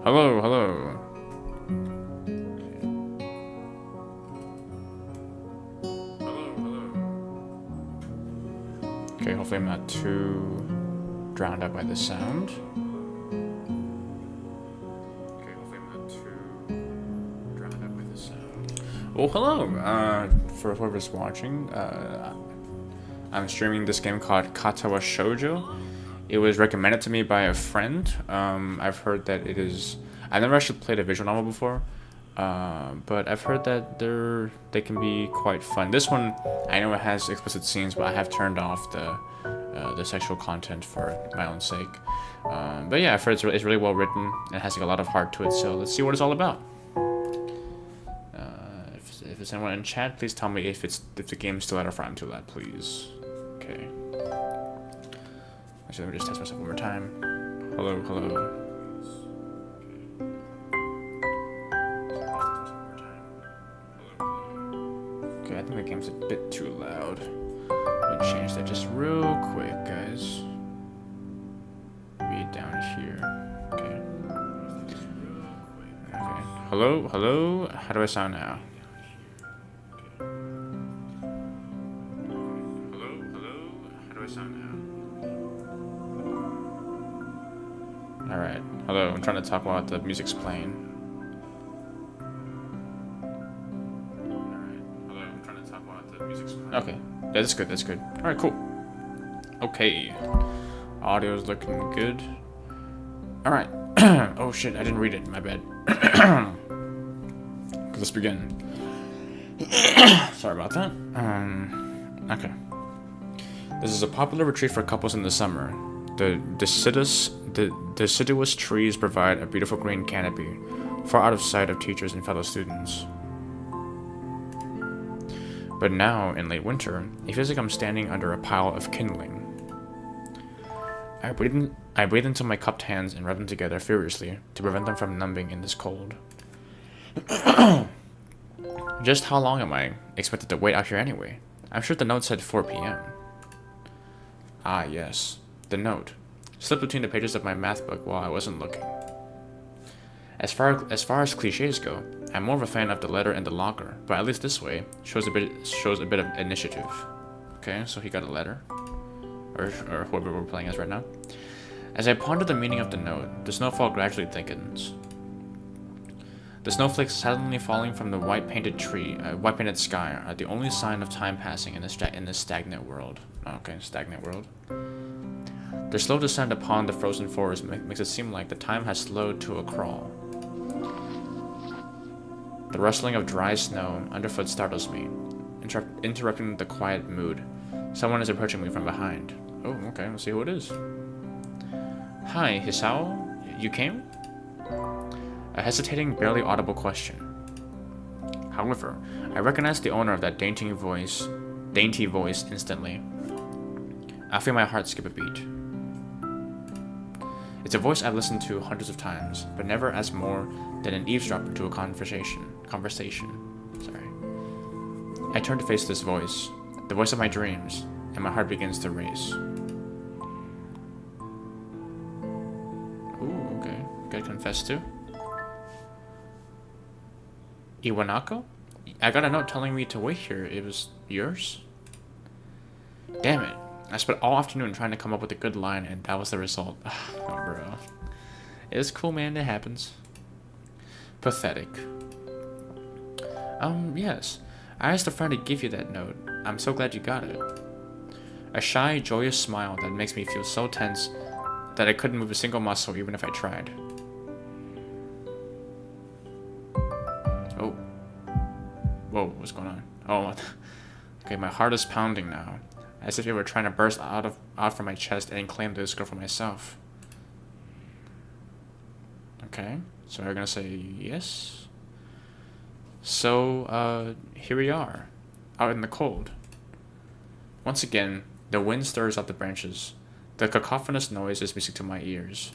Hello, hello. Okay, hopefully I'm not too drowned out by the sound. Well, hello. For whoever's watching, I'm streaming this game called Katawa Shoujo. It was recommended to me by a friend. I've heard that it is... I've never actually played a visual novel before, but I've heard that they can be quite fun. This one, I know it has explicit scenes, but I have turned off the sexual content for my own sake. But yeah, I've heard it's really well written and has like a lot of heart to it. So let's see what it's all about. If there's anyone in chat, please tell me if the game's still loud or if I'm too loud, please. Okay. Actually, let me just test myself one more time. Hello, hello. Okay, I think the game's a bit too loud. Let me change that just real quick, guys. Be down here. Okay. Okay. Hello, hello. How do I sound now? Alright. Hello, I'm trying to talk while the music's playing. Okay. Yeah, that's good, that's good. Alright, cool. Okay. Audio's looking good. Alright. Oh shit, I didn't read it, my bad. Let's begin. Sorry about that. Okay. This is a popular retreat for couples in the summer. The deciduous trees provide a beautiful green canopy, far out of sight of teachers and fellow students. But now, in late winter, it feels like I'm standing under a pile of kindling. I breathe into my cupped hands and rub them together furiously to prevent them from numbing in this cold. Just how long am I expected to wait out here anyway? I'm sure the note said 4 p.m. Ah, yes. The note. Slipped between the pages of my math book while I wasn't looking. As far as cliches go, I'm more of a fan of the letter in the locker, but at least this way shows a bit of initiative. Okay, so he got a letter, or whoever we're playing as right now. As I ponder the meaning of the note, the snowfall gradually thickens. The snowflakes suddenly falling from the white painted sky are the only sign of time passing in this stagnant world. Okay, stagnant world. Their slow descent upon the frozen forest makes it seem like the time has slowed to a crawl. The rustling of dry snow underfoot startles me, interrupting the quiet mood. Someone is approaching me from behind. Oh, okay, let's see who it is. Hi, Hisao? You came? A hesitating, barely audible question. However, I recognize the owner of that dainty voice instantly. I feel my heart skip a beat. It's a voice I've listened to hundreds of times, but never as more than an eavesdropper to a conversation. Sorry. I turn to face this voice, the voice of my dreams, and my heart begins to race. Ooh, okay. Gotta confess to. Iwanako? I got a note telling me to wait here. It was yours? Damn it. I spent all afternoon trying to come up with a good line, and that was the result. Oh, bro. It's cool, man. It happens. Pathetic. Yes. I asked a friend to give you that note. I'm so glad you got it. A shy, joyous smile that makes me feel so tense that I couldn't move a single muscle even if I tried. Oh. Whoa, what's going on? Oh, okay, my heart is pounding now, as if it were trying to burst out from my chest and claim this girl for myself. Okay, so you're gonna say yes? So, here we are, out in the cold. Once again, the wind stirs up the branches. The cacophonous noise is music to my ears.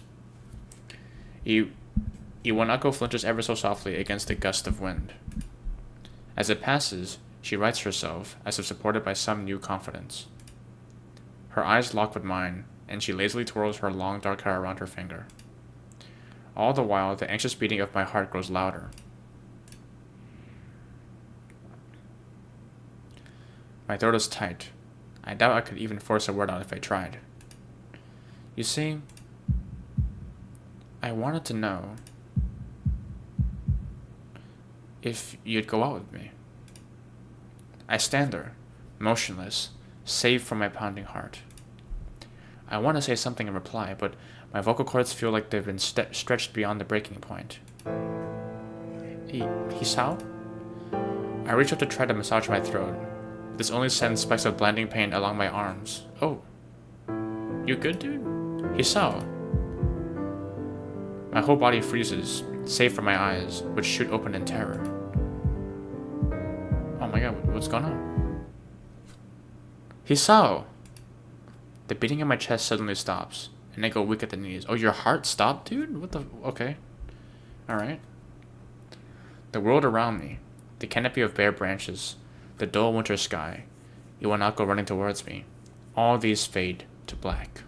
Iwanako flinches ever so softly against a gust of wind. As it passes, she rights herself, as if supported by some new confidence. Her eyes lock with mine, and she lazily twirls her long dark hair around her finger. All the while, the anxious beating of my heart grows louder. My throat is tight. I doubt I could even force a word out if I tried. You see, I wanted to know if you'd go out with me. I stand there, motionless, saved from my pounding heart. I want to say something in reply, but my vocal cords feel like they've been stretched beyond the breaking point. Hisao? I reach up to try to massage my throat. This only sends spikes of blinding pain along my arms. Oh. You good, dude? Hisao. My whole body freezes, save for my eyes, which shoot open in terror. Oh my god, what's going on? Hisao! The beating in my chest suddenly stops, and I go weak at the knees. Oh, your heart stopped, dude? What the... Okay. Alright. The world around me, the canopy of bare branches, the dull winter sky, Iwanako running towards me, all these fade to black.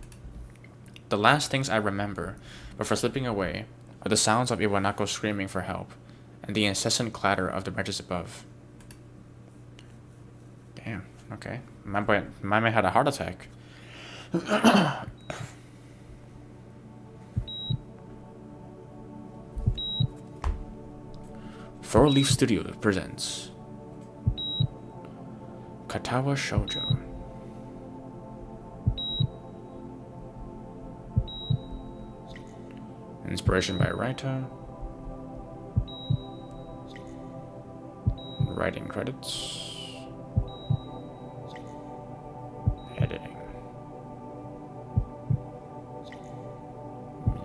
The last things I remember, before slipping away, are the sounds of Iwanako screaming for help, and the incessant clatter of the branches above. Damn, okay. My man had a heart attack. Four Leaf Studio presents Katawa Shoujo. Inspiration by writer. Writing credits. Editing.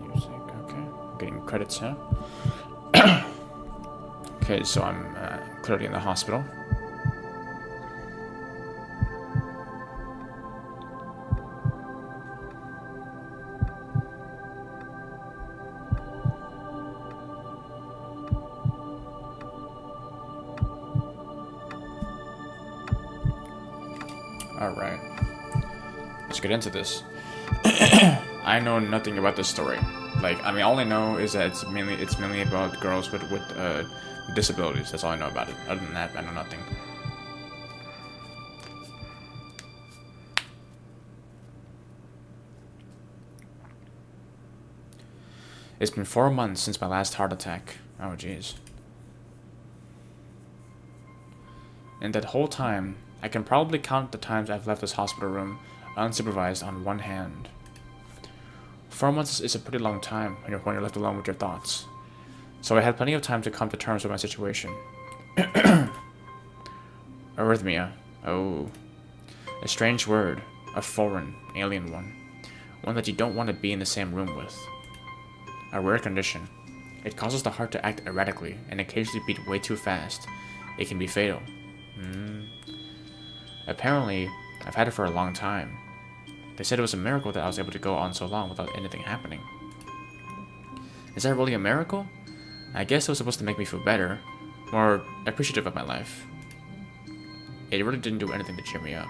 Music, okay. Getting credits here. Okay, so I'm clearly in the hospital. Alright. Let's get into this. I know nothing about this story. Like, I mean, all I know is that it's mainly about girls with disabilities. That's all I know about it. Other than that, I know nothing. It's been 4 months since my last heart attack. Oh, jeez. In that whole time, I can probably count the times I've left this hospital room unsupervised on one hand. 4 months is a pretty long time when you're left alone with your thoughts. So I had plenty of time to come to terms with my situation. Arrhythmia. Oh. A strange word. A foreign, alien one. One that you don't want to be in the same room with. A rare condition. It causes the heart to act erratically and occasionally beat way too fast. It can be fatal. Apparently, I've had it for a long time. They said it was a miracle that I was able to go on so long without anything happening. Is that really a miracle? I guess it was supposed to make me feel better, more appreciative of my life. It really didn't do anything to cheer me up.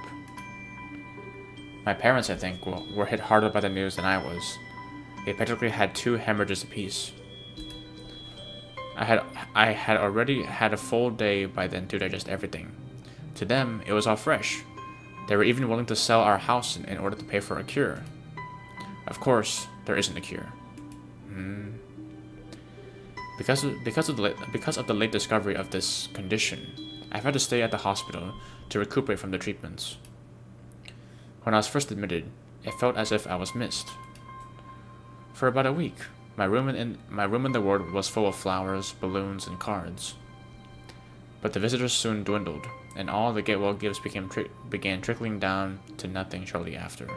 My parents, I think, were hit harder by the news than I was. They practically had 2 hemorrhages apiece. I had already had a full day by then to digest everything. To them, it was all fresh. They were even willing to sell our house in order to pay for a cure. Of course, there isn't a cure. Because of the late discovery of this condition, I've had to stay at the hospital to recuperate from the treatments. When I was first admitted, it felt as if I was missed. For about a week, my room in the ward was full of flowers, balloons, and cards. But the visitors soon dwindled, and all the get well gifts began trickling down to nothing shortly after.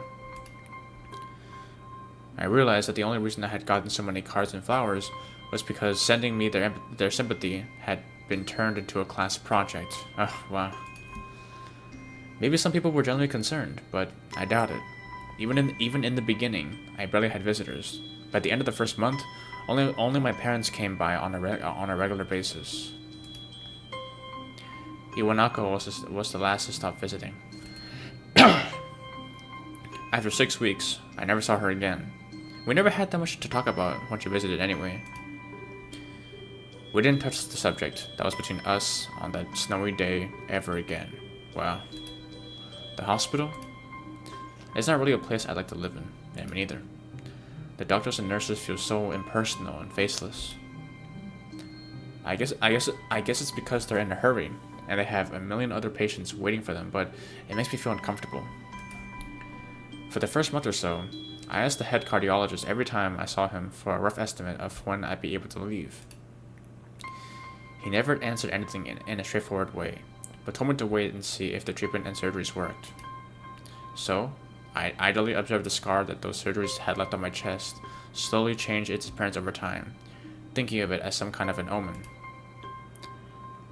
I realized that the only reason I had gotten so many cards and flowers was because sending me their sympathy had been turned into a class project. Oh, wow. Maybe some people were genuinely concerned, but I doubt it. Even in the beginning, I barely had visitors. By the end of the first month, only my parents came by on a regular basis. Iwanako was the last to stop visiting. After 6 weeks, I never saw her again. We never had that much to talk about when she visited anyway. We didn't touch the subject that was between us on that snowy day ever again. Wow. The hospital? It's not really a place I'd like to live in. Yeah, me neither. The doctors and nurses feel so impersonal and faceless. I guess it's because they're in a hurry and they have a million other patients waiting for them, but it makes me feel uncomfortable. For the first month or so, I asked the head cardiologist every time I saw him for a rough estimate of when I'd be able to leave. He never answered anything in a straightforward way, but told me to wait and see if the treatment and surgeries worked. So, I idly observed the scar that those surgeries had left on my chest slowly change its appearance over time, thinking of it as some kind of an omen.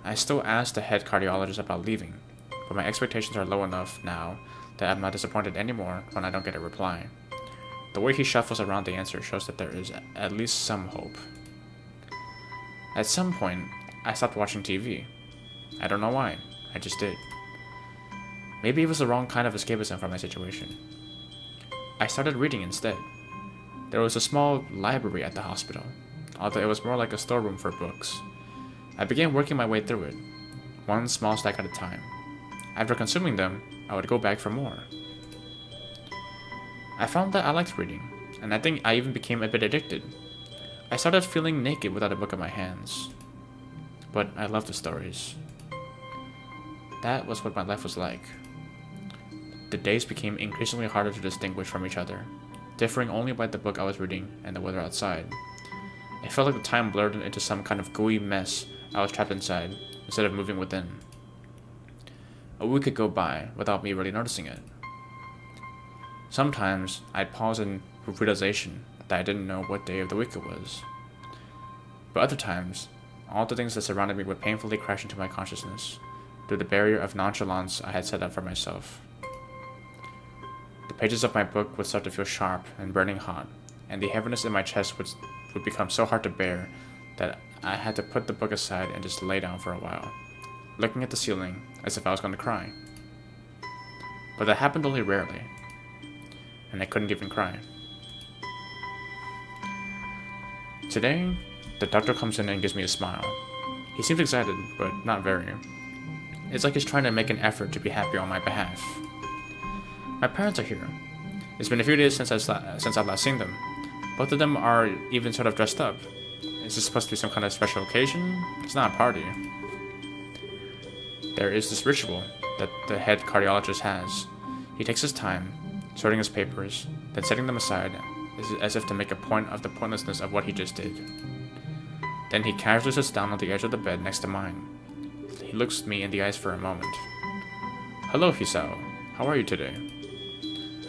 I still ask the head cardiologist about leaving, but my expectations are low enough now that I'm not disappointed anymore when I don't get a reply. The way he shuffles around the answer shows that there is at least some hope. At some point, I stopped watching TV. I don't know why, I just did. Maybe it was the wrong kind of escapism from my situation. I started reading instead. There was a small library at the hospital, although it was more like a storeroom for books. I began working my way through it, one small stack at a time. After consuming them, I would go back for more. I found that I liked reading, and I think I even became a bit addicted. I started feeling naked without a book in my hands. But I loved the stories. That was what my life was like. The days became increasingly harder to distinguish from each other, differing only by the book I was reading and the weather outside. It felt like the time blurred into some kind of gooey mess I was trapped inside, instead of moving within. A week could go by without me really noticing it. Sometimes I'd pause in realization that I didn't know what day of the week it was. But other times, all the things that surrounded me would painfully crash into my consciousness through the barrier of nonchalance I had set up for myself. The pages of my book would start to feel sharp and burning hot, and the heaviness in my chest would become so hard to bear that I had to put the book aside and just lay down for a while, looking at the ceiling as if I was going to cry. But that happened only rarely, and I couldn't even cry. Today, the doctor comes in and gives me a smile. He seems excited, but not very. It's like he's trying to make an effort to be happy on my behalf. My parents are here. It's been a few days since I've last seen them. Both of them are even sort of dressed up. Is this supposed to be some kind of special occasion? It's not a party. There is this ritual that the head cardiologist has. He takes his time, sorting his papers, then setting them aside as if to make a point of the pointlessness of what he just did. Then he casually sits down on the edge of the bed next to mine. He looks me in the eyes for a moment. "Hello, Hisao. How are you today?"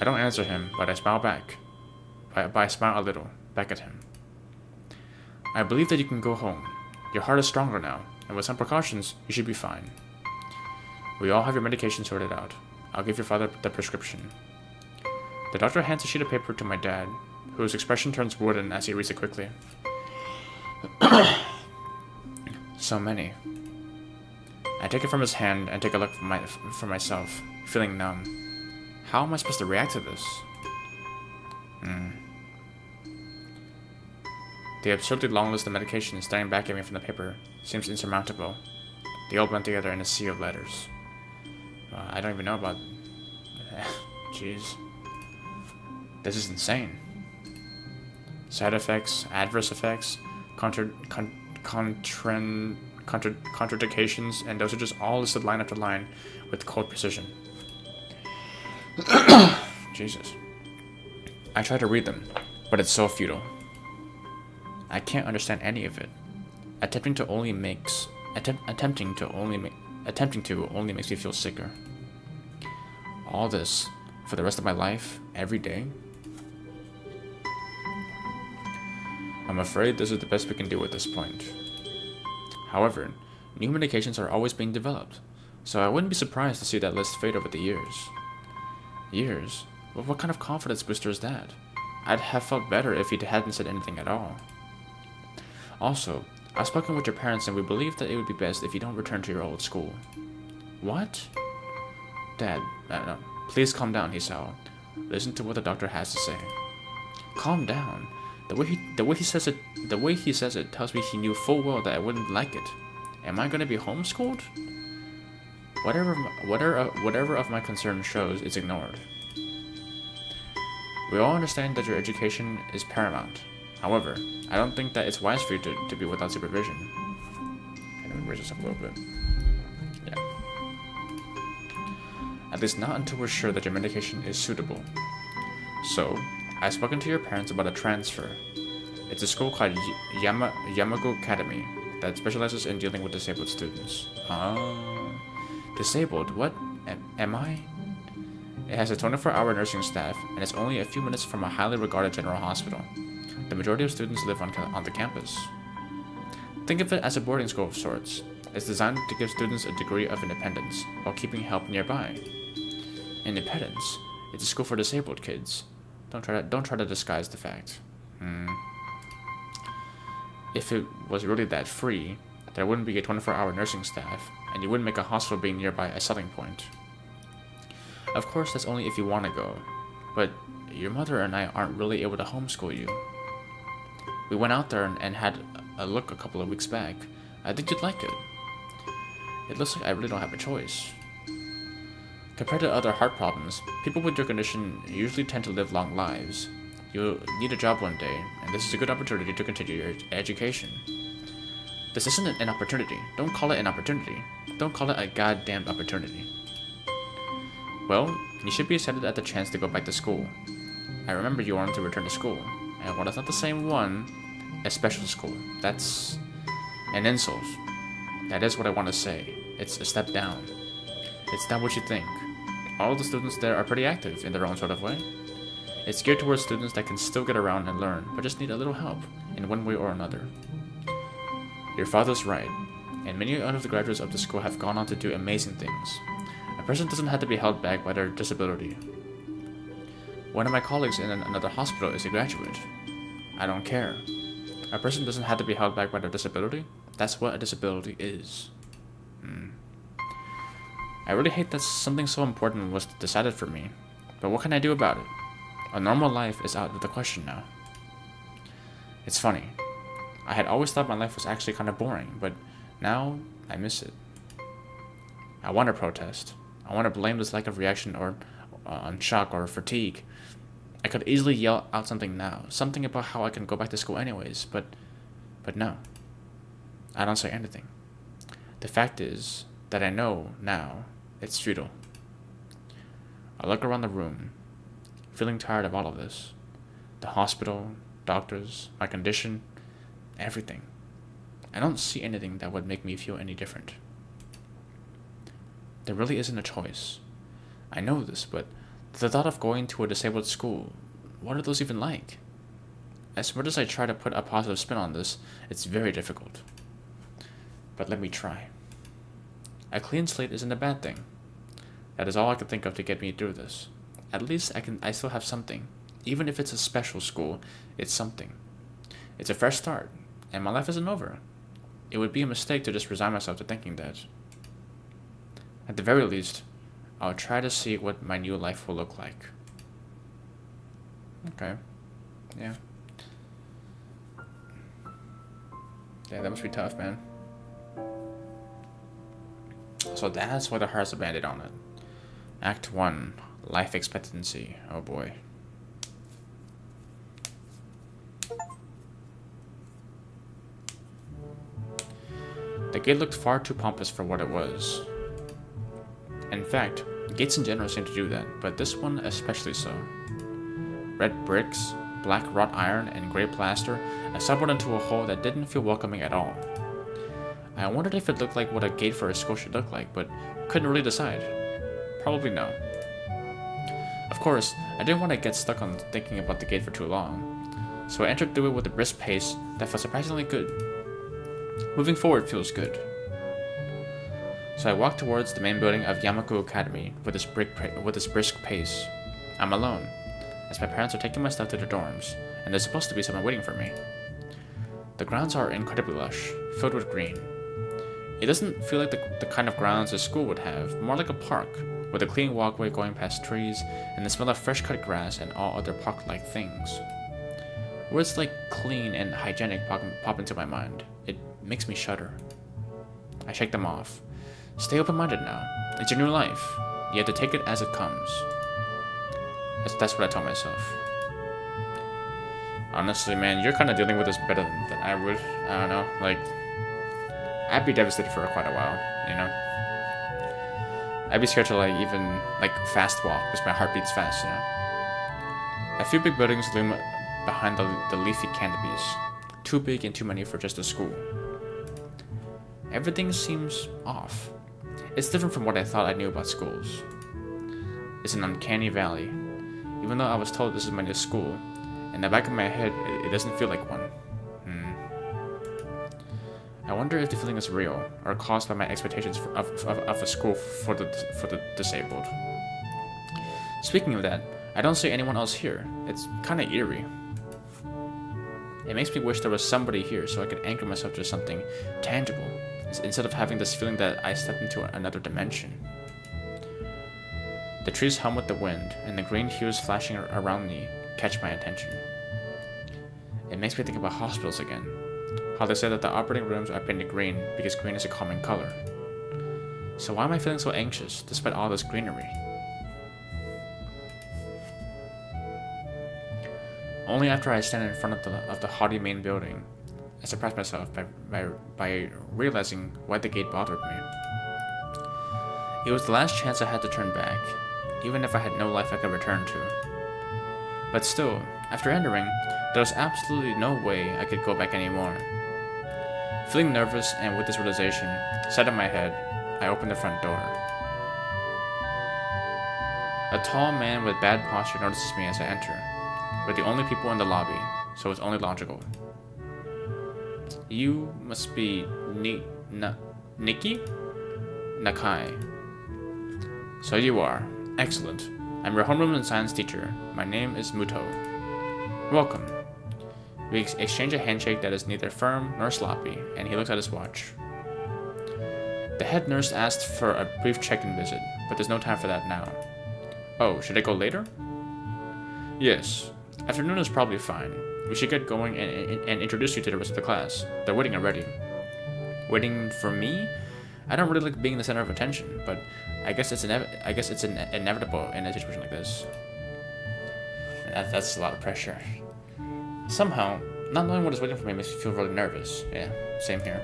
I don't answer him, but I smile back. I smile a little, back at him. "I believe that you can go home. Your heart is stronger now, and with some precautions, you should be fine. We all have your medication sorted out. I'll give your father the prescription." The doctor hands a sheet of paper to my dad, whose expression turns wooden as he reads it quickly. So many. I take it from his hand and take a look for myself, feeling numb. How am I supposed to react to this? The absurdly long list of medications staring back at me from the paper seems insurmountable. They all blend together in a sea of letters. I don't even know about... Jeez. This is insane. Side effects, adverse effects, contradictions, and dosages all listed line after line with cold precision. Jesus. I try to read them, but it's so futile. I can't understand any of it. Attempting to only makes me feel sicker. All this for the rest of my life, every day. I'm afraid this is the best we can do at this point. However, new medications are always being developed, so I wouldn't be surprised to see that list fade over the years. Years? Well, what kind of confidence booster is that? I'd have felt better if he hadn't said anything at all. Also, I've spoken with your parents and we believe that it would be best if you don't return to your old school. What? Dad, no, please calm down, Hisao. Listen to what the doctor has to say. Calm down? The way he says it tells me he knew full well that I wouldn't like it. Am I gonna be homeschooled? Whatever of my concern shows is ignored. We all understand that your education is paramount. However, I don't think that it's wise for you to be without supervision. Okay, let me raise this up a little bit. Yeah. At least not until we're sure that your medication is suitable. So, I've spoken to your parents about a transfer. It's a school called Yamago Academy that specializes in dealing with disabled students. Disabled? What? Am I? It has a 24-hour nursing staff, and it's only a few minutes from a highly regarded general hospital. The majority of students live on the campus. Think of it as a boarding school of sorts. It's designed to give students a degree of independence, while keeping help nearby. Independence? It's a school for disabled kids. Don't try to disguise the fact. If it was really that free, there wouldn't be a 24-hour nursing staff, and you wouldn't make a hospital being nearby a selling point. Of course, that's only if you want to go, but your mother and I aren't really able to homeschool you. We went out there and had a look a couple of weeks back. I think you'd like it. It looks like I really don't have a choice. Compared to other heart problems, people with your condition usually tend to live long lives. You'll need a job one day, and this is a good opportunity to continue your education. This isn't an opportunity. Don't call it an opportunity. Don't call it a goddamn opportunity. Well, you should be excited at the chance to go back to school. I remember you wanted to return to school, and while it's not the same one, a special school, that's an insult. That is what I want to say. It's a step down. It's not what you think. All of the students there are pretty active in their own sort of way. It's geared towards students that can still get around and learn, but just need a little help, in one way or another. Your father's right, and many out of the graduates of the school have gone on to do amazing things. A person doesn't have to be held back by their disability. One of my colleagues in another hospital is a graduate. I don't care. A person doesn't have to be held back by their disability. That's what a disability is. I really hate that something so important was decided for me, but what can I do about it? A normal life is out of the question now. It's funny. I had always thought my life was actually kind of boring, but now I miss it. I want to protest. I want to blame this lack of reaction or on shock or fatigue. I could easily yell out something now, something about how I can go back to school anyways, but no. I don't say anything. The fact is that I know now it's futile. I look around the room, feeling tired of all of this. The hospital, doctors, my condition, everything. I don't see anything that would make me feel any different. There really isn't a choice. I know this, but the thought of going to a disabled school, what are those even like? As much as I try to put a positive spin on this, it's very difficult. But let me try. A clean slate isn't a bad thing. That is all I can think of to get me through this. At least I still have something. Even if it's a special school, it's something. It's a fresh start, and my life isn't over. It would be a mistake to just resign myself to thinking that. At the very least, I'll try to see what my new life will look like. Okay. Yeah. Yeah, that must be tough, man. So that's why the heart has a band-aid on it. Act 1. Life expectancy. Oh boy. The gate looked far too pompous for what it was. In fact, gates in general seem to do that, but this one especially so. Red bricks, black wrought iron, and gray plaster assembled into a whole that didn't feel welcoming at all. I wondered if it looked like what a gate for a school should look like, but couldn't really decide. Probably no. Of course, I didn't want to get stuck on thinking about the gate for too long, so I entered through it with a brisk pace that felt surprisingly good. Moving forward feels good. So I walked towards the main building of Yamaku Academy with this brisk pace. I'm alone, as my parents are taking my stuff to their dorms, and there's supposed to be someone waiting for me. The grounds are incredibly lush, filled with green. It doesn't feel like the kind of grounds a school would have, more like a park, with a clean walkway going past trees, and the smell of fresh-cut grass and all other park-like things. Words like clean and hygienic pop into my mind. It makes me shudder. I shake them off. Stay open-minded now. It's your new life. You have to take it as it comes. That's what I tell myself. Honestly, man, you're kind of dealing with this better than I would. I don't know, like, I'd be devastated for quite a while, you know? I'd be scared to, like, even, like, fast walk, because my heart beats fast, you know? A few big buildings loom behind the leafy canopies. Too big and too many for just a school. Everything seems off. It's different from what I thought I knew about schools. It's an uncanny valley. Even though I was told this is my new school, in the back of my head, it doesn't feel like one. I wonder if the feeling is real, or caused by my expectations of a school for the disabled. Speaking of that, I don't see anyone else here. It's kinda eerie. It makes me wish there was somebody here so I could anchor myself to something tangible, instead of having this feeling that I stepped into another dimension. The trees hum with the wind, and the green hues flashing around me catch my attention. It makes me think about hospitals again. How they say that the operating rooms are painted green because green is a calming color. So why am I feeling so anxious despite all this greenery? Only after I stand in front of the haughty main building, I surprise myself by realizing why the gate bothered me. It was the last chance I had to turn back, even if I had no life I could return to. But still, after entering, there was absolutely no way I could go back anymore. Feeling nervous and with this realization set in my head, I opened the front door. A tall man with bad posture notices me as I enter. We're the only people in the lobby, so it's only logical. You must be Nikki? Nakai. So you are. Excellent. I'm your homeroom and science teacher. My name is Muto. Welcome. We exchange a handshake that is neither firm nor sloppy, and he looks at his watch. The head nurse asked for a brief check-in visit, but there's no time for that now. Oh, should I go later? Yes. Afternoon is probably fine. We should get going and introduce you to the rest of the class. They're waiting already. Waiting for me? I don't really like being the center of attention, but I guess it's inevitable in a situation like this. That's a lot of pressure. Somehow, not knowing what is waiting for me makes me feel really nervous. Yeah, same here.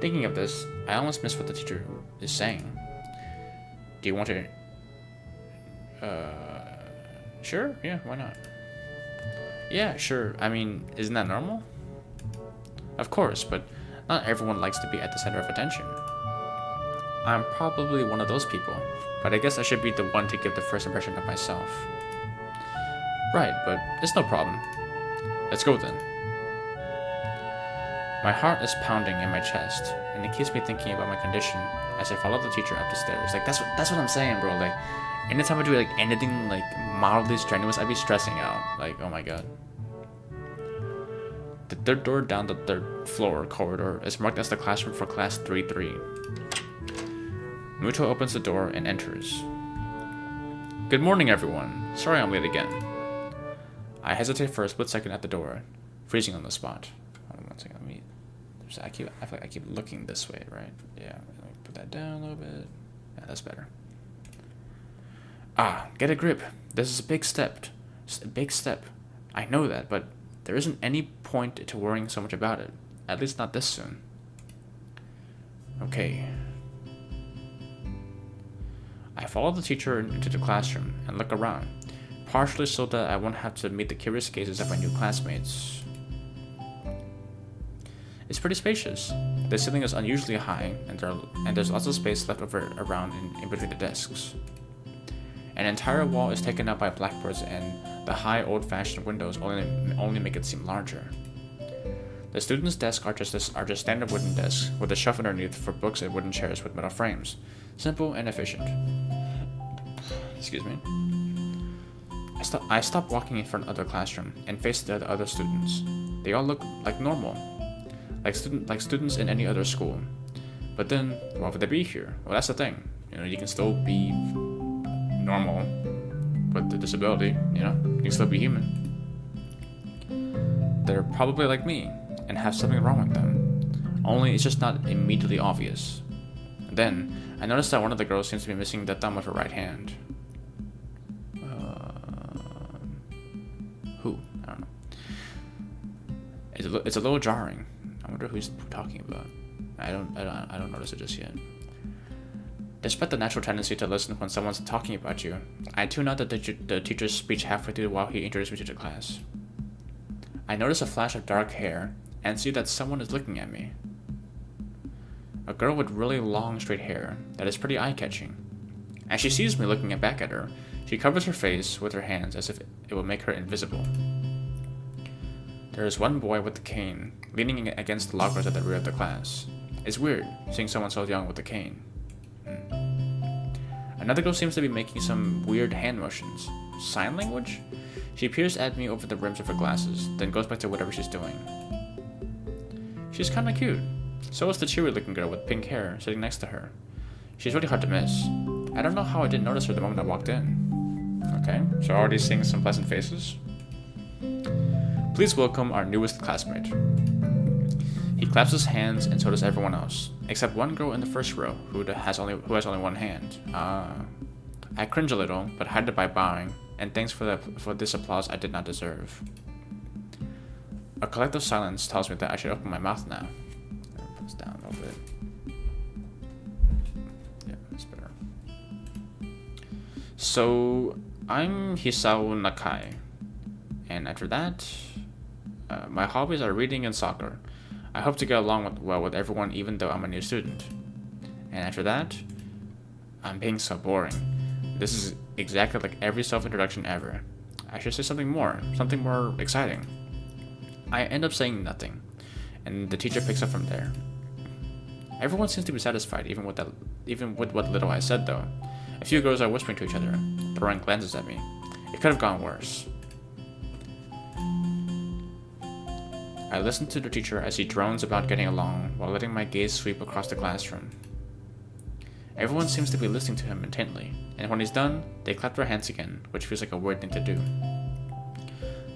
Thinking of this, I almost miss what the teacher is saying. Do you want to... Sure? Yeah, why not? Yeah, sure. I mean, isn't that normal? Of course, but not everyone likes to be at the center of attention. I'm probably one of those people, but I guess I should be the one to give the first impression of myself. Right, but it's no problem. Let's go then. My heart is pounding in my chest, and it keeps me thinking about my condition as I follow the teacher up the stairs. Like, that's what I'm saying, bro. Like, anytime I do like anything like mildly strenuous, I'd be stressing out. Like, oh my god. The third door down the third floor corridor is marked as the classroom for class 3-3. Muto opens the door and enters. Good morning, everyone. Sorry I'm late again. I hesitate for a split second at the door, freezing on the spot. Hold on one second, I feel like I keep looking this way, right? Yeah, let me put that down a little bit. Yeah, that's better. Ah, get a grip. This is a big step. Just a big step. I know that, but there isn't any point to worrying so much about it. At least not this soon. Okay. I follow the teacher into the classroom and look around, partially so that I won't have to meet the curious gazes of my new classmates. It's pretty spacious. The ceiling is unusually high, and there's lots of space left over around in between the desks. An entire wall is taken up by blackboards, and the high, old-fashioned windows only make it seem larger. The students' desks are just standard wooden desks with a shelf underneath for books and wooden chairs with metal frames. Simple and efficient. Excuse me. I stop walking in front of the classroom and face the other students. They all look like normal, like students in any other school. But then, why would they be here? Well, that's the thing. You can still be normal with the disability. You can still be human. They're probably like me and have something wrong with them. Only it's just not immediately obvious. Then, I noticed that one of the girls seems to be missing the thumb of her right hand. Who? I don't know. It's a little jarring. I wonder who he's talking about. I don't notice it just yet. Despite the natural tendency to listen when someone's talking about you, I tune out the teacher's speech halfway through while he introduced me to the class. I notice a flash of dark hair and see that someone is looking at me. A girl with really long, straight hair that is pretty eye-catching. As she sees me looking back at her, she covers her face with her hands as if it will make her invisible. There is one boy with a cane, leaning against the lockers at the rear of the class. It's weird, seeing someone so young with a cane. Another girl seems to be making some weird hand motions. Sign language? She peers at me over the rims of her glasses, then goes back to whatever she's doing. She's kinda cute. So is the cheery-looking girl with pink hair sitting next to her. She's really hard to miss. I don't know how I didn't notice her the moment I walked in. Okay, so already seeing some pleasant faces. Please welcome our newest classmate. He claps his hands, and so does everyone else, except one girl in the first row who has only one hand. I cringe a little, but hide it by bowing, and thanks for this applause I did not deserve. A collective silence tells me that I should open my mouth now. Put this down a little bit. Yeah, that's better. So, I'm Hisao Nakai, and after that, my hobbies are reading and soccer. I hope to get along well with everyone even though I'm a new student. And after that, I'm being so boring. This is exactly like every self-introduction ever. I should say something more exciting. I end up saying nothing, and the teacher picks up from there. Everyone seems to be satisfied even with what little I said though. A few girls are whispering to each other, throwing glances at me. It could have gone worse. I listen to the teacher as he drones about getting along while letting my gaze sweep across the classroom. Everyone seems to be listening to him intently, and when he's done, they clap their hands again, which feels like a weird thing to do.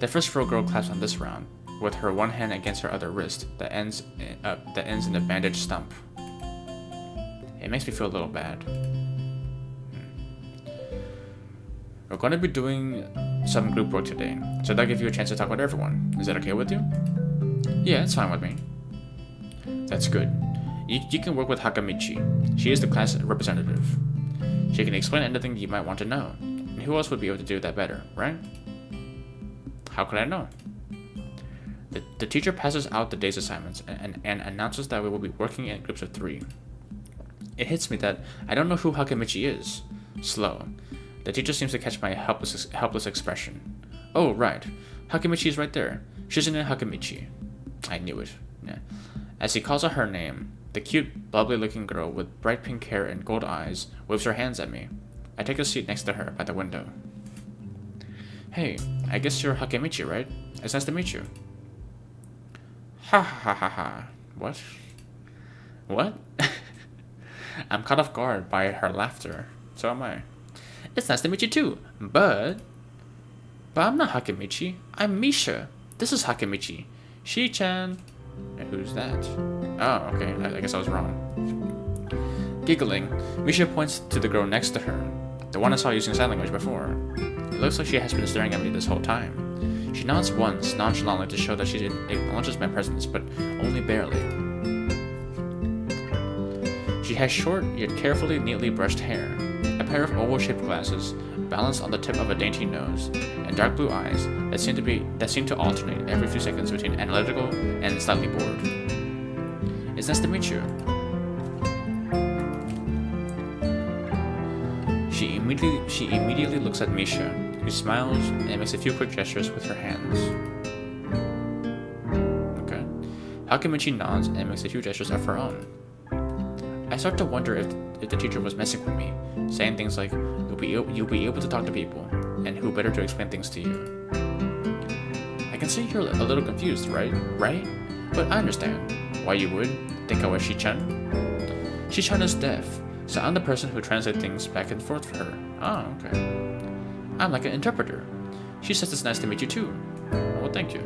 The first row girl claps on this round, with her one hand against her other wrist that ends in a bandaged stump. It makes me feel a little bad. We're going to be doing some group work today, so that'll give you a chance to talk with everyone. Is that okay with you? Yeah, it's fine with me. That's good. You can work with Hakamichi. She is the class representative. She can explain anything you might want to know. And who else would be able to do that better, right? How could I know? The teacher passes out the day's assignments and announces that we will be working in groups of 3. It hits me that I don't know who Hakamichi is. Slow. The teacher seems to catch my helpless expression. Oh, right. Hakamichi is right there. Shizune Hakamichi. I knew it. Yeah. As he calls out her name, the cute, bubbly-looking girl with bright pink hair and gold eyes waves her hands at me. I take a seat next to her by the window. Hey, I guess you're Hakamichi, right? It's nice to meet you. Ha ha ha ha. What? What? I'm caught off guard by her laughter. So am I. It's nice to meet you too, but I'm not Hakamichi. I'm Misha. This is Hakamichi. Shi-chan. And who's that? Oh, okay. I guess I was wrong. Giggling, Misha points to the girl next to her, the one I saw using sign language before. It looks like she has been staring at me this whole time. She nods once, nonchalantly, to show that she acknowledges my presence, but only barely. She has short yet carefully neatly brushed hair, a pair of oval-shaped glasses balanced on the tip of a dainty nose, and dark blue eyes that seem to alternate every few seconds between analytical and slightly bored. It's nice to meet you. She immediately looks at Misha, who smiles and makes a few quick gestures with her hands. Okay. Hakamichi nods and makes a few gestures of her own. I start to wonder if the teacher was messing with me, saying things like, you'll be able to talk to people, and who better to explain things to you. I can see you're a little confused, right? But I understand why you would think I was Shi-chan. Shi-chan is deaf, so I'm the person who translates things back and forth for her. Oh, okay. I'm like an interpreter. She says it's nice to meet you too. Well, thank you.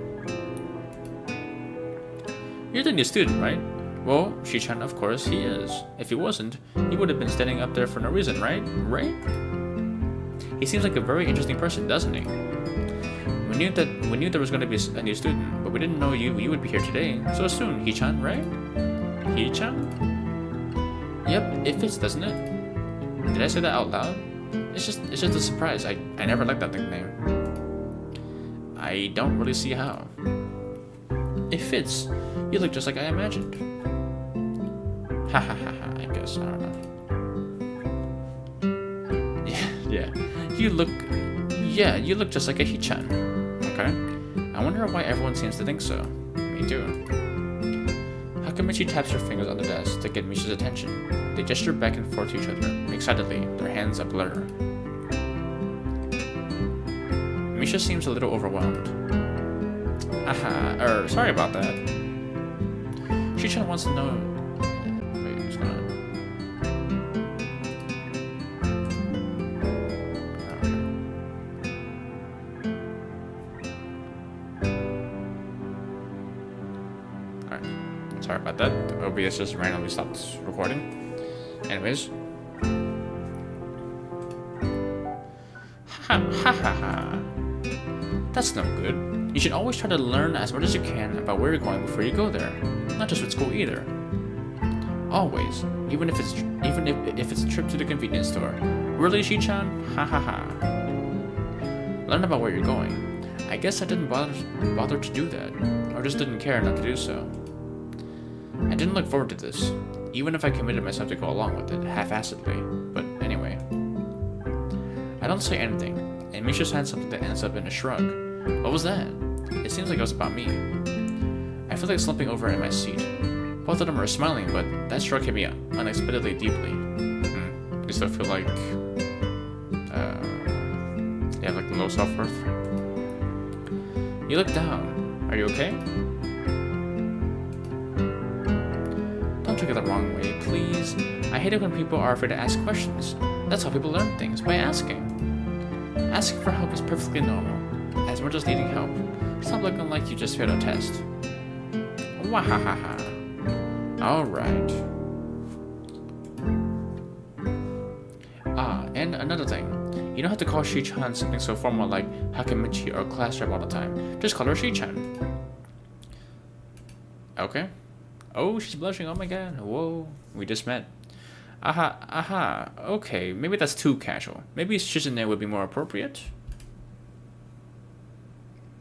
You're the new student, right? Well, Shi-chan, of course, he is. If he wasn't, he would have been standing up there for no reason, right? Right? He seems like a very interesting person, doesn't he? We knew there was going to be a new student, but we didn't know you would be here today so soon, He-chan, right? He-chan? Yep, it fits, doesn't it? Did I say that out loud? It's just a surprise. I never liked that nickname. I don't really see how. It fits. You look just like I imagined. Ha ha ha ha, I guess, I don't know. Yeah. You look just like a He-chan. Okay. I wonder why everyone seems to think so. Me too. Hakamichi taps her fingers on the desk to get Misha's attention. They gesture back and forth to each other, excitedly, their hands ablur. Misha seems a little overwhelmed. Sorry about that. Shi-chan wants to know... Wait, what's going on? Alright. Sorry about that. OBS just randomly stopped recording. Anyways. Ha. That's no good. You should always try to learn as much as you can about where you're going before you go there. Not just with school either. Always. Even if it's a trip to the convenience store. Really, Shi-chan? Ha. Learn about where you're going. I guess I didn't bother to do that. Or just didn't care not to do so. I didn't look forward to this. Even if I committed myself to go along with it, half-assedly. But anyway. I don't say anything, and Misha signs something that ends up in a shrug. What was that? It seems like it was about me. I feel like slumping over in my seat. Both of them are smiling, but that shrug hit me unexpectedly deeply. You still feel like... you have like low self-worth? You look down. Are you okay? Don't take it the wrong way, please. I hate it when people are afraid to ask questions. That's how people learn things, by asking. Asking for help is perfectly normal, as much as needing help. Stop looking like you just failed a test. Wahahaha. Alright. And another thing. You don't have to call Shi-chan something so formal like Hakamichi or class rep all the time. Just call her Shi-chan. Okay. Oh, she's blushing. Oh my god. Whoa. We just met. Aha. Okay, maybe that's too casual. Maybe Shizune would be more appropriate.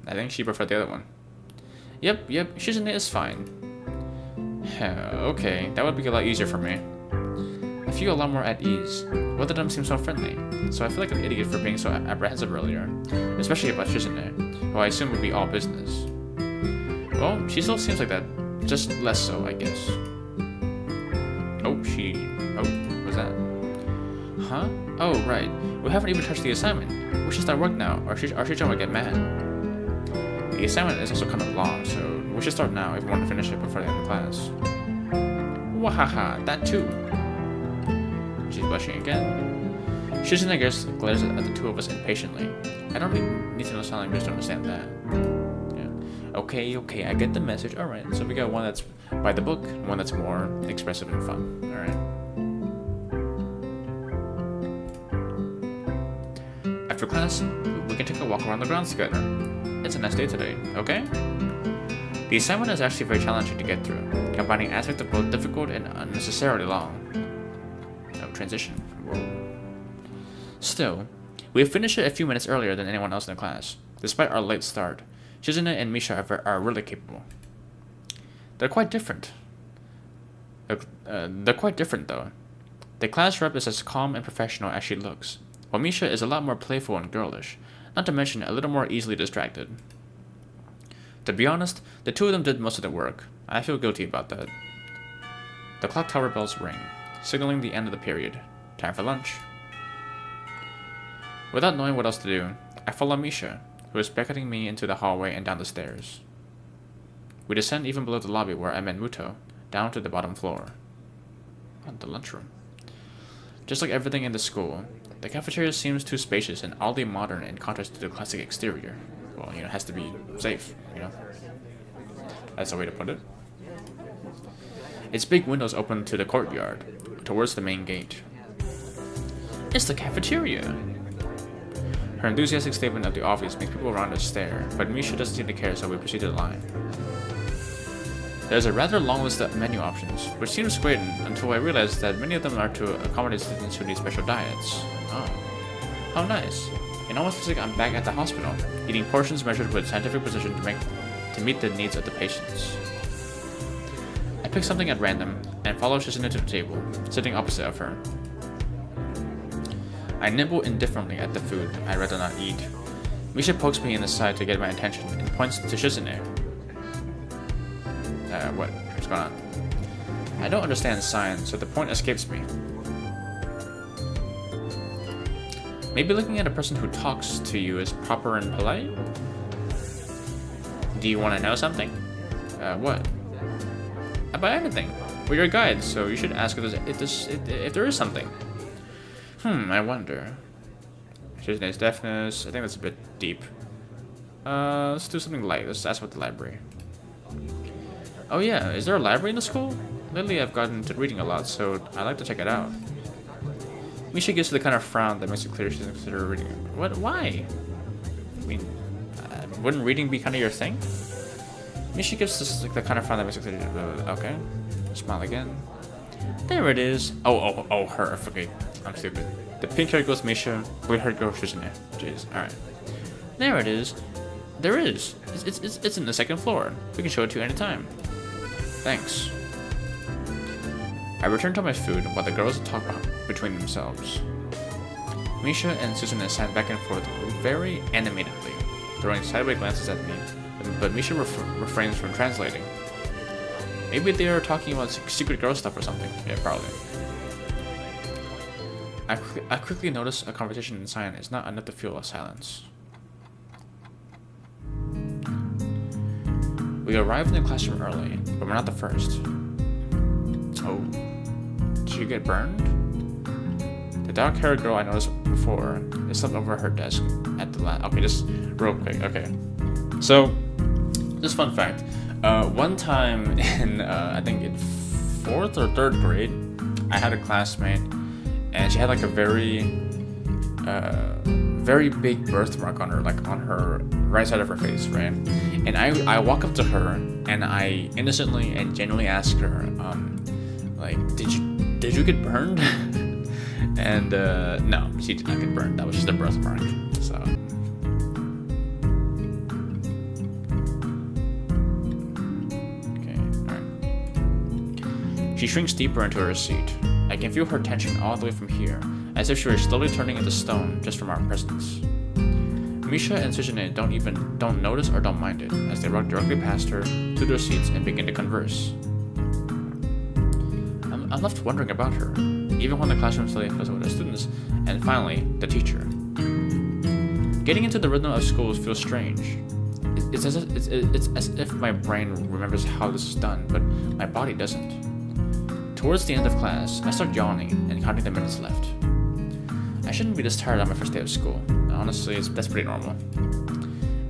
I think she preferred the other one. Yep, Shizune is fine. Okay, that would be a lot easier for me. I feel a lot more at ease. Both of them seem so friendly, so I feel like an idiot for being so apprehensive earlier. Especially about Shizune, who I assume would be all business. Well, she still seems like that, just less so, I guess. Oh, what's that? Huh? Oh, right. We haven't even touched the assignment. We should start work now, or Shi-chan will get mad. The assignment is also kind of long, so we should start now if we want to finish it before the end of class. Wahaha, that too. She's blushing again. Shizune glares at the two of us impatiently. I don't need to know sign language to understand that. Yeah. Okay, I get the message. Alright, so we got one that's by the book, one that's more expressive and fun. Alright. After class, we can take a walk around the grounds together. It's a nice day today, okay? The assignment is actually very challenging to get through, combining aspects of both difficult and unnecessarily long. of transition. Whoa. Still, we finished it a few minutes earlier than anyone else in the class. Despite our late start, Shizune and Misha are really capable. They're quite different. They're quite different, though. The class rep is as calm and professional as she looks, while Misha is a lot more playful and girlish, not to mention a little more easily distracted. To be honest, the two of them did most of the work. I feel guilty about that. The clock tower bells ring, signaling the end of the period. Time for lunch. Without knowing what else to do, I follow Misha, who is beckoning me into the hallway and down the stairs. We descend even below the lobby where I met Muto, down to the bottom floor. The lunchroom. Just like everything in the school, the cafeteria seems too spacious and oddly modern in contrast to the classic exterior. Well, it has to be safe, That's the way to put it. Its big windows open to the courtyard, towards the main gate. It's the cafeteria! Her enthusiastic statement of the obvious makes people around us stare, but Misha doesn't seem to care, so we proceed to the line. There's a rather long list of menu options, which seems great until I realize that many of them are to accommodate students who need special diets. Oh. How nice. It almost feels like I'm back at the hospital, eating portions measured with scientific precision to meet the needs of the patients. I pick something at random and follow Shizune to the table, sitting opposite of her. I nibble indifferently at the food I'd rather not eat. Misha pokes me in the side to get my attention and points to Shizune. What's going on? I don't understand science, so the point escapes me. Maybe looking at a person who talks to you is proper and polite? Do you want to know something? What? About anything. We're your guides, so you should ask if there is something. I wonder. Shizune's deafness. I think that's a bit deep. Let's do something light. Let's ask about the library. Oh yeah, is there a library in the school? Lately I've gotten to reading a lot, so I'd like to check it out. Misha gives the kind of frown that makes it clear she doesn't consider reading. What? Why? I mean, wouldn't reading be kind of your thing? Misha gives this the kind of frown that makes it clear. Okay. Smile again. There it is. Oh, her. Okay, I'm stupid. The pink hair goes Misha, blue hair goes Shizune. Jeez. All right. There it is. There is. It's in the second floor. We can show it to you anytime. Thanks. I return to my food while the girls talk between themselves. Misha and Shizune stand back and forth very animatedly, throwing sideways glances at me, but Misha refrains from translating. Maybe they are talking about secret girl stuff or something. Yeah, probably. I quickly notice a conversation in silence is not enough to feel a silence. We arrived in the classroom early, but we're not the first. Oh. Did you get burned? The dark-haired girl I noticed before is slumped over her desk at the last. Okay, just real quick. Okay. So, just fun fact. One time in, I think in 4th or 3rd grade, I had a classmate, and she had like a very big birthmark on her, like on her right side of her face, right? And I walk up to her and I innocently and genuinely ask her, like, did you get burned? And no, she did not get burned. That was just a birthmark. So. Okay, alright. She shrinks deeper into her seat. I can feel her tension all the way from here, as if she were slowly turning into stone just from our presence. Misha and Shizune don't notice or don't mind it, as they walk directly past her to their seats and begin to converse. I'm left wondering about her, even when the classroom slowly fills with the students, and finally, the teacher. Getting into the rhythm of school feels strange. It's as if my brain remembers how this is done, but my body doesn't. Towards the end of class, I start yawning and counting the minutes left. I shouldn't be this tired on my first day of school. Honestly, that's pretty normal.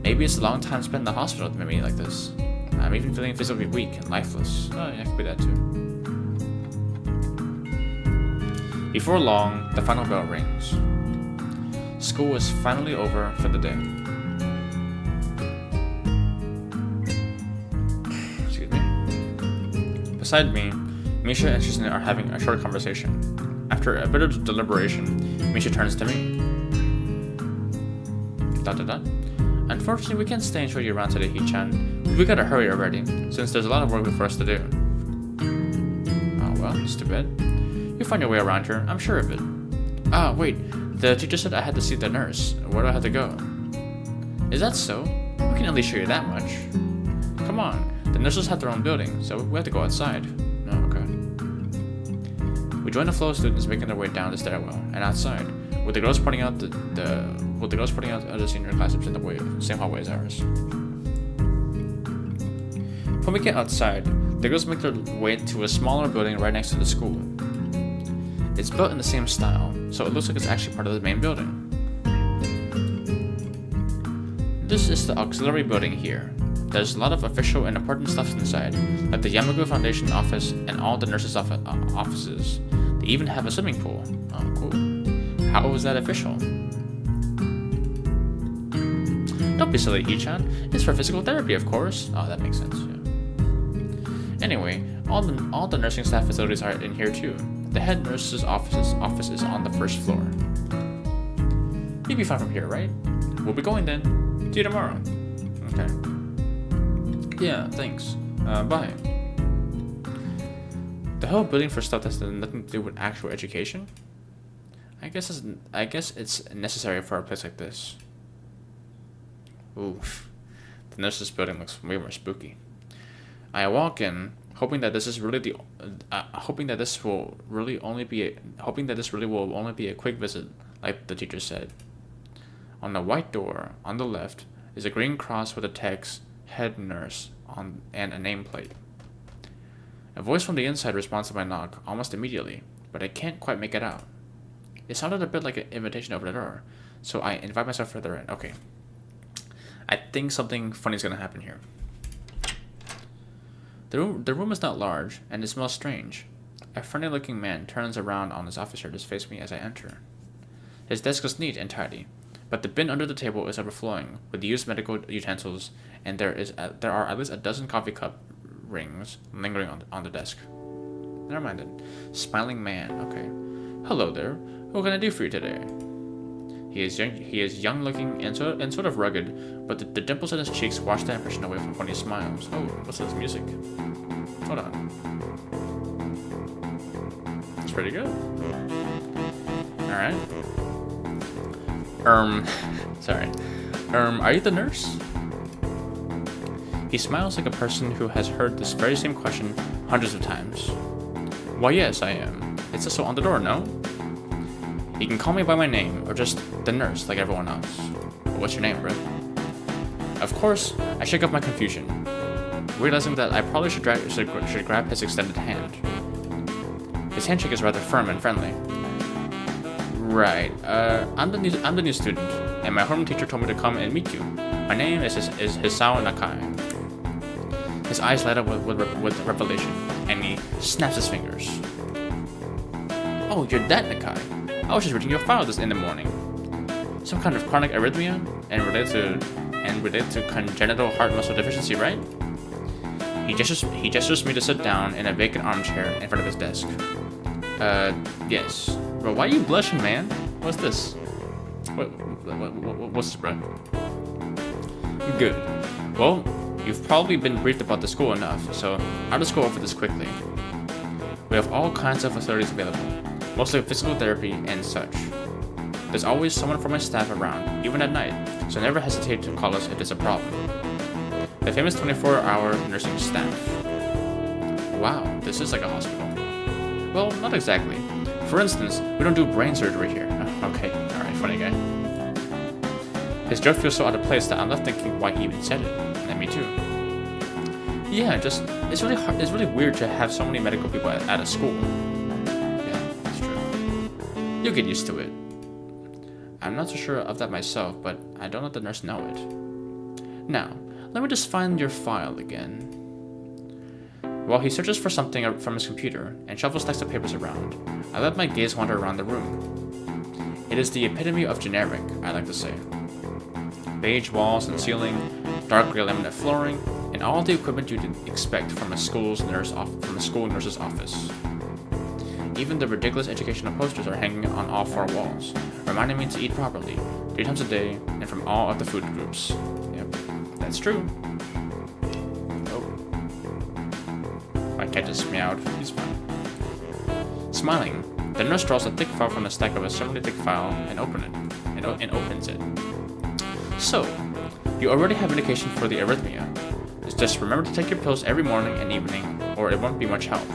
Maybe it's a long time spent in the hospital that made me like this. I'm even feeling physically weak and lifeless. Oh, yeah, it could be that too. Before long, the final bell rings. School is finally over for the day. Excuse me. Beside me, Misha and Shizune are having a short conversation. After a bit of deliberation, Misha turns to me. ... Unfortunately, we can't stay and show you around today, Hee-chan. We gotta hurry already, since there's a lot of work for us to do. Oh well, it's too bad. You'll find your way around here, I'm sure of it. Ah, wait, the teacher said I had to see the nurse. Where do I have to go? Is that so? We can at least show you that much. Come on, the nurses have their own building, so we have to go outside. Oh, okay. We join the flow of students making their way down the stairwell and outside, with the girls pointing out the other senior classrooms in the same hallway as ours. When we get outside, the girls make their way to a smaller building right next to the school. It's built in the same style, so it looks like it's actually part of the main building. This is the auxiliary building here. There's a lot of official and important stuff inside, like the Yamago Foundation office and all the nurses' offices. They even have a swimming pool. Oh, cool. How was that official? Don't be silly, Hee-chan. It's for physical therapy, of course. Oh, that makes sense, yeah. Anyway, all the nursing staff facilities are in here too. The head nurse's office is on the first floor. You'll be fine from here, right? We'll be going then. See you tomorrow. Okay. Yeah, thanks. Bye. The whole building for stuff that's nothing to do with actual education? I guess it's necessary for a place like this. Oof. The nurse's building looks way more spooky. I walk in, hoping that this really will only be a quick visit, like the teacher said. On the white door on the left is a green cross with the text "Head Nurse" and a nameplate. A voice from the inside responds to my knock almost immediately, but I can't quite make it out. It sounded a bit like an invitation to open the door, so I invite myself further in. Okay. I think something funny is going to happen here. The room is not large, and it smells strange. A friendly-looking man turns around on his office chair to face me as I enter. His desk is neat and tidy, but the bin under the table is overflowing with used medical utensils, and there are at least a dozen coffee cup rings lingering on the desk. Never mind then. Smiling man. Okay. Hello there. What can I do for you today? He is young-looking and sort of rugged, but the dimples in his cheeks wash the impression away from when he smiles. Oh, what's this music? Hold on. It's pretty good. Alright. Sorry. Are you the nurse? He smiles like a person who has heard this very same question hundreds of times. Why, yes, I am. It says so on the door, no? You can call me by my name, or just the nurse, like everyone else. But what's your name, bro? Of course, I shake off my confusion, realizing that I probably should grab his extended hand. His handshake is rather firm and friendly. Right, I'm the new student, and my home teacher told me to come and meet you. My name is Hisao Nakai. His eyes light up with revelation, and he snaps his fingers. Oh, you're that Nakai. I was just reading your file in the morning. Some kind of chronic arrhythmia and related to congenital heart muscle deficiency, right? He gestures me to sit down in a vacant armchair in front of his desk. Yes. Bro, why are you blushing, man? What's this? What's this, bro? Good. Well, you've probably been briefed about the school enough, so I'll just go over this quickly. We have all kinds of facilities available, mostly physical therapy and such. There's always someone from my staff around, even at night, so never hesitate to call us if there's a problem. The famous 24-hour nursing staff. Wow, this is like a hospital. Well, not exactly. For instance, we don't do brain surgery here. Okay, alright, funny guy. His joke feels so out of place that I'm left thinking why he even said it. And me too. Yeah, it's really weird to have so many medical people at a school. Yeah, that's true. You'll get used to it. I'm not so sure of that myself, but I don't let the nurse know it. Now, let me just find your file again. While he searches for something from his computer and shuffles stacks of papers around, I let my gaze wander around the room. It is the epitome of generic, I like to say. Beige walls and ceiling, dark gray laminate flooring, and all the equipment you'd expect from a school nurse's office. Even the ridiculous educational posters are hanging on all four walls, reminding me to eat properly, 3 times a day, and from all of the food groups. Yep, that's true. Oh. My cat just meowed. He's fine. Smiling, the nurse draws a thick file from the stack of a similarly thick file and opens it. So, you already have indication for the arrhythmia. Just remember to take your pills every morning and evening, or it won't be much help.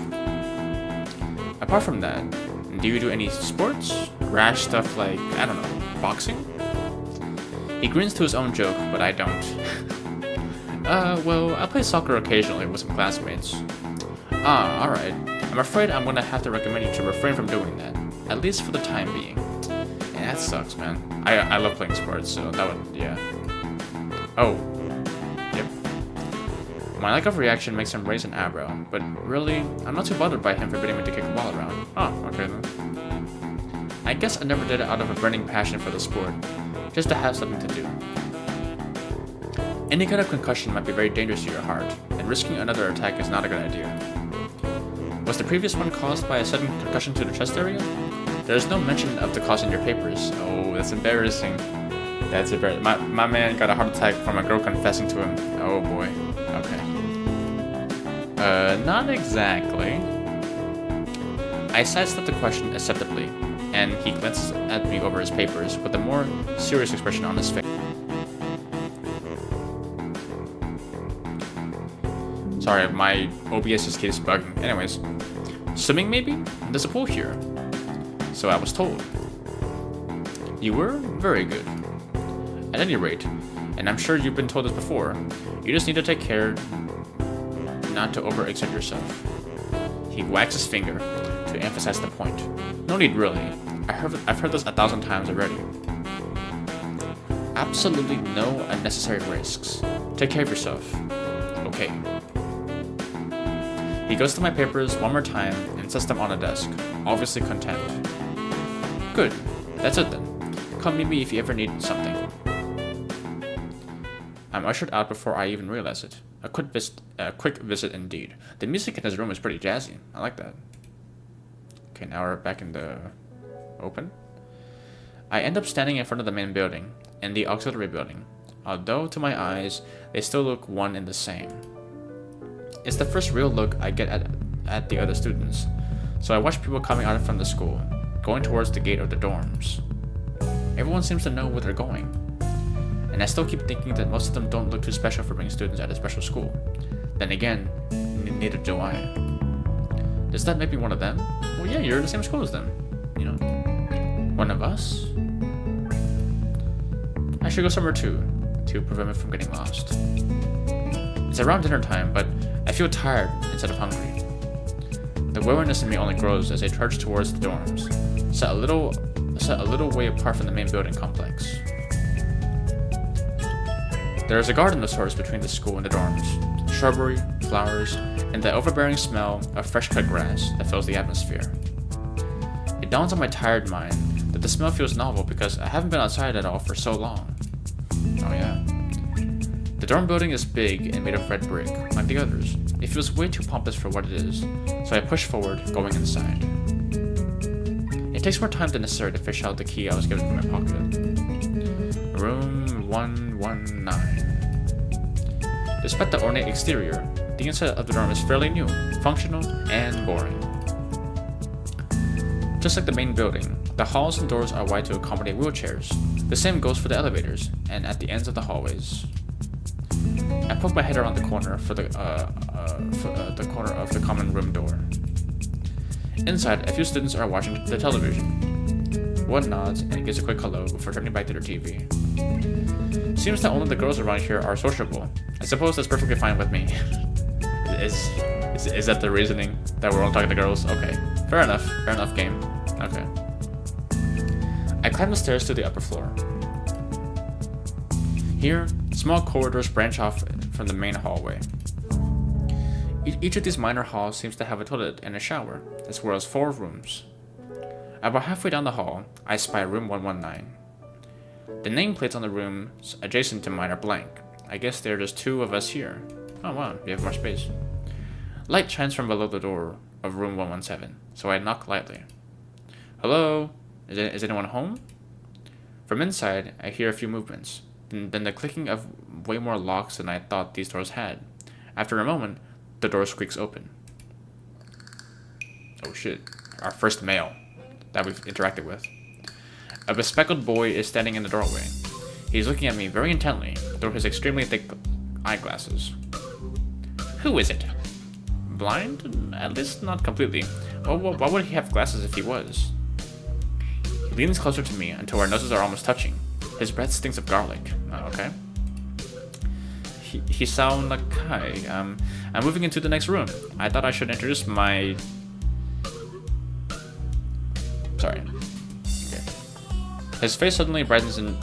Apart from that, do you do any sports? Rash stuff like, I don't know, boxing? He grins to his own joke, but I don't. Well, I play soccer occasionally with some classmates. Ah, alright. I'm afraid I'm gonna have to recommend you to refrain from doing that, at least for the time being. Yeah, that sucks, man. I love playing sports, so that would, yeah. Oh. Yep. My lack of reaction makes him raise an eyebrow, but really, I'm not too bothered by him forbidding me to kick a ball around. Oh, okay then. I guess I never did it out of a burning passion for the sport, just to have something to do. Any kind of concussion might be very dangerous to your heart, and risking another attack is not a good idea. Was the previous one caused by a sudden concussion to the chest area? There is no mention of the cause in your papers. Oh, that's embarrassing. That's embarrassing. My man got a heart attack from a girl confessing to him. Oh boy. Okay. Not exactly. I sidestepped the question acceptably, and he glances at me over his papers with a more serious expression on his face. Sorry, my OBS just keeps bugging. Anyways, swimming maybe? There's a pool here. So I was told. You were? Very good. At any rate, and I'm sure you've been told this before, you just need to take care not to overexert yourself. He wags his finger to emphasize the point. No need really. I've heard this 1,000 times already. Absolutely no unnecessary risks. Take care of yourself. Okay. He goes through my papers one more time and sets them on the desk, obviously content. Good. That's it then. Come meet me if you ever need something. I'm ushered out before I even realize it. A quick visit indeed. The music in his room is pretty jazzy. I like that. Okay, now we're back in the open. I end up standing in front of the main building and the auxiliary building, although to my eyes, they still look one and the same. It's the first real look I get at the other students, so I watch people coming out from the school, going towards the gate of the dorms. Everyone seems to know where they're going, and I still keep thinking that most of them don't look too special for being students at a special school. Then again, neither do I. Does that make me one of them? Well, yeah, you're in the same school as them, you know. One of us? I should go somewhere too, to prevent me from getting lost. It's around dinner time, but I feel tired instead of hungry. The wariness in me only grows as I trudge towards the dorms, set a little way apart from the main building complex. There is a garden of sorts between the school and the dorms, shrubbery, flowers, and the overbearing smell of fresh-cut grass that fills the atmosphere. It dawns on my tired mind that the smell feels novel because I haven't been outside at all for so long. Oh yeah. The dorm building is big and made of red brick, like the others. It feels way too pompous for what it is, so I push forward, going inside. It takes more time than necessary to fish out the key I was given from my pocket. Room 119. Despite the ornate exterior, the inside of the dorm is fairly new, functional, and boring. Just like the main building, the halls and doors are wide to accommodate wheelchairs. The same goes for the elevators, and at the ends of the hallways. I poke my head around the corner for the corner of the common room door. Inside, a few students are watching the television. One nods and gives a quick hello before turning back to their TV. Seems that only the girls around here are sociable. I suppose that's perfectly fine with me. Is that the reasoning that we're all talking to girls? Okay, fair enough game. Okay. I climb the stairs to the upper floor. Here, small corridors branch off from the main hallway. Each of these minor halls seems to have a toilet and a shower, as well as 4 rooms. About halfway down the hall, I spy room 119. The nameplates on the rooms adjacent to mine are blank. I guess there are just 2 of us here. Oh wow, we have more space. Light shines from below the door of room 117, so I knock lightly. Hello? Is anyone home? From inside, I hear a few movements, then the clicking of way more locks than I thought these doors had. After a moment, the door squeaks open. Oh shit. Our first male that we've interacted with. A bespectacled boy is standing in the doorway. He's looking at me very intently through his extremely thick eyeglasses. Who is it? Blind? At least not completely. Why would he have glasses if he was? He leans closer to me until our noses are almost touching. His breath stinks of garlic. Okay. Hisao Nakai. I'm moving into the next room. I thought I should introduce my... Sorry. Okay. His face suddenly brightens in...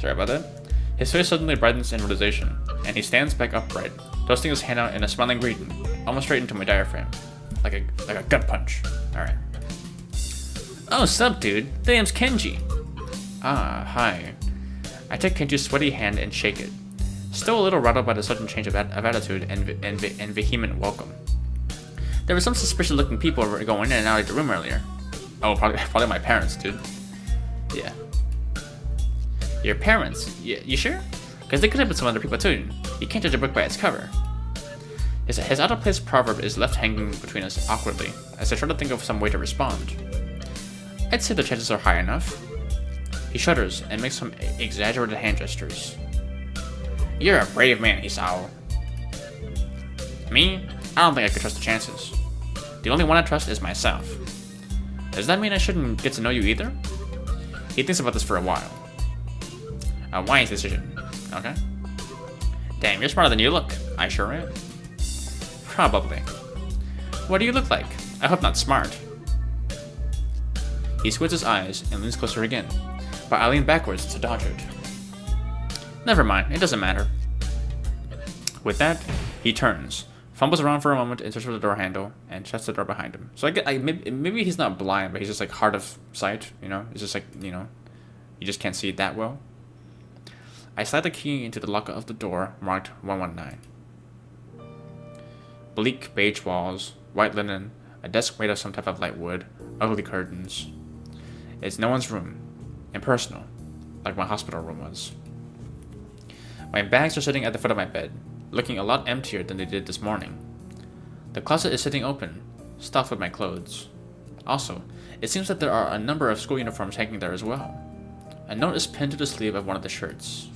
Sorry about that. His face suddenly brightens in realization, and he stands back upright, thrusting his hand out in a smiling greeting, almost straight into my diaphragm. Like a gut punch. Alright. Oh, sup, dude. The name's Kenji. Ah, hi. I take Kenji's sweaty hand and shake it, still a little rattled by the sudden change of attitude and vehement welcome. There were some suspicious-looking people going in and out of the room earlier. Oh, probably my parents, dude. Yeah. Your parents? You sure? Because they could have been some other people too. You can't judge a book by its cover. His out-of-place proverb is left hanging between us awkwardly, as I try to think of some way to respond. I'd say the chances are high enough. He shudders and makes some exaggerated hand gestures. You're a brave man, Hisao. Me? I don't think I could trust the chances. The only one I trust is myself. Does that mean I shouldn't get to know you either? He thinks about this for a while. A wise decision. Okay. Damn, you're smarter than you look. I sure am. Probably. What do you look like? I hope not smart. He squints his eyes and leans closer again, but I lean backwards to dodge it. Never mind, it doesn't matter. With that, he turns, fumbles around for a moment in search of the door handle, and shuts the door behind him. So maybe he's not blind, but he's just like hard of sight, you know? It's just like, you know, you just can't see it that well. I slide the key into the lock of the door marked 119. Bleak beige walls, white linen, a desk made of some type of light wood, ugly curtains. It's no one's room. Impersonal, like my hospital room was. My bags are sitting at the foot of my bed, looking a lot emptier than they did this morning. The closet is sitting open, stuffed with my clothes. Also, it seems that there are a number of school uniforms hanging there as well. A note is pinned to the sleeve of one of the shirts.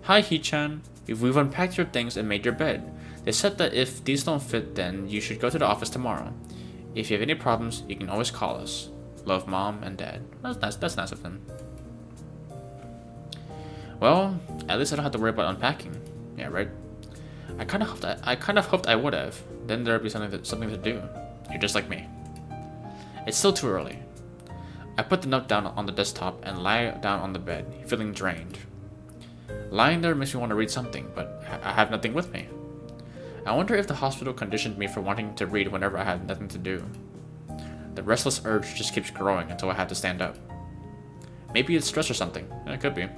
Hi, Hee-chan. We've unpacked your things and made your bed. They said that if these don't fit, then you should go to the office tomorrow. If you have any problems, you can always call us. Love, Mom and Dad. That's nice of them. Well, at least I don't have to worry about unpacking. Yeah, right? I kind of hoped I would have. Then there'd be something to do. You're just like me. It's still too early. I put the note down on the desktop and lie down on the bed, feeling drained. Lying there makes me want to read something, but I have nothing with me. I wonder if the hospital conditioned me for wanting to read whenever I have nothing to do. The restless urge just keeps growing until I have to stand up. Maybe it's stress or something. It could be.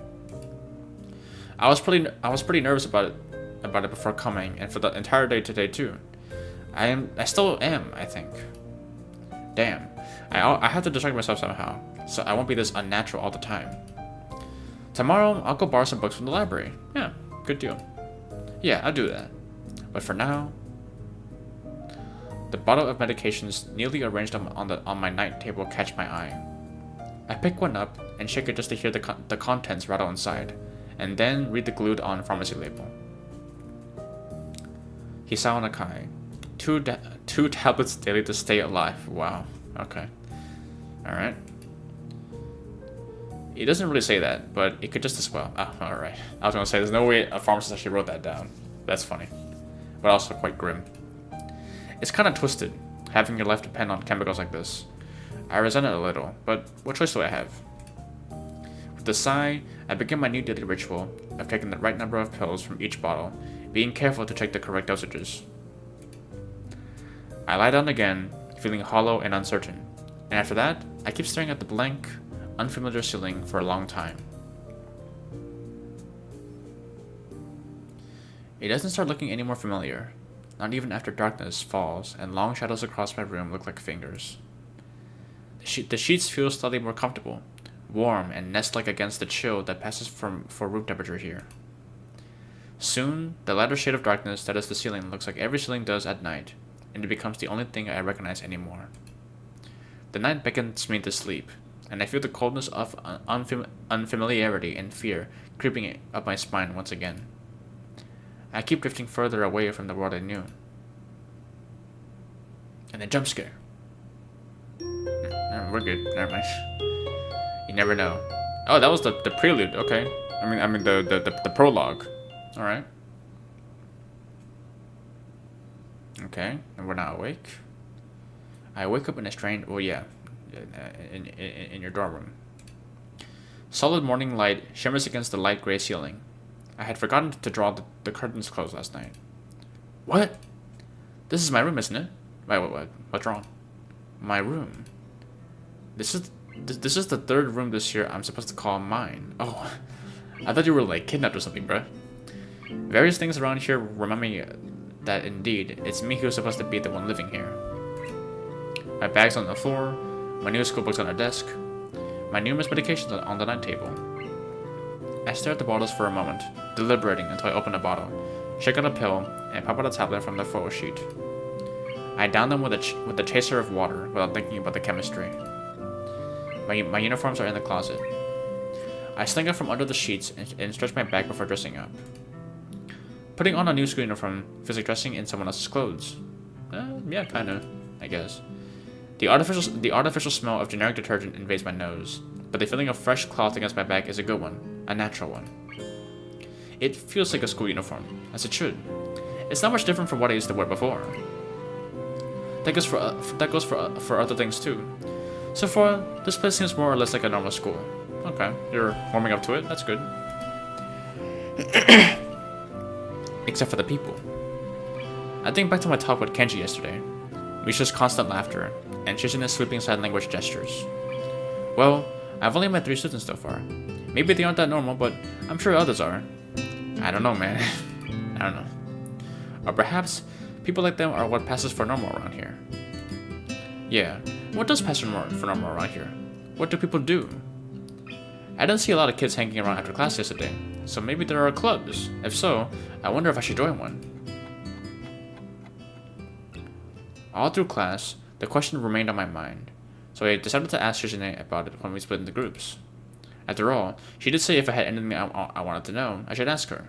I was pretty nervous about it before coming, and for the entire day today too. I still am, I think. Damn. I have to distract myself somehow, so I won't be this unnatural all the time. Tomorrow, I'll go borrow some books from the library. Yeah, good deal. Yeah, I'll do that. But for now... The bottle of medications neatly arranged on my night table catch my eye. I pick one up and shake it just to hear the contents rattle inside, and then read the glued-on pharmacy label. Hisao Nakai. 2 tablets daily to stay alive. Wow. Okay. Alright. It doesn't really say that, but it could just as well. Ah, alright. I was gonna say, there's no way a pharmacist actually wrote that down. That's funny. But also quite grim. It's kind of twisted, having your life depend on chemicals like this. I resent it a little, but what choice do I have? With a sigh, I begin my new daily ritual of taking the right number of pills from each bottle, being careful to check the correct dosages. I lie down again, feeling hollow and uncertain, and after that, I keep staring at the blank, unfamiliar ceiling for a long time. It doesn't start looking any more familiar. Not even after darkness falls and long shadows across my room look like fingers. The sheets feel slightly more comfortable, warm and nest-like against the chill that passes for room temperature here. Soon, the lighter shade of darkness that is the ceiling looks like every ceiling does at night, and it becomes the only thing I recognize anymore. The night beckons me to sleep, and I feel the coldness of unfamiliarity and fear creeping up my spine once again. I keep drifting further away from the world I knew. And then jump scare. We're good. Never mind. You never know. Oh, that was the prelude. Okay. I mean the prologue. All right. Okay, and we're now awake. I wake up in a strange. Well, yeah, in your dorm room. Solid morning light shimmers against the light gray ceiling. I had forgotten to draw the curtains closed last night. What? This is my room, isn't it? Wait. What's wrong? My room. This is the third room this year I'm supposed to call mine. Oh, I thought you were like kidnapped or something, bruh. Various things around here remind me that indeed it's me who's supposed to be the one living here. My bag's on the floor, my new school book's on the desk, my numerous medications on the night table. I stare at the bottles for a moment, deliberating until I open a bottle, shake out a pill, and pop out a tablet from the photo sheet. I down them with a chaser of water without thinking about the chemistry. My uniforms are in the closet. I sling up from under the sheets and stretch my back before dressing up. Putting on a new school uniform feels like dressing in someone else's clothes. Yeah, kinda, I guess. The artificial smell of generic detergent invades my nose, but the feeling of fresh cloth against my back is a good one, a natural one. It feels like a school uniform, as it should. It's not much different from what I used to wear before. That goes for other things too. So far, this place seems more or less like a normal school. Okay, you're warming up to it. That's good. Except for the people. I think back to my talk with Kenji yesterday. Misha's constant laughter, and Shizune's sweeping sign language gestures. Well, I've only met 3 students so far. Maybe they aren't that normal, but I'm sure others are. I don't know, man. I don't know. Or perhaps people like them are what passes for normal around here. Yeah, what does pass for normal around here? What do people do? I didn't see a lot of kids hanging around after class yesterday, so maybe there are clubs. If so, I wonder if I should join one. All through class, the question remained on my mind, so I decided to ask Shizune about it when we split into groups. After all, she did say if I had anything I wanted to know, I should ask her. ...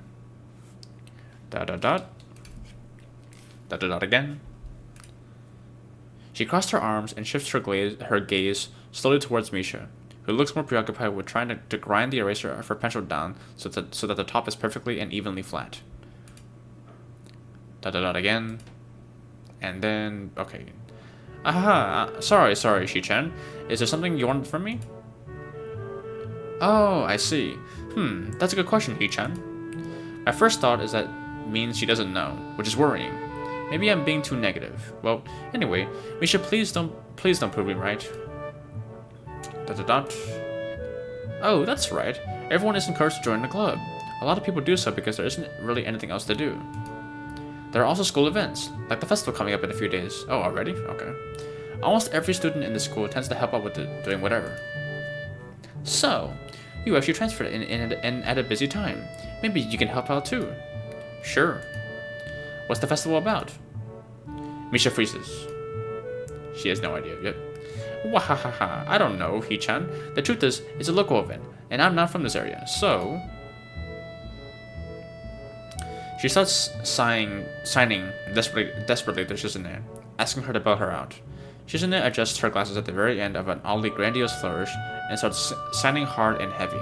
again. She crossed her arms and shifts her gaze slowly towards Misha, who looks more preoccupied with trying to grind the eraser of her pencil down so that the top is perfectly and evenly flat. ... again. And then, okay. Aha, sorry, Shi-chan. Is there something you wanted from me? Oh, I see. That's a good question, Hi-chan. My first thought is that means she doesn't know, which is worrying. Maybe I'm being too negative. Well, anyway, Misha, please don't prove me right. ... Oh, that's right. Everyone is encouraged to join the club. A lot of people do so because there isn't really anything else to do. There are also school events, like the festival coming up in a few days. Oh, already? Okay. Almost every student in the school tends to help out with doing whatever. So, you actually transferred in at a busy time. Maybe you can help out too. Sure. What's the festival about? Misha freezes. She has no idea yet. Wahahaha, I don't know, Hi-chan. The truth is, it's a local event, and I'm not from this area, so... She starts signing desperately to Shizune, asking her to bail her out. Shizune adjusts her glasses at the very end of an oddly grandiose flourish and starts signing hard and heavy.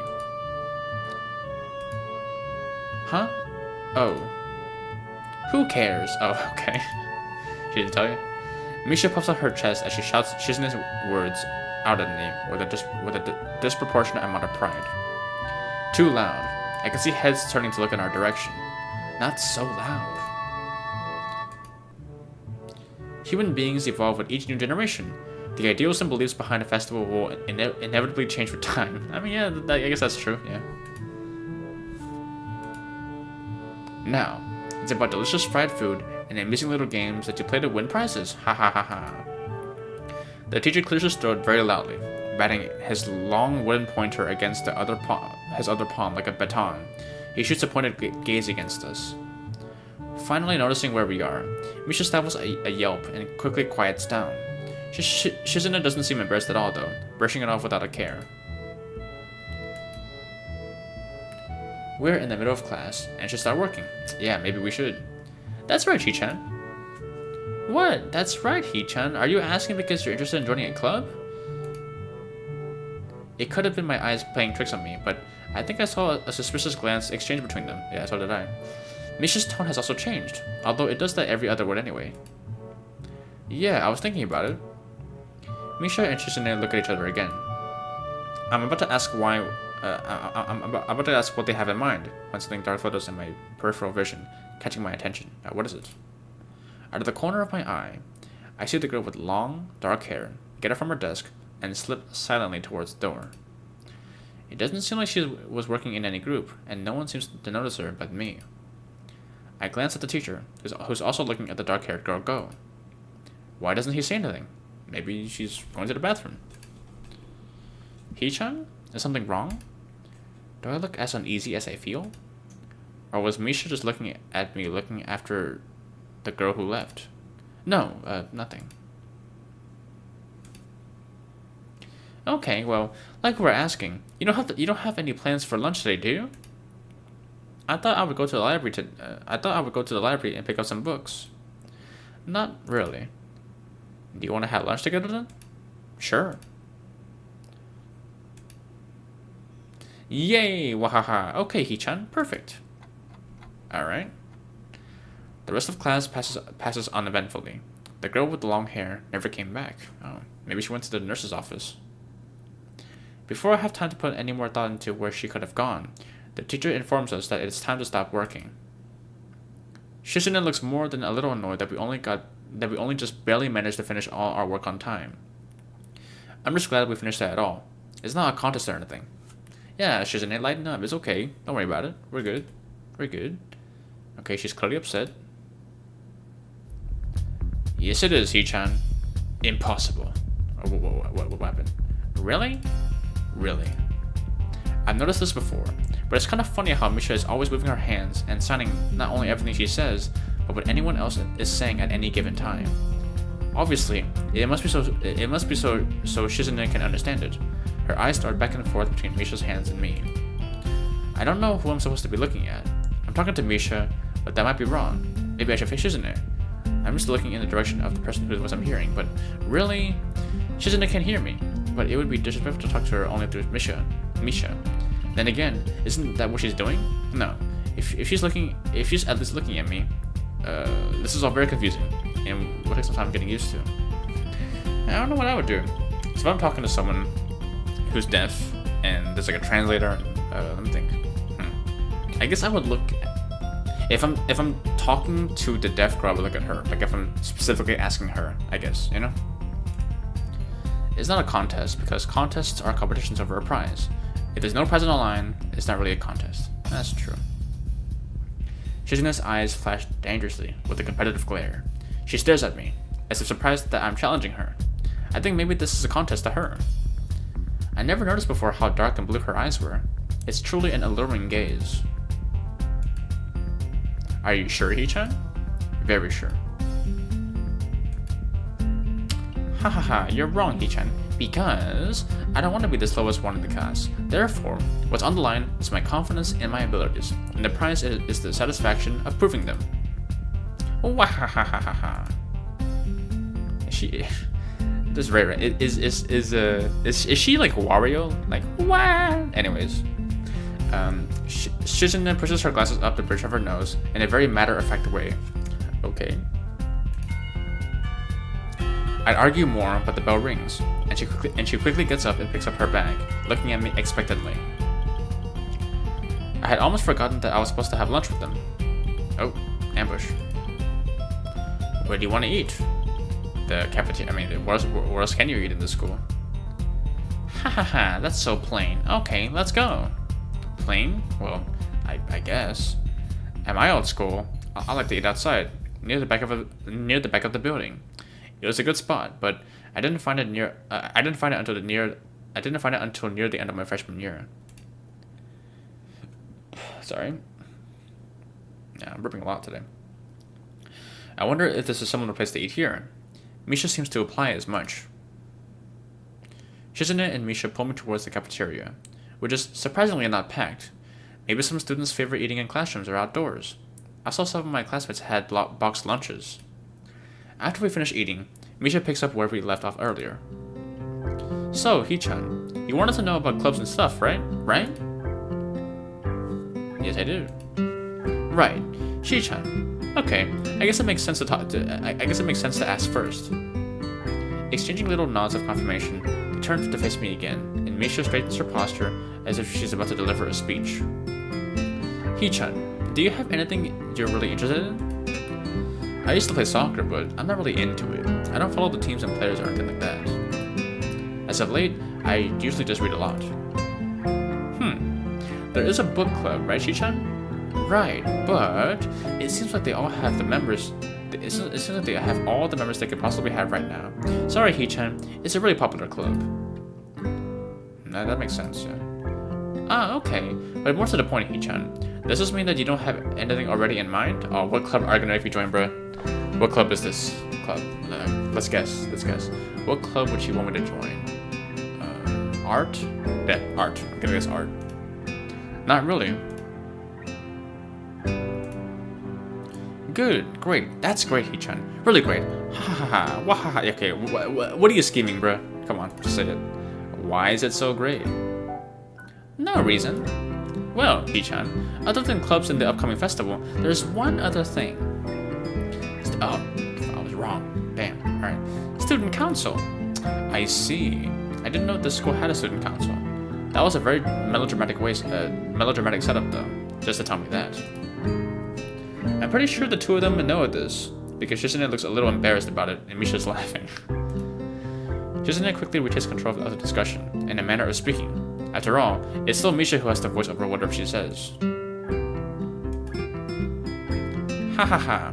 Huh? Oh. Who cares? Oh, okay. She didn't tell you? Misha puffs out her chest as she shouts Shizune's words out at me with a disproportionate amount of pride. Too loud. I can see heads turning to look in our direction. Not so loud. Human beings evolve with each new generation. The ideals and beliefs behind a festival will inevitably change with time. I mean, yeah, I guess that's true, yeah. Now, it's about delicious fried food and amusing little games that you play to win prizes. Ha ha ha ha. The teacher clears his throat very loudly, batting his long wooden pointer against his other palm like a baton. He shoots a pointed gaze against us. Finally noticing where we are, Misha stifles a yelp and quickly quiets down. Shizune doesn't seem embarrassed at all though, brushing it off without a care. We're in the middle of class and should start working. Yeah, maybe we should. That's right, Hee-chan. What? That's right, Hee-chan. Are you asking because you're interested in joining a club? It could have been my eyes playing tricks on me, but I think I saw a suspicious glance exchange between them. Yeah, so did I. Misha's tone has also changed, although it does that every other word anyway. Yeah, I was thinking about it. Misha and Shizune look at each other again. I'm about to ask why. I'm about to ask what they have in mind when something dark photos in my peripheral vision, catching my attention. What is it? Out of the corner of my eye, I see the girl with long, dark hair get up from her desk and slip silently towards the door. It doesn't seem like she was working in any group, and no one seems to notice her but me. I glance at the teacher, who's also looking at the dark-haired girl go. Why doesn't he say anything? Maybe she's going to the bathroom. Hee-chan? Is something wrong? Do I look as uneasy as I feel? Or was Misha just looking at me looking after the girl who left? No, nothing. Okay, well, like we were asking, you don't have any plans for lunch today, do you? I thought I would go to the library and pick up some books. Not really. Do you want to have lunch together then? Sure. Yay! Wahaha. Okay, Hee-chan, perfect. Alright. The rest of class passes uneventfully. The girl with the long hair never came back. Oh, maybe she went to the nurse's office. Before I have time to put any more thought into where she could have gone, the teacher informs us that it is time to stop working. Shizune looks more than a little annoyed that we only just barely managed to finish all our work on time. I'm just glad we finished that at all. It's not a contest or anything. Yeah, Shizune, lighten up. It's okay. Don't worry about it. We're good. We're good. Okay, she's clearly upset. Yes, it is, Hee-chan. Impossible. Oh, what happened? Really? Really? I've noticed this before, but it's kind of funny how Misha is always moving her hands and signing not only everything she says, but what anyone else is saying at any given time. Obviously, it must be so Shizune can understand it. Her eyes dart back and forth between Misha's hands and me. I don't know who I'm supposed to be looking at. I'm talking to Misha, but that might be wrong. Maybe I should face Shizune. I'm just looking in the direction of the person who I'm hearing, but really, Shizune can't hear me. But it would be disrespectful to talk to her only through Misha. Then again, isn't that what she's doing? No. If she's at least looking at me, this is all very confusing, and will take some time getting used to. I don't know what I would do. So if I'm talking to someone who's deaf and there's like a translator, let me think. I guess I would look. If I'm talking to the deaf girl, I would look at her. Like if I'm specifically asking her, I guess, you know. It's not a contest because contests are competitions over a prize. If there's no prize on the line, it's not really a contest. That's true. Shizune's eyes flash dangerously with a competitive glare. She stares at me, as if surprised that I'm challenging her. I think maybe this is a contest to her. I never noticed before how dark and blue her eyes were. It's truly an alluring gaze. Are you sure, Hee-chan? Very sure. Hahaha, you're wrong, Hee-chan, because I don't want to be the slowest one in the class. Therefore, what's on the line is my confidence in my abilities, and the prize is the satisfaction of proving them. Wahahahaha. She, this is very rare. Is she like Wario? Like wah? Anyways, Shizune pushes her glasses up the bridge of her nose in a very matter-of-fact way. Okay. I'd argue more, but the bell rings, and she quickly gets up and picks up her bag, looking at me expectantly. I had almost forgotten that I was supposed to have lunch with them. Oh, ambush. Where do you want to eat? The cafeteria. I mean, where else can you eat in this school? Hahaha, that's so plain. Okay, let's go. Plain? Well, I guess. At my old school, I like to eat outside, near the back of the building. It was a good spot, but I didn't find it until near the end of my freshman year. Sorry. Yeah, I'm ripping a lot today. I wonder if this is a similar place to eat here. Misha seems to imply as much. Shizune and Misha pull me towards the cafeteria, which is surprisingly not packed. Maybe some students favor eating in classrooms or outdoors. I saw some of my classmates had boxed lunches. After we finish eating, Misha picks up where we left off earlier. So, Hee-chan, you wanted to know about clubs and stuff, right? Right? Yes, I do. Right. Shi-chan. Okay, I guess it makes sense to ask first. Exchanging little nods of confirmation, they turn to face me again, and Misha straightens her posture as if she's about to deliver a speech. Hee-chan, do you have anything you're really interested in? I used to play soccer, but I'm not really into it. I don't follow the teams and players or anything like that. As of late, I usually just read a lot. There is a book club, right, Shi-chan? Right, but it seems like they all have the members. It seems like they have all the members they could possibly have right now. Sorry, Hee-chan, it's a really popular club. Nah, that makes sense, yeah. Ah, okay, but more to the point, Hee-chan. Does this mean that you don't have anything already in mind? Oh, what club are you gonna if you join, bruh? What club is this club? Let's guess. What club would you want me to join? Art? Yeah, art. I'm gonna guess art. Not really. Good, great. That's great, Hee-chan. Really great. Ha ha ha. Wah ha ha. Okay, what are you scheming, bruh? Come on, just say it. Why is it so great? No reason. Well, Hee-chan, other than clubs in the upcoming festival, there's one other thing. Oh, I was wrong. Damn. Alright. Student council. I see. I didn't know this school had a student council. That was a very melodramatic setup, though, just to tell me that. I'm pretty sure the two of them know of this, because Shizune looks a little embarrassed about it, and Misha's laughing. Shizune quickly retakes control of the discussion, in a manner of speaking. After all, it's still Misha who has to voice over whatever she says. Ha ha ha,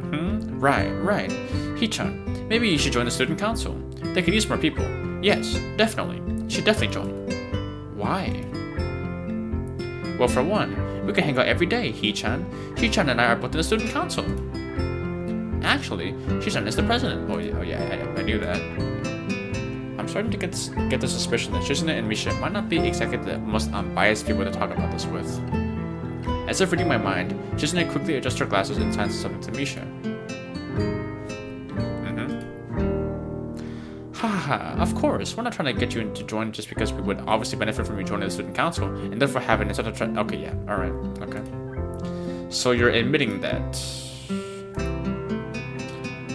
right. Hee-chan, maybe you should join the student council. They could use more people. Yes, definitely. You should definitely join. Why? Well, for one, we can hang out every day, Hee-chan. Hee-chan and I are both in the student council. Actually, Hee-chan is the president. Oh yeah, I knew that. I'm starting to get the suspicion that Shizune and Misha might not be exactly the most unbiased people to talk about this with. As if reading my mind, Shizune quickly adjusts her glasses and signs something to Misha. Haha, of course, we're not trying to get you to join just because we would obviously benefit from you joining the student council, and therefore having such a okay, yeah, alright, okay. So you're admitting that...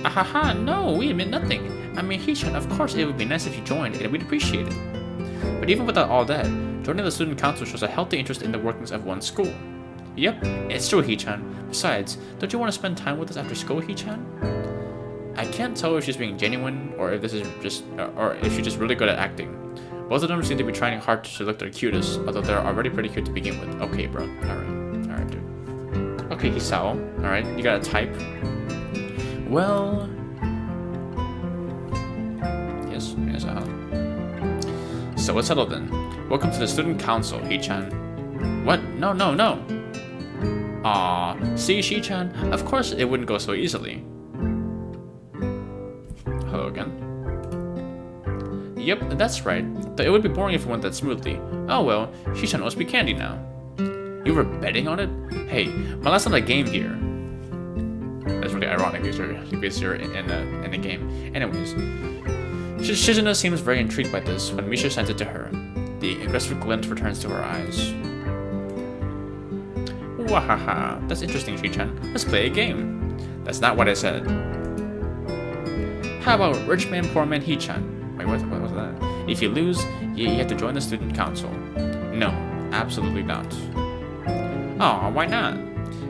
Ahaha, no, we admit nothing. I mean, Hee-chan, of course it would be nice if you joined, and we'd appreciate it. But even without all that, joining the student council shows a healthy interest in the workings of one's school. Yep, it's true, Hee-chan. Besides, don't you want to spend time with us after school, Hee-chan? I can't tell if she's being genuine or if this is just, or if she's just really good at acting. Both of them seem to be trying hard to look their cutest, although they're already pretty cute to begin with. Okay, bro. Alright, dude. Okay, Hisao. Alright, you got a type? Well... Yes, So it's settled then. Welcome to the student council, Hee-chan. What? No. Aw, see, Shi-chan, of course it wouldn't go so easily. Hello again. Yep, that's right. Though it would be boring if it went that smoothly. Oh well, Shi-chan owes me candy now. You were betting on it? Hey, my last time I game here. That's really ironic because you're in a game. Anyways, Shizune seems very intrigued by this when Misha sends it to her. The aggressive glint returns to her eyes. Wahaha, that's interesting, Shi-chan. Let's play a game. That's not what I said. How about Rich Man, Poor Man, Hee-chan? Wait, what was that? If you lose, you have to join the student council. No, absolutely not. Oh, why not?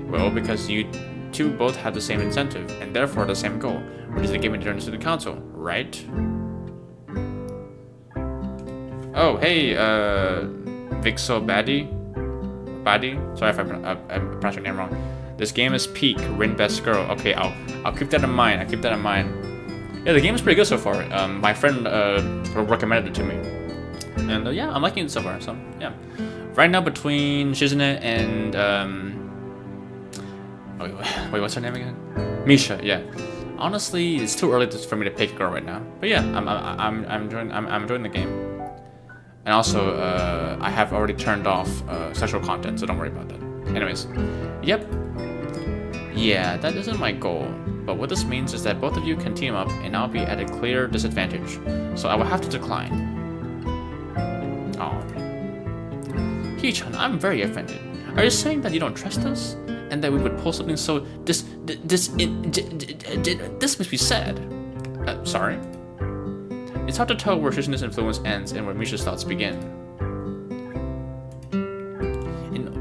Well, because you two both have the same incentive, and therefore the same goal, which is the game to join the student council, right? Oh, hey, Vixo Baddie? Sorry if I pronounced your name wrong. This game is peak, win best girl. Okay, I'll keep that in mind. Yeah, the game is pretty good so far. My friend recommended it to me. And yeah, I'm liking it so far, so yeah. Right now between Shizune and wait, what's her name again? Misha, yeah. Honestly, it's too early for me to pick a girl right now. But yeah, I'm enjoying the game. And also, I have already turned off sexual content, so don't worry about that. Anyways, yep. Yeah, that isn't my goal. But what this means is that both of you can team up, and I'll be at a clear disadvantage. So I will have to decline. Oh. Hee-chan, I'm very offended. Are you saying that you don't trust us? And that we would pull something so this makes me sad. Sorry? It's hard to tell where Shizune's influence ends and where Misha's thoughts begin.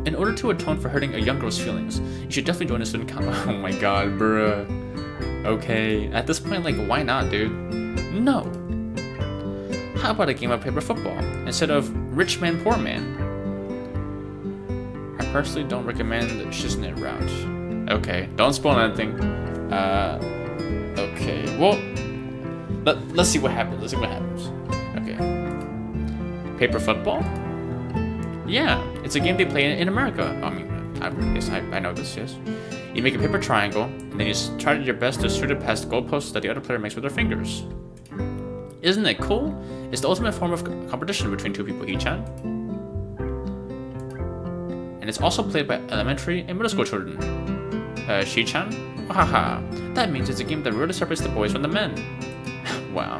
In order to atone for hurting a young girl's feelings, you should definitely join a student council. Oh my god, bruh. Okay, at this point, like, why not, dude? No. How about a game of paper football instead of rich man, poor man? I personally don't recommend the Shizune route. Okay, don't spoil anything. Okay, well, let's see what happens. Okay. Paper football? Yeah, it's a game they play in America. I mean, I guess I know this, yes. You make a paper triangle, and then you try your best to shoot it past goalposts that the other player makes with their fingers. Isn't it cool? It's the ultimate form of competition between two people, Hee-chan. And it's also played by elementary and middle school children. Shi-chan? Haha, that means it's a game that really separates the boys from the men. Wow,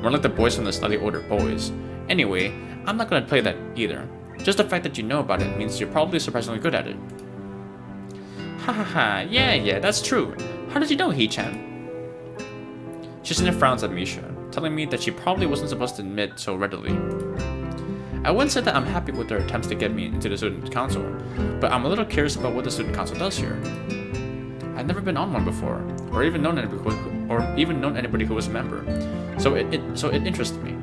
more like the boys from the slightly older boys. Anyway, I'm not gonna play that either. Just the fact that you know about it means you're probably surprisingly good at it. Hahaha, yeah, that's true. How did you know, Hee-chan? Shizune frowns at Misha, telling me that she probably wasn't supposed to admit so readily. I wouldn't say that I'm happy with their attempts to get me into the student council, but I'm a little curious about what the student council does here. I've never been on one before, or even known anybody who was a member, so it interests me.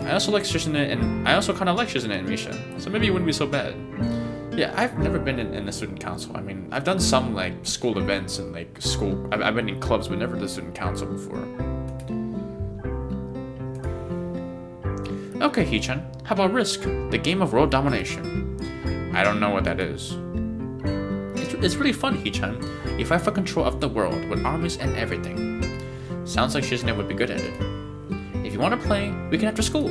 I also like Shizune, and I also kind of like Shizune and Misha, so maybe it wouldn't be so bad. Yeah, I've never been in the student council. I mean, I've done some like school events and like school. I've been in clubs, but never the student council before. Okay, Hee-chan, how about Risk, the game of world domination? I don't know what that is. It's really fun, Hee-chan. You fight for control of the world with armies and everything. Sounds like Shizune would be good at it. If you want to play, we can after school.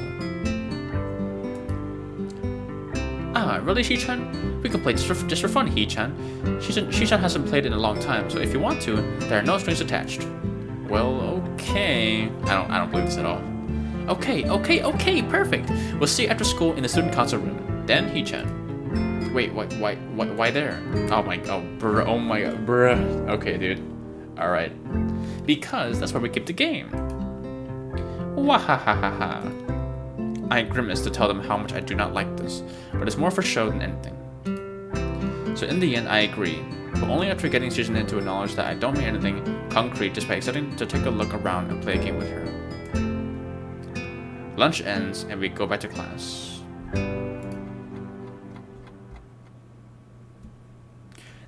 Ah, really, Shi-chan? We can play just for fun, Hee-chan. Shi-chan hasn't played in a long time, so if you want to, there are no strings attached. Well, okay. I don't believe this at all. Okay, perfect. We'll see you after school in the student council room. Then Hee-chan. Wait, why there? Oh my god, bruh. Okay, dude. Alright. Because that's where we keep the game. Wahahaha. I grimace to tell them how much I do not like this, but it's more for show than anything. So in the end, I agree, but only after getting Shizune to acknowledge that I don't mean anything concrete just by accepting to take a look around and play a game with her. Lunch ends, and we go back to class.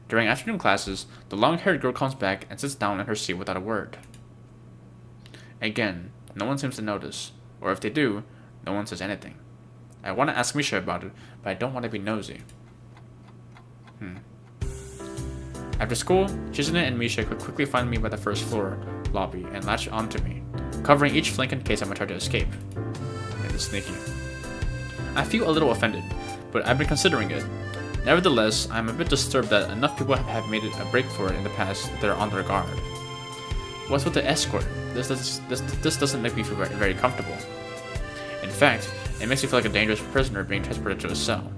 During afternoon classes, the long-haired girl comes back and sits down in her seat without a word. Again, no one seems to notice, or if they do, no one says anything. I want to ask Misha about it, but I don't want to be nosy. After school, Shizune and Misha could quickly find me by the first floor lobby and latch onto me, covering each flank in case I might try to escape. It is sneaky. I feel a little offended, but I've been considering it. Nevertheless, I'm a bit disturbed that enough people have made it a break for it in the past that they're on their guard. What's with the escort? This doesn't make me feel very comfortable. In fact, it makes me feel like a dangerous prisoner being transported to a cell.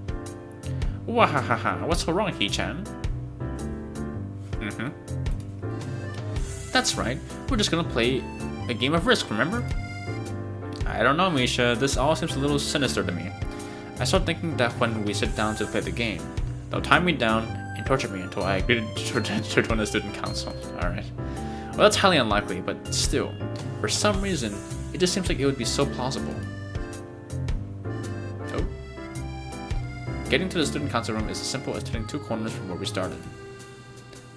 Wahahaha, what's so wrong, Hee-chan? That's right, we're just gonna play a game of Risk, remember? I don't know, Misha, this all seems a little sinister to me. I start thinking that when we sit down to play the game, they'll tie me down and torture me until I agree to join the student council. Alright. Well, that's highly unlikely, but still, for some reason, it just seems like it would be so plausible. Oh. Getting to the student council room is as simple as turning 2 corners from where we started.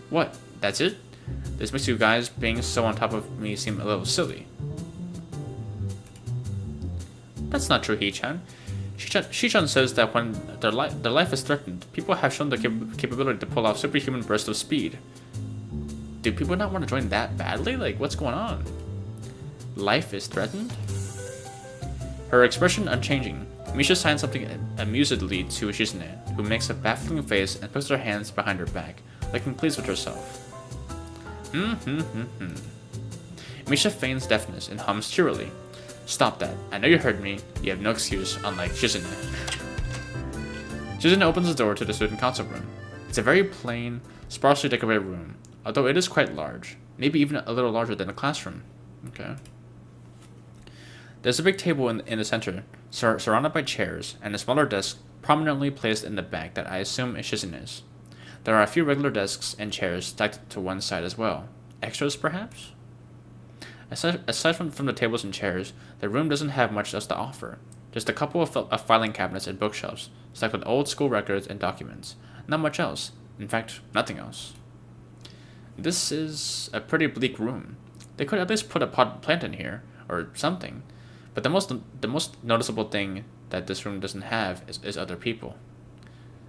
What? That's it? This makes you guys being so on top of me seem a little silly. That's not true, Hee-chan. Shi-chan says that when their life is threatened, people have shown the capability to pull off superhuman bursts of speed. Do people not want to join that badly? Like, what's going on? Life is threatened? Her expression unchanging. Misha signs something amusedly to Shizune, who makes a baffling face and puts her hands behind her back, looking pleased with herself. Misha feigns deafness and hums cheerily. Stop that. I know you heard me. You have no excuse, unlike Shizune. Shizune opens the door to the student council room. It's a very plain, sparsely decorated room, although it is quite large, maybe even a little larger than a classroom. Okay. There's a big table in the center, surrounded by chairs, and a smaller desk prominently placed in the back that I assume is Shizune's. There are a few regular desks and chairs stacked to one side as well. Extras, perhaps? Aside from the tables and chairs, the room doesn't have much else to offer. Just a couple of filing cabinets and bookshelves, stacked with old school records and documents. Not much else. In fact, nothing else. This is a pretty bleak room. They could at least put a potted plant in here, or something. But the most noticeable thing that this room doesn't have is other people.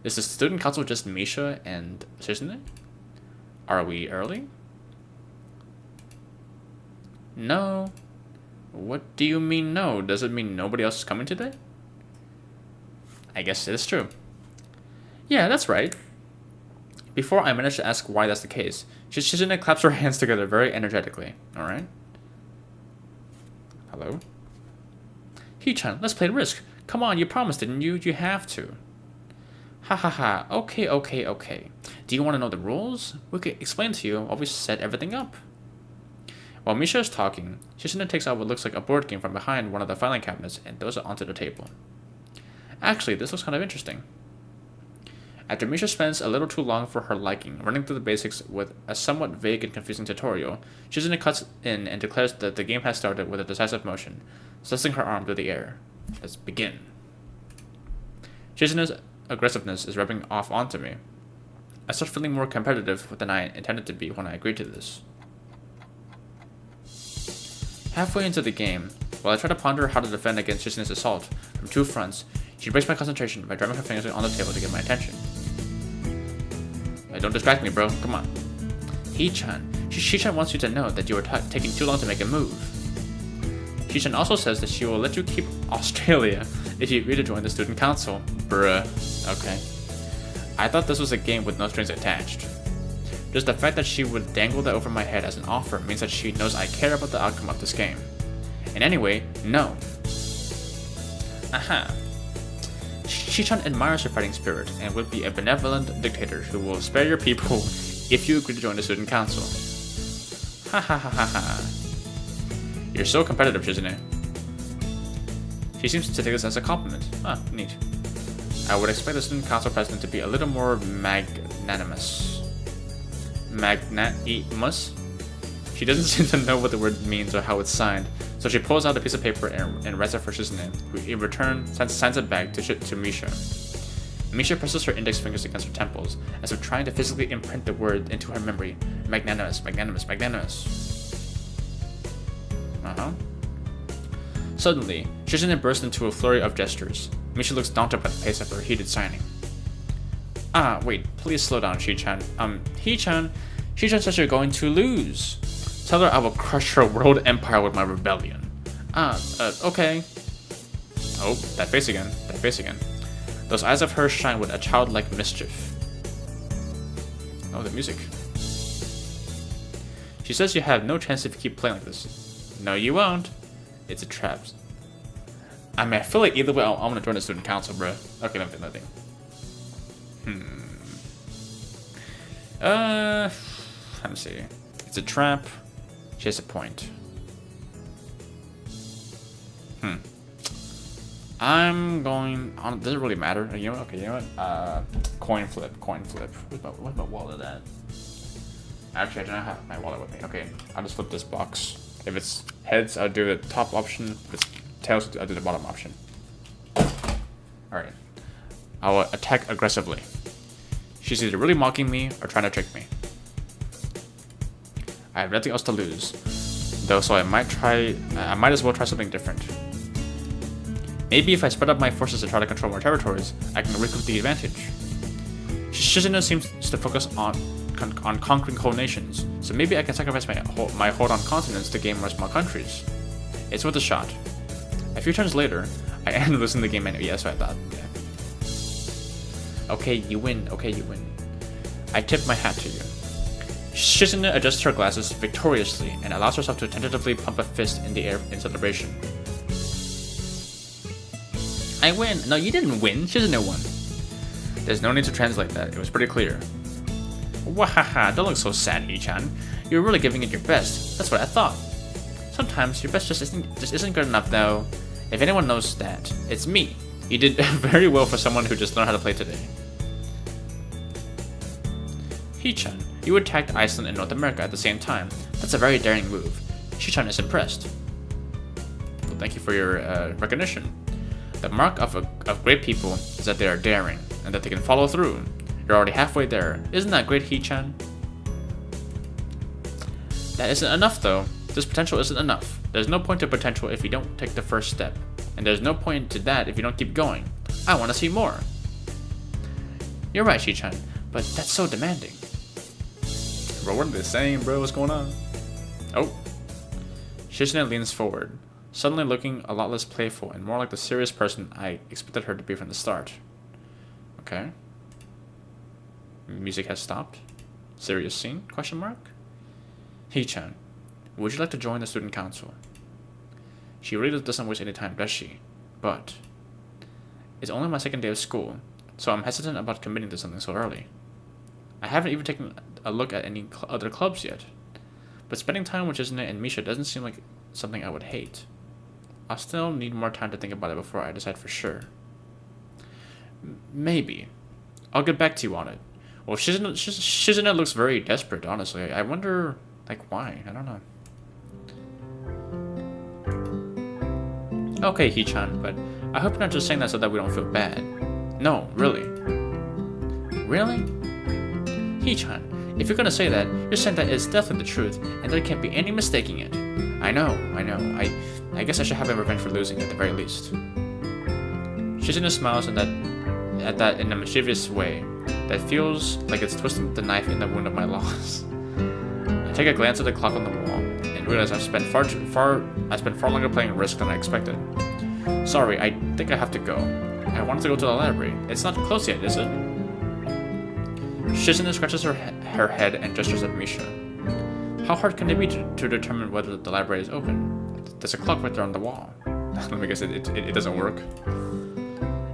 Is the student council just Misha and Shizune? Are we early? No. What do you mean no? Does it mean nobody else is coming today? I guess it is true. Yeah, that's right. Before I manage to ask why that's the case, Shizune claps her hands together very energetically. Alright? Hello? Hee-chan, let's play Risk. Come on, you promised, didn't you? You have to. Ha ha ha. Okay. Do you want to know the rules? We could explain to you while we set everything up. While Misha is talking, Shizune takes out what looks like a board game from behind one of the filing cabinets and throws it onto the table. Actually, this looks kind of interesting. After Misha spends a little too long for her liking, running through the basics with a somewhat vague and confusing tutorial, Shizune cuts in and declares that the game has started with a decisive motion, thrusting her arm through the air. Let's begin. Shizune's aggressiveness is rubbing off onto me. I start feeling more competitive than I intended to be when I agreed to this. Halfway into the game, while I try to ponder how to defend against Shizune's assault from 2 fronts, she breaks my concentration by drumming her fingers on the table to get my attention. Hey, don't distract me, bro. Come on. Hee-chan. Shi-chan wants you to know that you are taking too long to make a move. Shi-chan also says that she will let you keep Australia if you agree to join the student council. Bruh. Okay. I thought this was a game with no strings attached. Just the fact that she would dangle that over my head as an offer means that she knows I care about the outcome of this game. And anyway, no. Aha. Shi-chan admires your fighting spirit and would be a benevolent dictator who will spare your people if you agree to join the student council. Ha ha ha ha ha. You're so competitive, Shizune. She seems to take this as a compliment. Ah, neat. I would expect the student council president to be a little more magnanimous. Magnanimous? She doesn't seem to know what the word means or how it's signed, so she pulls out a piece of paper and writes it for Shizune, who in return signs it back to Misha. Misha presses her index fingers against her temples, as if trying to physically imprint the word into her memory. Magnanimous. Uh-huh. Suddenly, Shizune bursts into a flurry of gestures. Misha looks daunted by the pace of her heated signing. Ah, wait, please slow down, Shi-chan. Hee-chan, Shi-chan says you're going to lose. Tell her I will crush her world empire with my rebellion. Okay. Oh, that face again. Those eyes of hers shine with a childlike mischief. Oh, the music. She says you have no chance if you keep playing like this. No, you won't. It's a trap. I mean, I feel like either way, I'm gonna join the student council, bro. Okay, let me think. Let me see. It's a trap. She has a point. I'm going on. Does it really matter? You know what? Okay, you know what? Coin flip. Where's my wallet at? Actually, I don't have my wallet with me. Okay, I'll just flip this box. If it's heads, I'll do the top option. If it's tails, I'll do the bottom option. Alright. I will attack aggressively. She's either really mocking me or trying to trick me. I have nothing else to lose, though, so I might as well try something different. Maybe if I spread up my forces to try to control more territories, I can recoup the advantage. Shizune seems to focus on conquering whole nations, so maybe I can sacrifice my hold on continents to gain more small countries. It's worth a shot. A few turns later, I end losing the game anyway. Yeah, that's what I thought. Yeah. Okay, you win. I tip my hat to you. Shizune adjusts her glasses victoriously and allows herself to tentatively pump a fist in the air in celebration. I win! No, you didn't win. Shizune won. There's no need to translate that. It was pretty clear. Wahaha, don't look so sad, Hee-chan. You're really giving it your best. That's what I thought. Sometimes your best just isn't good enough, though. If anyone knows that, it's me. You did very well for someone who just learned how to play today. Hee-chan, you attacked Iceland and North America at the same time. That's a very daring move. Hee-chan is impressed. Well, thank you for your recognition. The mark of great people is that they are daring, and that they can follow through. You're already halfway there. Isn't that great, Hee-chan? That isn't enough, though. This potential isn't enough. There's no point to potential if you don't take the first step. And there's no point to that if you don't keep going. I want to see more. You're right, Hee-chan, but that's so demanding. Bro, what are they saying, bro? What's going on? Oh. Shizune leans forward, suddenly looking a lot less playful and more like the serious person I expected her to be from the start. Okay. Music has stopped. Serious scene? Question mark? Hee-chan, would you like to join the student council? She really doesn't waste any time, does she? But it's only my second day of school, so I'm hesitant about committing to something so early. I haven't even taken a look at any other clubs yet, but spending time with Shizune and Misha doesn't seem like something I would hate. I'll still need more time to think about it before I decide for sure. Maybe. I'll get back to you on it. Well, Shizune looks very desperate, honestly. I wonder, like, why? I don't know. Okay, Hee-chan, but I hope you're not just saying that so that we don't feel bad. No, really. Really? Hee-chan, if you're gonna say that, you're saying that it's definitely the truth, and there can't be any mistaking it. I know. I guess I should have a revenge for losing at the very least. Shizune smiles at that in a mischievous way that feels like it's twisting the knife in the wound of my loss. I take a glance at the clock on the wall and realize I've spent far longer playing Risk than I expected. Sorry, I think I have to go. I wanted to go to the library. It's not closed yet, is it? Shizune scratches her head and gestures at Misha. How hard can it be to determine whether the library is open? There's a clock right there on the wall. Let me guess, it doesn't work.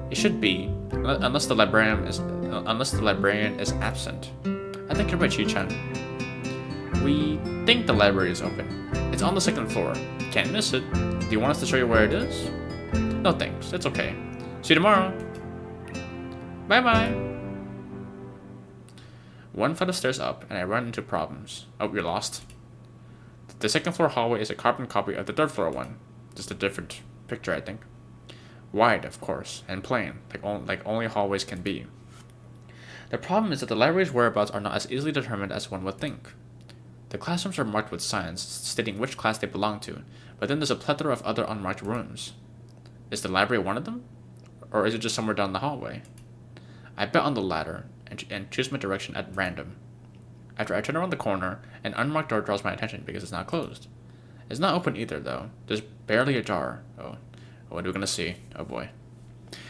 It should be, unless the librarian is absent. I think you're right, Hee-chan. We think the library is open. It's on the second floor. Can't miss it. Do you want us to show you where it is? No thanks, it's okay. See you tomorrow. Bye-bye. One flight of stairs up, and I run into problems. Oh, you're lost. The second floor hallway is a carbon copy of the third floor one. Just a different picture, I think. Wide, of course, and plain, like only hallways can be. The problem is that the library's whereabouts are not as easily determined as one would think. The classrooms are marked with signs stating which class they belong to, but then there's a plethora of other unmarked rooms. Is the library one of them? Or is it just somewhere down the hallway? I bet on the latter, and choose my direction at random. After I turn around the corner, an unmarked door draws my attention because it's not closed. It's not open either, though. There's barely ajar. Oh, what are we gonna see? Oh boy.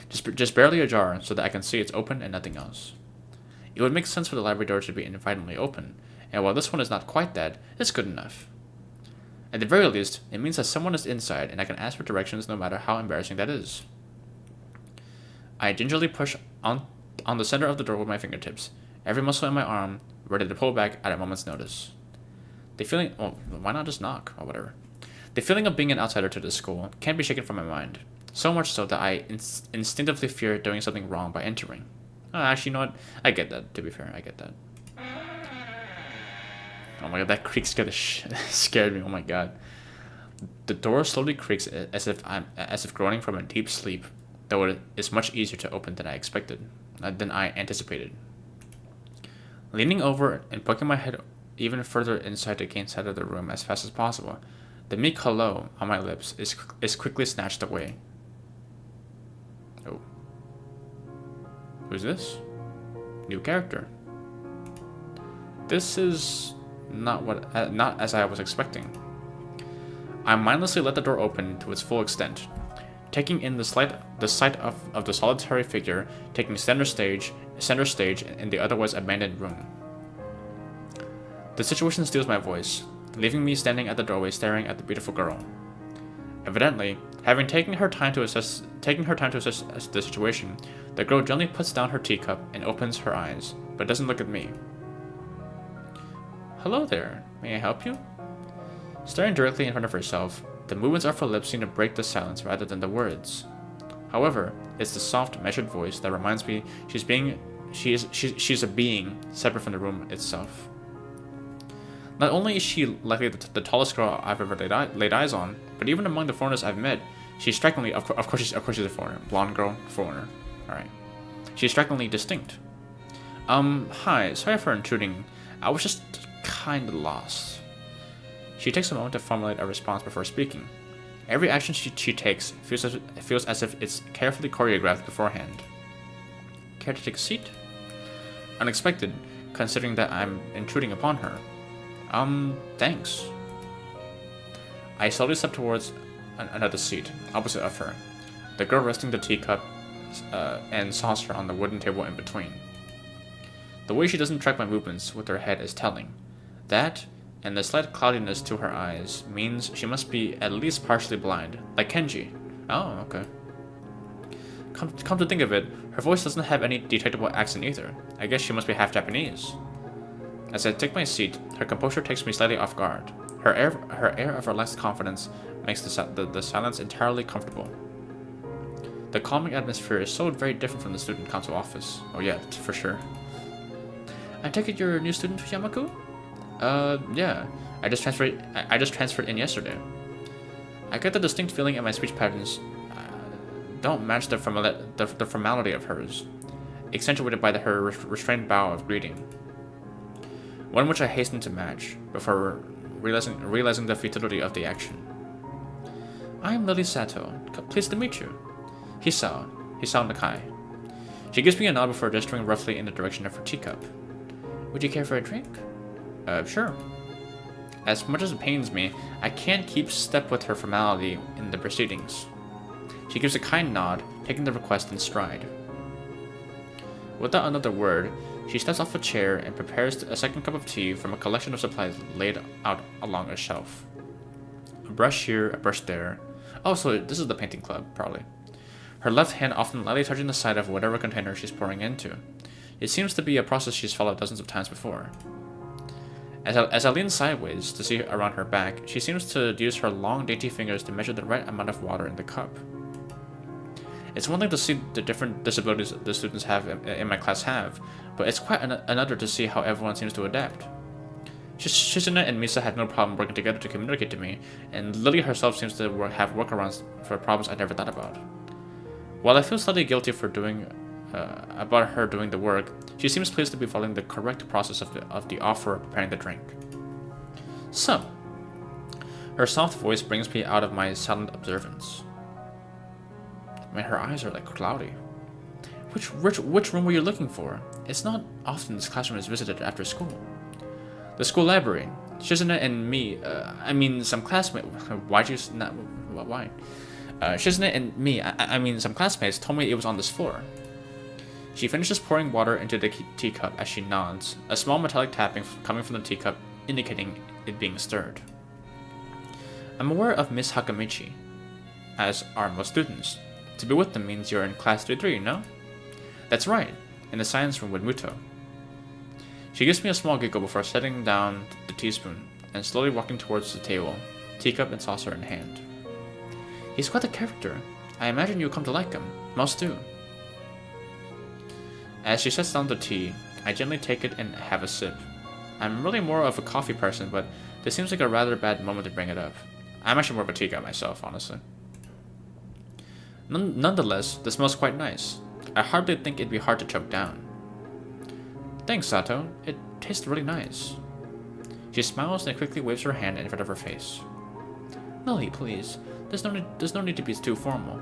Just barely ajar, so that I can see it's open and nothing else. It would make sense for the library door to be invitingly open, and while this one is not quite that, it's good enough. At the very least, it means that someone is inside, and I can ask for directions no matter how embarrassing that is. I gingerly push on the center of the door with my fingertips, every muscle in my arm ready to pull back at a moment's notice. The feeling, why not just knock, or whatever. The feeling of being an outsider to this school can't be shaken from my mind, so much so that I instinctively fear doing something wrong by entering. Actually, you know what? I get that, to be fair, I get that. Oh my god, that creak scared me, oh my god. The door slowly creaks as if groaning from a deep sleep. though it is much easier to open than I anticipated. Leaning over and poking my head even further inside the gain side of the room as fast as possible, the meek hello on my lips is quickly snatched away. Oh. Who's this? New character. This is not as I was expecting. I mindlessly let the door open to its full extent, taking in the sight of the solitary figure taking center stage in the otherwise abandoned room. The situation steals my voice, leaving me standing at the doorway staring at the beautiful girl. Evidently, having taken her time to assess the situation, the girl gently puts down her teacup and opens her eyes, but doesn't look at me. Hello there, may I help you? Staring directly in front of herself, the movements of her lips seem to break the silence rather than the words. However, it's the soft, measured voice that reminds me she's a being separate from the room itself. Not only is she likely the tallest girl I've ever laid eyes on, but even among the foreigners I've met, she's strikingly, of course she's a foreigner, blonde girl, foreigner, alright. She's strikingly distinct. Hi, sorry for intruding, I was just kinda lost. She takes a moment to formulate a response before speaking. Every action she takes feels as if it's carefully choreographed beforehand. Care to take a seat? Unexpected, considering that I'm intruding upon her. Thanks. I slowly step towards another seat, opposite of her, the girl resting the teacup and saucer on the wooden table in between. The way she doesn't track my movements with her head is telling. That, and the slight cloudiness to her eyes, means she must be at least partially blind, like Kenji. Oh, okay. Come to think of it, her voice doesn't have any detectable accent either. I guess she must be half Japanese. As I take my seat, her composure takes me slightly off guard. Her air of relaxed confidence makes the silence entirely comfortable. The calming atmosphere is so very different from the student council office. Oh yeah, for sure. I take it you're a new student to Yamaku? Yeah. I just transferred in yesterday. I get the distinct feeling in my speech patterns don't match the formality of hers, accentuated by her restrained bow of greeting. One which I hasten to match, before realizing the futility of the action. I am Lily Sato. Pleased to meet you. Hisao Nakai. She gives me a nod before gesturing roughly in the direction of her teacup. Would you care for a drink? Sure. As much as it pains me, I can't keep step with her formality in the proceedings. She gives a kind nod, taking the request in stride. Without another word, she steps off a chair and prepares a second cup of tea from a collection of supplies laid out along a shelf. A brush here, a brush there. Oh, so this is the painting club, probably. Her left hand often lightly touching the side of whatever container she's pouring into. It seems to be a process she's followed dozens of times before. As I lean sideways to see around her back, she seems to use her long, dainty fingers to measure the right amount of water in the cup. It's one thing to see the different disabilities the students in my class have, but it's quite another to see how everyone seems to adapt. Shizune and Misa had no problem working together to communicate to me, and Lily herself seems to have workarounds for problems I never thought about. While I feel slightly guilty for about her doing the work, she seems pleased to be following the correct process of the offer of preparing the drink. So, her soft voice brings me out of my silent observance. Man, her eyes are like cloudy. Which room were you looking for? It's not often this classroom is visited after school. The school library. Shizune and me, some classmates. Why'd you not? Why? Shizune and me, some classmates told me it was on this floor. She finishes pouring water into the teacup as she nods, a small metallic tapping coming from the teacup indicating it being stirred. I'm aware of Miss Hakamichi, as are most students. To be with them means you're in class 3-3, no? That's right, in the science room with Muto. She gives me a small giggle before setting down the teaspoon and slowly walking towards the table, teacup and saucer in hand. He's quite a character. I imagine you'll come to like him. Most do. As she sets down the tea, I gently take it and have a sip. I'm really more of a coffee person, but this seems like a rather bad moment to bring it up. I'm actually more of a tea guy myself, honestly. Nonetheless, this smells quite nice. I hardly think it'd be hard to choke down. Thanks, Sato. It tastes really nice. She smiles and quickly waves her hand in front of her face. Lily, please. There's no need to be too formal.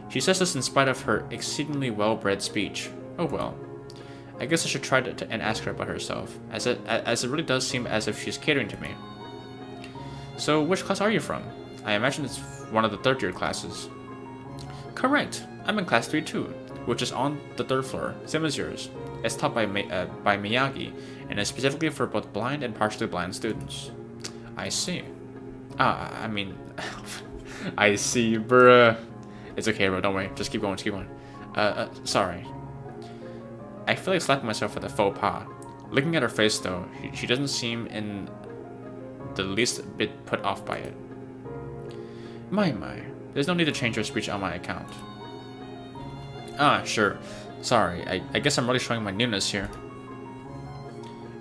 She says this in spite of her exceedingly well-bred speech. Oh well. I guess I should try and ask her about herself, as it really does seem as if she's catering to me. So, which class are you from? I imagine it's one of the third-year classes. Correct. I'm in class 3 too, which is on the 3rd floor, same as yours. It's taught by Miyagi, and is specifically for both blind and partially blind students. I see. I mean, I see, bruh. It's okay, bro. Don't worry. Just keep going. Sorry. I feel like slapping myself for the faux pas. Looking at her face, though, she doesn't seem in the least bit put off by it. My. There's no need to change your speech on my account. Sure. Sorry, I guess I'm really showing my newness here.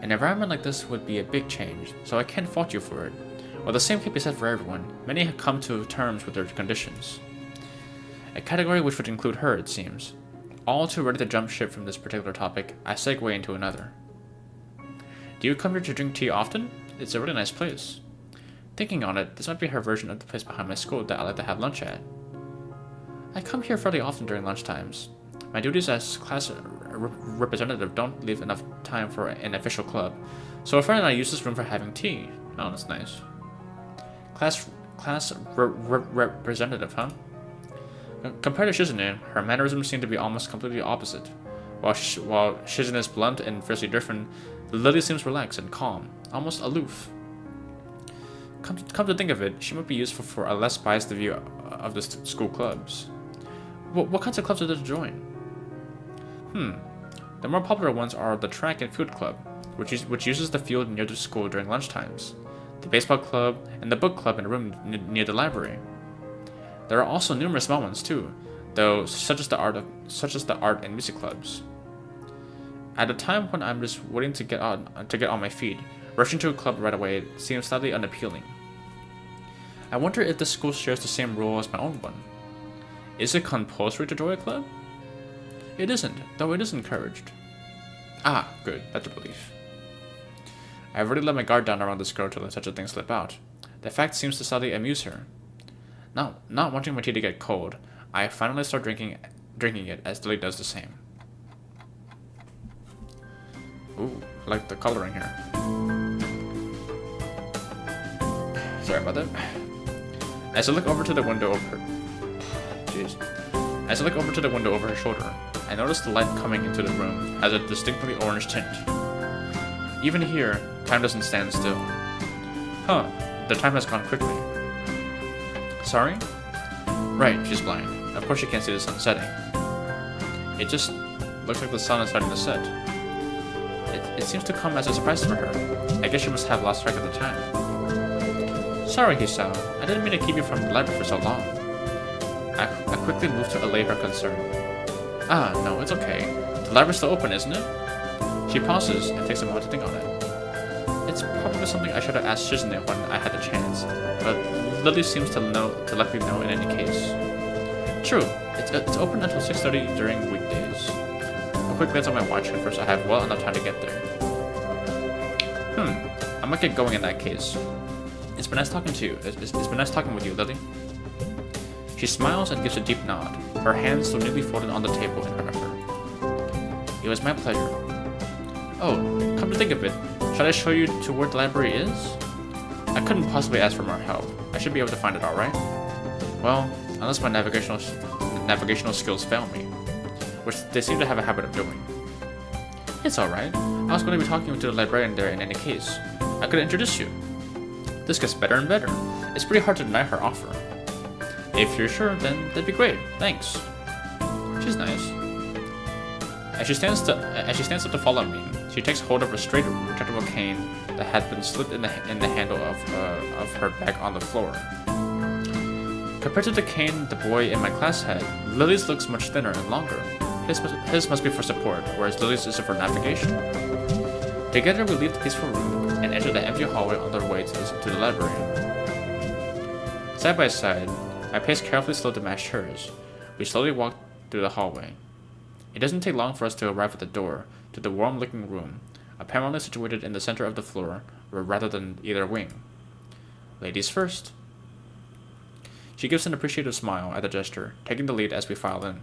An environment like this would be a big change, so I can't fault you for it. While the same can be said for everyone, many have come to terms with their conditions. A category which would include her, it seems. All too ready to jump ship from this particular topic, I segue into another. Do you come here to drink tea often? It's a really nice place. Thinking on it, this might be her version of the place behind my school that I like to have lunch at. I come here fairly often during lunch times. My duties as class representative don't leave enough time for an official club, so a friend and I use this room for having tea. Oh, that's nice. Class representative, huh? Compared to Shizune, her mannerisms seem to be almost completely opposite. While Shizune is blunt and fiercely different, Lily seems relaxed and calm, almost aloof. Come to think of it, she might be useful for a less biased view of the school clubs. What kinds of clubs are there to join? The more popular ones are the track and field club, which uses the field near the school during lunchtimes, the baseball club, and the book club in a room near the library. There are also numerous small ones too, though such as the art and music clubs. At a time when I'm just waiting to get on my feet, rushing to a club right away seems slightly unappealing. I wonder if the school shares the same rule as my own one. Is it compulsory to join a club? It isn't, though it is encouraged. Good, that's a relief. I've already let my guard down around this girl to let such a thing slip out. The fact seems to slightly amuse her. Not wanting my tea to get cold, I finally start drinking it as Lily does the same. Ooh, I like the coloring here. Sorry about that. As I look over to the window over her shoulder, I notice the light coming into the room has a distinctly orange tint. Even here, time doesn't stand still. The time has gone quickly. Sorry? Right, she's blind. Of course she can't see the sun setting. It just looks like the sun is starting to set. It seems to come as a surprise for her. I guess she must have lost track of the time. Sorry, Hisao. I didn't mean to keep you from the library for so long. I quickly moved to allay her concern. No, it's okay. The library's still open, isn't it? She pauses and takes a moment to think on it. It's probably something I should have asked Shizune when I had the chance, but Lily seems to let me know in any case. True, it's open until 6:30 during weekdays. A quick glance at my watch confirms I have well enough time to get there. I might get going in that case. It's been nice talking to you. It's been nice talking with you, Lily. She smiles and gives a deep nod, her hands still neatly folded on the table in front of her. It was my pleasure. Oh, come to think of it, should I show you to where the library is? I couldn't possibly ask for more help. I should be able to find it, alright? Well, unless my navigational skills fail me, which they seem to have a habit of doing. It's alright. I was going to be talking to the librarian there in any case. I could introduce you. This gets better and better. It's pretty hard to deny her offer. If you're sure, then that'd be great. Thanks. She's nice. As she stands up to follow me, she takes hold of a straight, retractable cane that had been slipped in the handle of her bag on the floor. Compared to the cane the boy in my class had, Lily's looks much thinner and longer. His must be for support, whereas Lily's is for navigation. Together we leave the peaceful room and enter the empty hallway on their way to the library. Side by side, my pace carefully slowed to match hers. We slowly walked through the hallway. It doesn't take long for us to arrive at the door to the warm-looking room, apparently situated in the center of the floor, rather than either wing. Ladies first. She gives an appreciative smile at the gesture, taking the lead as we file in.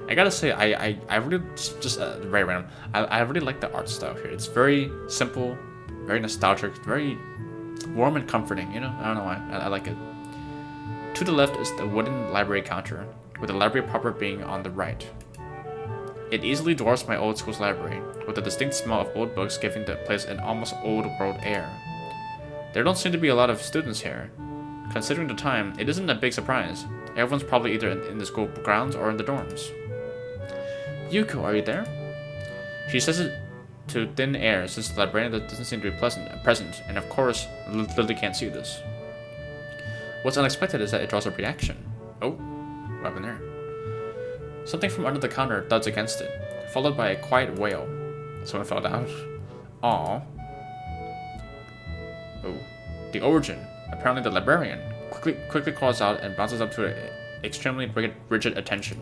I gotta say, I really, just very random, I really like the art style here. It's very simple, very nostalgic, very warm and comforting, you know? I don't know why, I like it. To the left is the wooden library counter, with the library proper being on the right. It easily dwarfs my old school's library, with the distinct smell of old books giving the place an almost old world air. There don't seem to be a lot of students here. Considering the time, it isn't a big surprise. Everyone's probably either in the school grounds or in the dorms. Yuko, are you there? She says it to thin air since the librarian doesn't seem to be present, and of course, Lily can't see this. What's unexpected is that it draws a reaction. Oh, what happened there? Something from under the counter thuds against it, followed by a quiet wail. Someone fell down. Aww. Oh, the origin, apparently the librarian, quickly crawls out and bounces up to an extremely rigid attention.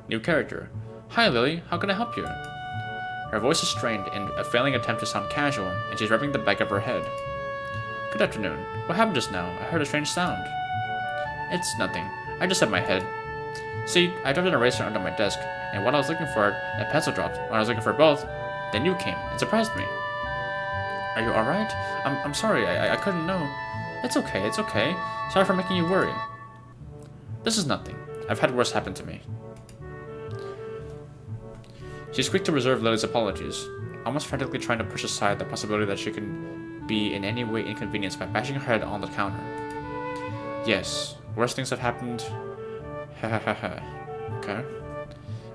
New character. Hi Lily, how can I help you? Her voice is strained in a failing attempt to sound casual, and she's rubbing the back of her head. Good afternoon. What happened just now? I heard a strange sound. It's nothing. I just hit my head. See, I dropped an eraser under my desk, and while I was looking for it, a pencil dropped. When I was looking for both, then you came and surprised me. Are you alright? I'm sorry, I couldn't know. It's okay. Sorry for making you worry. This is nothing. I've had worse happen to me. She's quick to reserve Lily's apologies, almost frantically trying to push aside the possibility that she can be in any way inconvenienced by bashing her head on the counter. Yes, worse things have happened.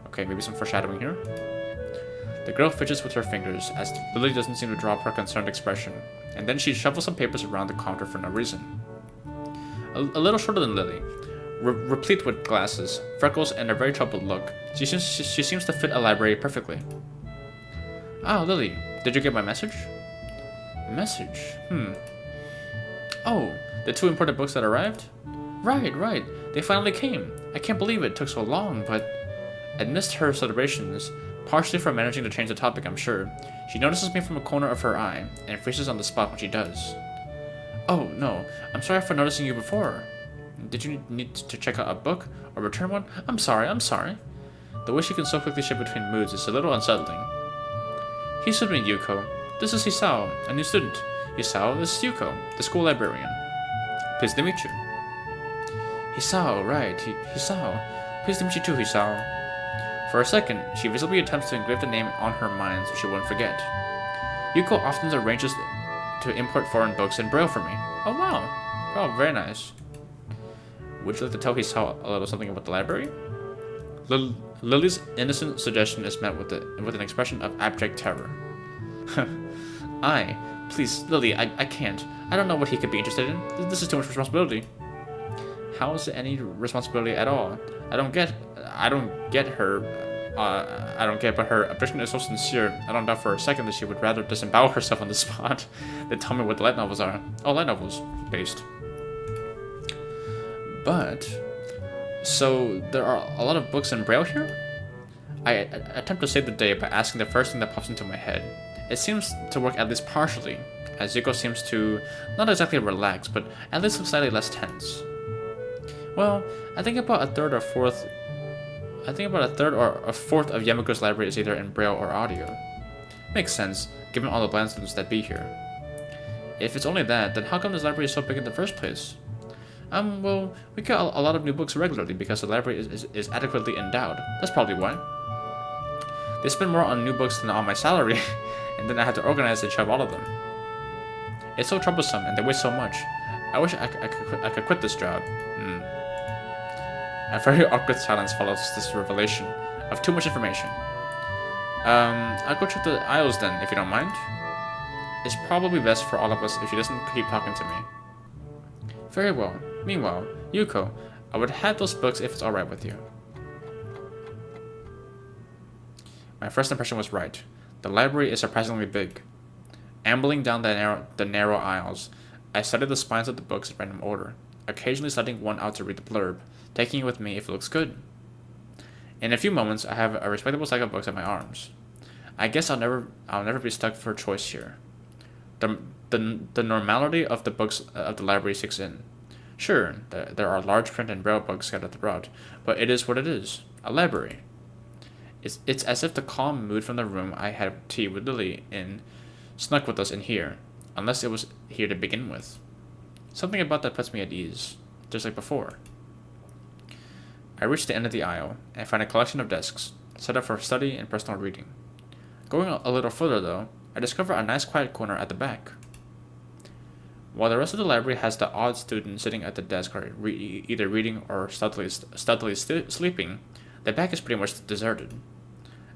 Okay, maybe some foreshadowing here. The girl fidgets with her fingers as Lily doesn't seem to drop her concerned expression, and then she shuffles some papers around the counter for no reason. A little shorter than Lily, replete with glasses, freckles, and a very troubled look, she seems to fit a library perfectly. Ah, Lily, did you get my message? Message? Oh, the 2 important books that arrived? Right, they finally came. I can't believe it took so long, but... Amidst her celebrations, partially from managing to change the topic, I'm sure, she notices me from a corner of her eye, and freezes on the spot when she does. Oh, no, I'm sorry for noticing you before. Did you need to check out a book, or return one? I'm sorry. The way she can so quickly shift between moods is a little unsettling. Hisui me, Yuko. This is Hisao, a new student. Hisao, this is Yuko, the school librarian. Pleased to meet you. Hisao, right, Hisao. Pleased to meet you too, Hisao. For a second, she visibly attempts to engrave the name on her mind so she won't forget. Yuko often arranges to import foreign books in Braille for me. Oh wow. Oh, very nice. Would you like to tell Hisao a little something about the library? Lily's innocent suggestion is met with an expression of abject terror. Please, Lily, I can't. I don't know what he could be interested in. This is too much responsibility. How is it any responsibility at all? I don't get but her objection is so sincere, I don't doubt for a second that she would rather disembowel herself on the spot than tell me what the light novels are. Oh, light novels. Based. But, so there are a lot of books in Braille here? I attempt to save the day by asking the first thing that pops into my head. It seems to work at least partially, as Yuko seems to not exactly relax, but at least look slightly less tense. Well, I think about a third or a fourth of Yamagu's library is either in Braille or audio. Makes sense, given all the blind students that be here. If it's only that, then how come this library is so big in the first place? Well, we get a lot of new books regularly because the library is adequately endowed. That's probably why. They spend more on new books than on my salary, and then I have to organize and shove all of them. It's so troublesome, and they waste so much. I wish I could quit this job. A very awkward silence follows this revelation of too much information. I'll go check the aisles then, if you don't mind. It's probably best for all of us if she doesn't keep talking to me. Very well. Meanwhile, Yuko, I would have those books if it's alright with you. My first impression was right. The library is surprisingly big. Ambling down the narrow aisles, I studied the spines of the books in random order, occasionally sliding one out to read the blurb, taking it with me if it looks good. In a few moments, I have a respectable stack of books at my arms. I guess I'll never be stuck for choice here. The normality of the books of the library sinks in. Sure, there are large print and braille books scattered throughout, but it is what it is, a library. It's as if the calm mood from the room I had tea with Lily in snuck with us in here, unless it was here to begin with. Something about that puts me at ease, just like before. I reach the end of the aisle and find a collection of desks, set up for study and personal reading. Going a little further, though, I discover a nice quiet corner at the back. While the rest of the library has the odd student sitting at the desk or either reading or steadily sleeping, the back is pretty much deserted.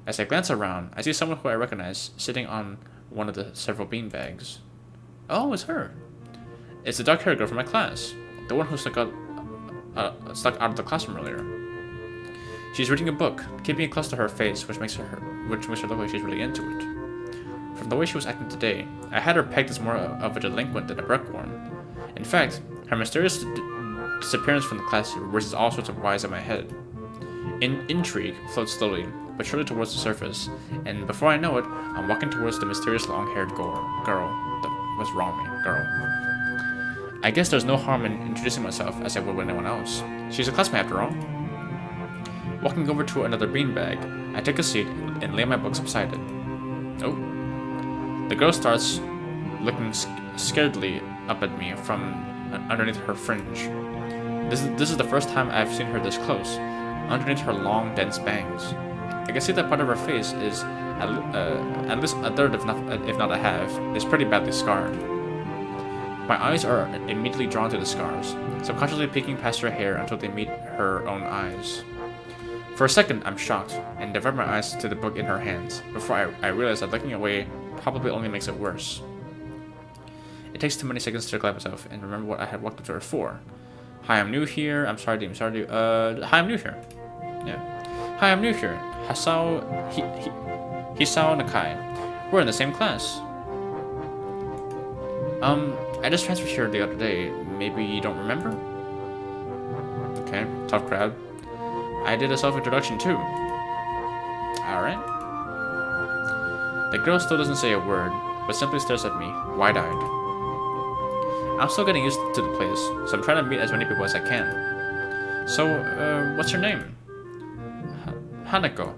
As I glance around, I see someone who I recognize sitting on one of the several beanbags. Oh, it's her. It's the dark-haired girl from my class, the one who stuck out of the classroom earlier. She's reading a book, keeping it close to her face, which makes her look like she's really into it. From the way she was acting today, I had her pegged as more of a delinquent than a bookworm. In fact, her mysterious disappearance from the class raises all sorts of whys in my head. Intrigue floats slowly, but surely towards the surface, and before I know it, I'm walking towards the mysterious long-haired girl. I guess there's no harm in introducing myself as I would with anyone else. She's a classmate after all. Walking over to another beanbag, I take a seat and lay my books beside it. Oh. The girl starts looking scaredly up at me from underneath her fringe. This is the first time I've seen her this close, underneath her long, dense bangs. I can see that part of her face is, at least a third, if not a half, is pretty badly scarred. My eyes are immediately drawn to the scars, subconsciously peeking past her hair until they meet her own eyes. For a second, I'm shocked, and divert my eyes to the book in her hands, before I realize that looking away probably only makes it worse. It takes too many seconds to collect myself and remember what I had walked up to her for. Hi, I'm new here. Hi, I'm new here. Yeah. Hi, I'm new here. Hisao Nakai. We're in the same class. I just transferred here the other day. Maybe you don't remember? Okay, tough crowd. I did a self-introduction too. Alright. The girl still doesn't say a word, but simply stares at me, wide-eyed. I'm still getting used to the place, so I'm trying to meet as many people as I can. So, what's your name? Hanako.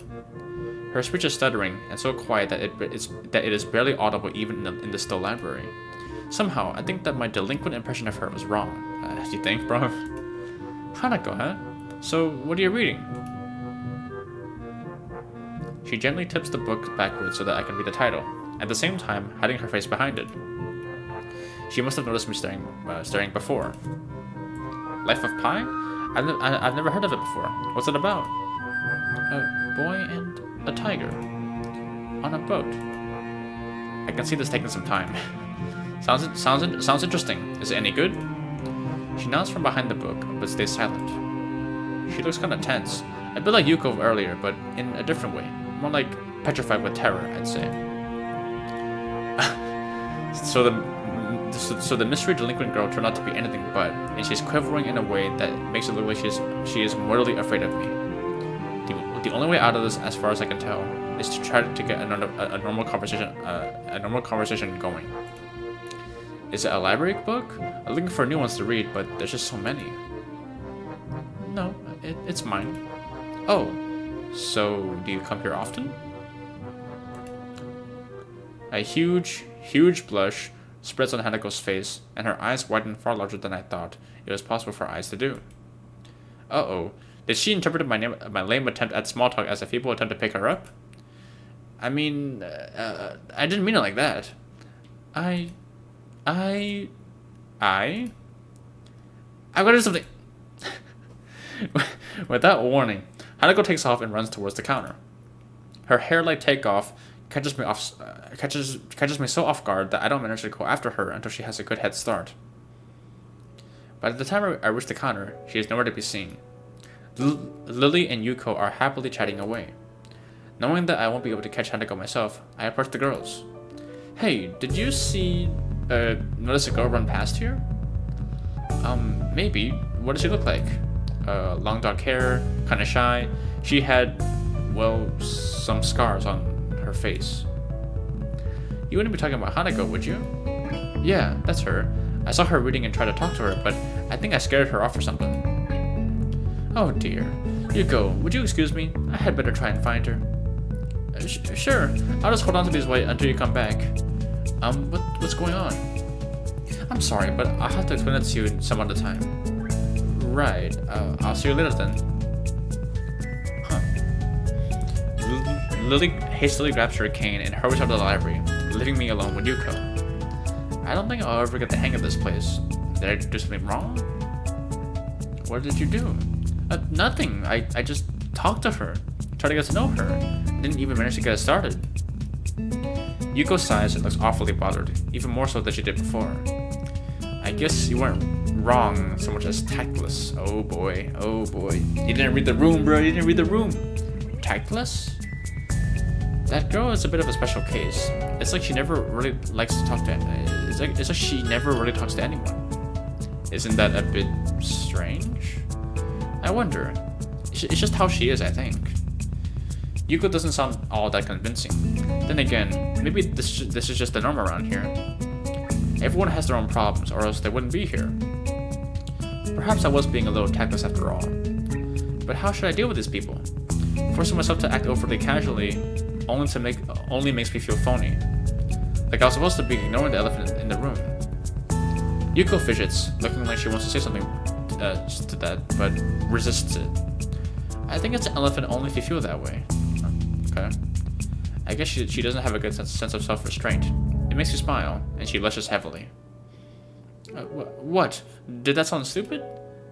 Her speech is stuttering and so quiet that it is barely audible even in the still library. Somehow, I think that my delinquent impression of her was wrong. You think, bro? Hanako, huh? So, what are you reading? She gently tips the book backwards so that I can read the title, at the same time hiding her face behind it. She must have noticed me staring before. Life of Pi? I've never heard of it before. What's it about? A boy and a tiger. On a boat. I can see this taking some time. Sounds interesting. Is it any good? She nods from behind the book, but stays silent. She looks kinda tense. A bit like Yuko earlier, but in a different way. More like petrified with terror, I'd say. So the mystery delinquent girl turned out to be anything but, and she's quivering in a way that makes it look like she is mortally afraid of me. The only way out of this, as far as I can tell, is to try to get a normal conversation going. Is it a library book? I'm looking for new ones to read, but there's just so many. No, it's mine. Oh, so do you come here often? A huge blush spreads on Hanako's face, and her eyes widen far larger than I thought it was possible for eyes to do. Uh-oh. Did she interpret my lame attempt at small talk as a feeble attempt to pick her up? I mean, I didn't mean it like that. I've got to do something. Without warning, Hanako takes off and runs towards the counter. Her hair-like takeoff catches me so off guard that I don't manage to go after her until she has a good head start. By the time I reach the counter, she is nowhere to be seen. Lily and Yuko are happily chatting away. Knowing that I won't be able to catch Hanako myself, I approach the girls. Hey, did you notice a girl run past here? Maybe. What does she look like? Long dark hair, kinda shy. She had, well, some scars on her face. You wouldn't be talking about Hanako, would you? Yeah, that's her. I saw her reading and tried to talk to her, but I think I scared her off or something. Oh dear. Yuko, would you excuse me? I had better try and find her. Sure. I'll just hold on to these white until you come back. What's going on? I'm sorry, but I'll have to explain it to you some other time. Right. I'll see you later then. Huh. Lily hastily grabs her cane and hurries out of the library, leaving me alone with Yuko. I don't think I'll ever get the hang of this place. Did I do something wrong? What did you do? Nothing. I just talked to her. Tried to get to know her. Didn't even manage to get it started. Yuko sighs and looks awfully bothered, even more so than she did before. I guess you weren't wrong so much as tactless. Oh boy, oh boy. You didn't read the room, bro. You didn't read the room. Tactless? That girl is a bit of a special case. It's like she never really likes to talk to anyone. It's like she never really talks to anyone. Isn't that a bit strange? I wonder. It's just how she is, I think. Yuko doesn't sound all that convincing. Then again, maybe this is just the norm around here. Everyone has their own problems, or else they wouldn't be here. Perhaps I was being a little tactless after all. But how should I deal with these people? Forcing myself to act overly casually only makes me feel phony. Like I was supposed to be ignoring the elephant in the room. Yuko fidgets, looking like she wants to say something to that, but resists it. I think it's an elephant only if you feel that way. Okay. I guess she doesn't have a good sense of self-restraint. It makes you smile, and she blushes heavily. What? Did that sound stupid?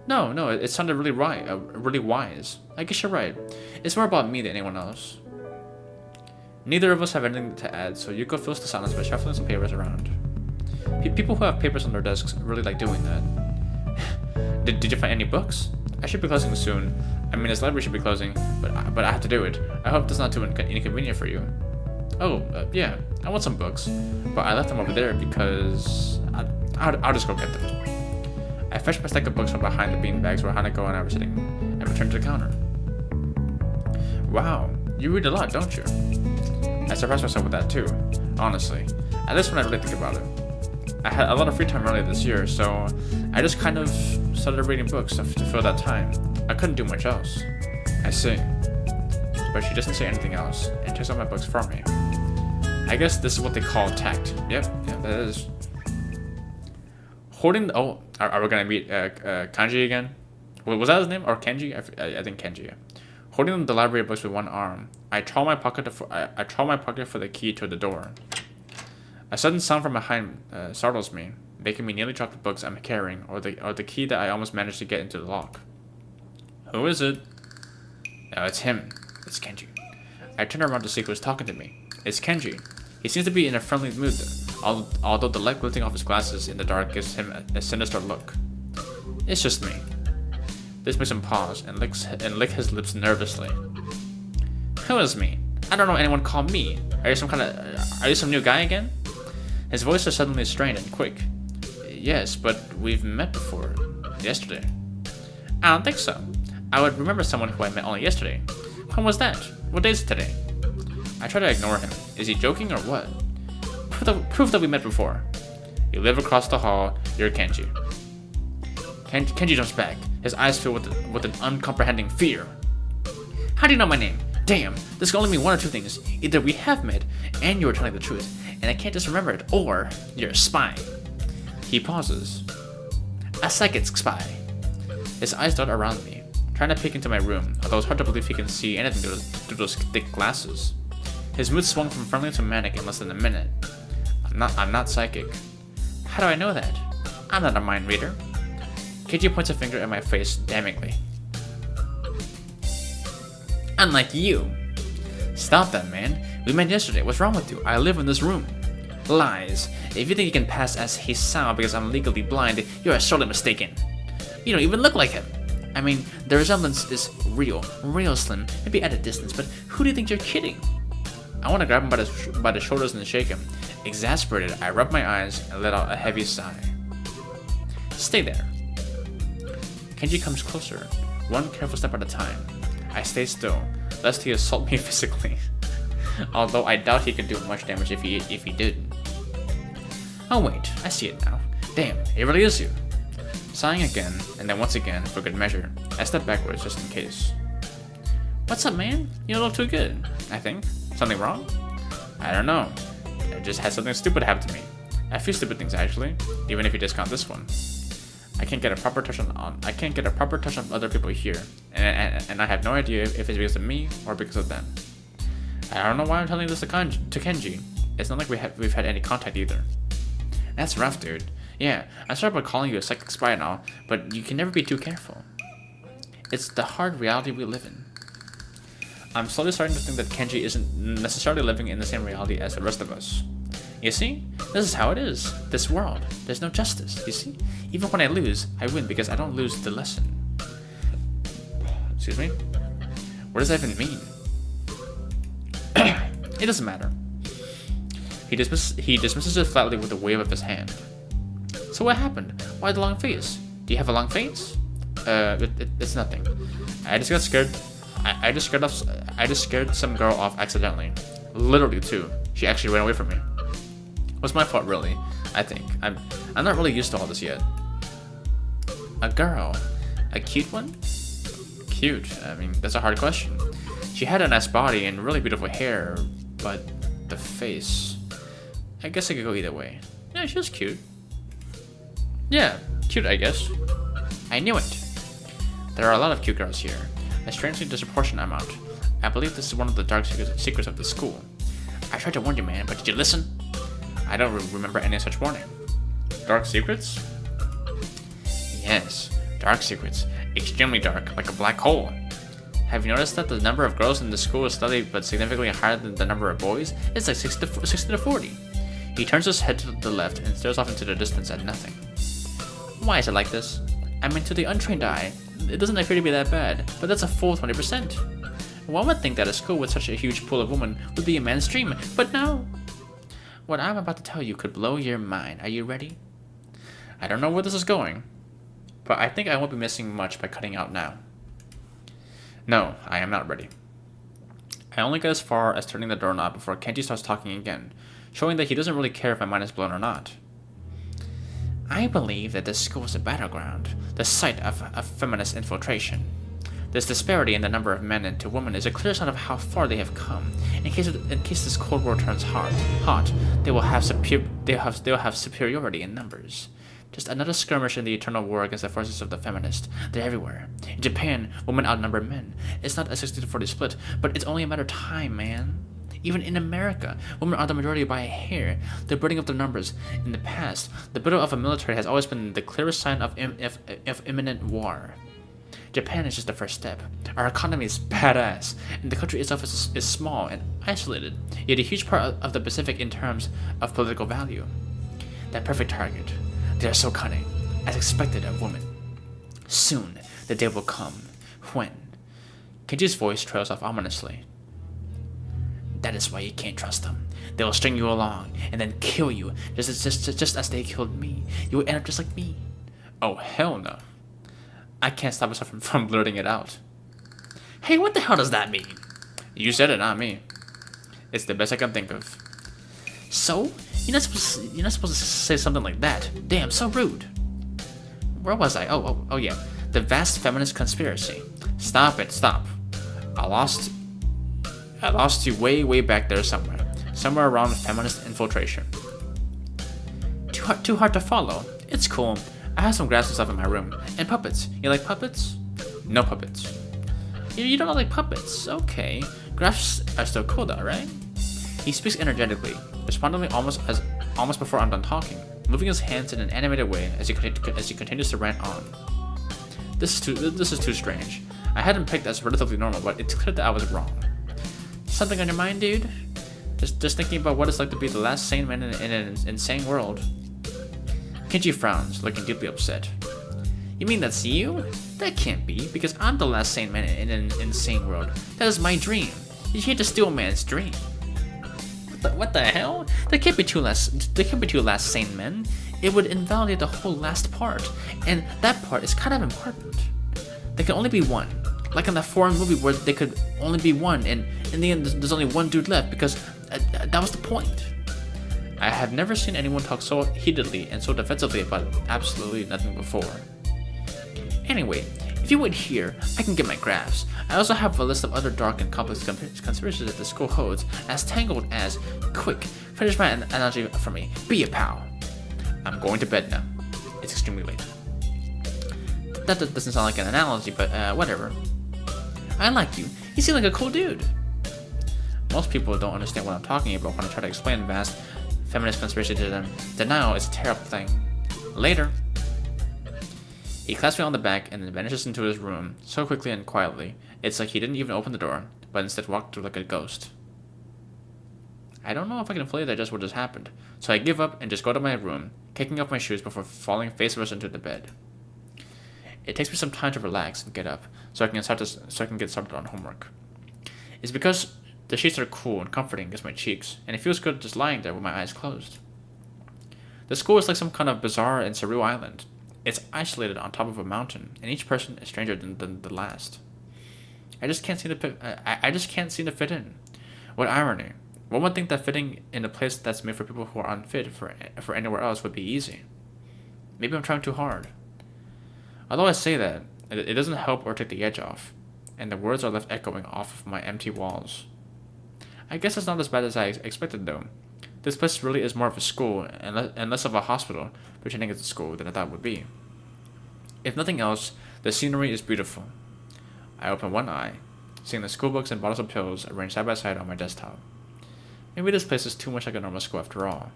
No, it sounded really right, really wise. I guess you're right. It's more about me than anyone else. Neither of us have anything to add, so Yuko fills the silence by shuffling some papers around. People who have papers on their desks really like doing that. Did you find any books? I should be closing soon. I mean, this library should be closing, but I have to do it. I hope that's not too inconvenient for you. Oh, yeah, I want some books, but I left them over there because I'll just go get them. I fetched my stack of books from behind the beanbags where Hanako and I were sitting, and returned to the counter. Wow, you read a lot, don't you? I surprised myself with that too, honestly. At least when I really think about it. I had a lot of free time earlier this year, so I just kind of started reading books to fill that time. I couldn't do much else. I see. But she doesn't say anything else, and takes out my books from me. I guess this is what they call tact. Yep, that is. Holding the, are we gonna meet Kanji again? Was that his name? Or Kenji? I think Kenji, yeah. Holding the library books with one arm, I trawl my pocket for the key to the door. A sudden sound from behind startles me, making me nearly drop the books I'm carrying, or the key that I almost managed to get into the lock. Who is it? Oh, it's him. It's Kenji. I turn around to see who is talking to me. It's Kenji. He seems to be in a friendly mood, although the light glinting off his glasses in the dark gives him a sinister look. It's just me. This makes him pause and lick his lips nervously. Who is me? I don't know anyone called me. Are you some new guy again? His voice is suddenly strained and quick. Yes, but we've met before. Yesterday. I don't think so. I would remember someone who I met only yesterday. When was that? What day is it today? I try to ignore him. Is he joking or what? Proof that we met before. You live across the hall. You're Kenji. Kenji jumps back. His eyes fill with an uncomprehending fear. How do you know my name? Damn, this can only mean one or two things. Either we have met, and you're telling the truth, and I can't just remember it, or you're a spy. He pauses. A psychic spy. His eyes dart around me, trying to peek into my room, although it's hard to believe he can see anything through those thick glasses. His mood swung from friendly to manic in less than a minute. I'm not psychic. How do I know that? I'm not a mind reader. Kenji points a finger at my face damningly. Unlike you. Stop that, man. We met yesterday. What's wrong with you? I live in this room. Lies. If you think you can pass as Hisao because I'm legally blind, you are sorely mistaken. You don't even look like him. I mean, the resemblance is real slim, maybe at a distance, but who do you think you're kidding? I want to grab him by the shoulders and shake him. Exasperated, I rub my eyes and let out a heavy sigh. Stay there. Kenji comes closer, one careful step at a time. I stay still, lest he assault me physically. Although I doubt he could do much damage if he did. Oh wait, I see it now. Damn, it really is you. Sighing again, and then once again, for good measure, I step backwards just in case. What's up, man? You don't look too good, I think. Something wrong? I don't know. I just had something stupid happen to me. A few stupid things actually, even if you discount this one. I can't get a proper touch on other people here, and I have no idea if it's because of me or because of them. I don't know why I'm telling this to Kenji. It's not like we've had any contact either. That's rough, dude. Yeah, I started by calling you a psychic spy and all, but you can never be too careful. It's the hard reality we live in. I'm slowly starting to think that Kenji isn't necessarily living in the same reality as the rest of us. You see? This is how it is. This world. There's no justice, you see? Even when I lose, I win because I don't lose the lesson. Excuse me? What does that even mean? It doesn't matter. He dismisses it flatly with a wave of his hand. So what happened? Why the long face? Do you have a long face? It's nothing. I just got scared. I just scared some girl off accidentally. Literally too. She actually ran away from me. It was my fault, really. I think. I'm not really used to all this yet. A girl? A cute one? Cute? I mean, that's a hard question. She had a nice body and really beautiful hair, but the face... I guess it could go either way. Yeah, she was cute. Yeah, cute, I guess. I knew it. There are a lot of cute girls here. A strangely disproportionate amount. I believe this is one of the dark secrets of the school. I tried to warn you, man, but did you listen? I don't remember any such warning. Dark secrets? Yes, dark secrets. Extremely dark, like a black hole. Have you noticed that the number of girls in the school is slightly but significantly higher than the number of boys? It's like 60 to 40. He turns his head to the left and stares off into the distance at nothing. Why is it like this? I mean, to the untrained eye, it doesn't appear to be that bad, but that's a full 20%. One would think that a school with such a huge pool of women would be a mainstream, but no. What I'm about to tell you could blow your mind. Are you ready? I don't know where this is going, but I think I won't be missing much by cutting out now. No, I am not ready. I only get as far as turning the doorknob before Kenji starts talking again, showing that he doesn't really care if my mind is blown or not. I believe that this school is a battleground, the site of feminist infiltration. This disparity in the number of men and to women is a clear sign of how far they have come. In case this Cold War turns hot, they will have superiority in numbers. Just another skirmish in the eternal war against the forces of the feminist. They're everywhere. In Japan, women outnumber men. It's not a 60-40 split, but it's only a matter of time, man. Even in America, women are the majority by a hair. The building of the numbers. In the past, the building of a military has always been the clearest sign of imminent war. Japan is just the first step. Our economy is badass, and the country itself is small and isolated, yet a huge part of the Pacific in terms of political value. That perfect target. They are so cunning, as expected of women. Soon, the day will come. When? Kenji's voice trails off ominously. That is why you can't trust them. They will string you along, and then kill you, just as they killed me. You will end up just like me. Oh, hell no. I can't stop myself from blurting it out. Hey, what the hell does that mean? You said it, not me. It's the best I can think of. So? You're not supposed to say something like that. Damn, so rude. Where was I? Oh yeah. The vast feminist conspiracy. Stop it, stop. I lost you way back there somewhere. Somewhere around feminist infiltration. Too hard to follow. It's cool. I have some graphs and stuff in my room. And puppets. You like puppets? No puppets. You don't like puppets. Okay. Graphs are still cool though, right? He speaks energetically, responding almost before I'm done talking, moving his hands in an animated way as he continues to rant on. This is too strange. I hadn't picked as relatively normal, but it's clear that I was wrong. Something on your mind, dude? Just thinking about what it's like to be the last sane man in an insane world. Kenji frowns, looking deeply upset. You mean that's you? That can't be, because I'm the last sane man in an insane world. That is my dream. You can't just steal a man's dream. What the hell? There can't be two last sane men. it would invalidate the whole last part, and that part is kind of important. There can only be one. Like in that foreign movie where they could only be one, and in the end there's only one dude left, because that was the point. I have never seen anyone talk so heatedly and so defensively about absolutely nothing before. Anyway, if you wait here, I can get my graphs. I also have a list of other dark and complex conspiracies that the school holds, as tangled as... Quick, finish my analogy for me. Be a pal. I'm going to bed now. It's extremely late. That doesn't sound like an analogy, but whatever. I like you. You seem like a cool dude. Most people don't understand what I'm talking about when I try to explain vast feminist conspiracy to them. Denial is a terrible thing. Later. He claps me on the back and then vanishes into his room so quickly and quietly, it's like he didn't even open the door, but instead walked through like a ghost. I don't know if I can fully digest what just happened, so I give up and just go to my room, kicking off my shoes before falling face first into the bed. It takes me some time to relax and get up, so I can get started on homework. It's because the sheets are cool and comforting against my cheeks, and it feels good just lying there with my eyes closed. The school is like some kind of bizarre and surreal island. It's isolated on top of a mountain, and each person is stranger than the last. I just can't seem to fit in. What irony! One would think that fitting in a place that's made for people who are unfit for anywhere else would be easy. Maybe I'm trying too hard. Although I say that, it doesn't help or take the edge off, and the words are left echoing off of my empty walls. I guess it's not as bad as I expected, though. This place really is more of a school and less of a hospital, pretending it's a school, than I thought it would be. If nothing else, the scenery is beautiful. I open one eye, seeing the school books and bottles of pills arranged side by side on my desktop. Maybe this place is too much like a normal school after all.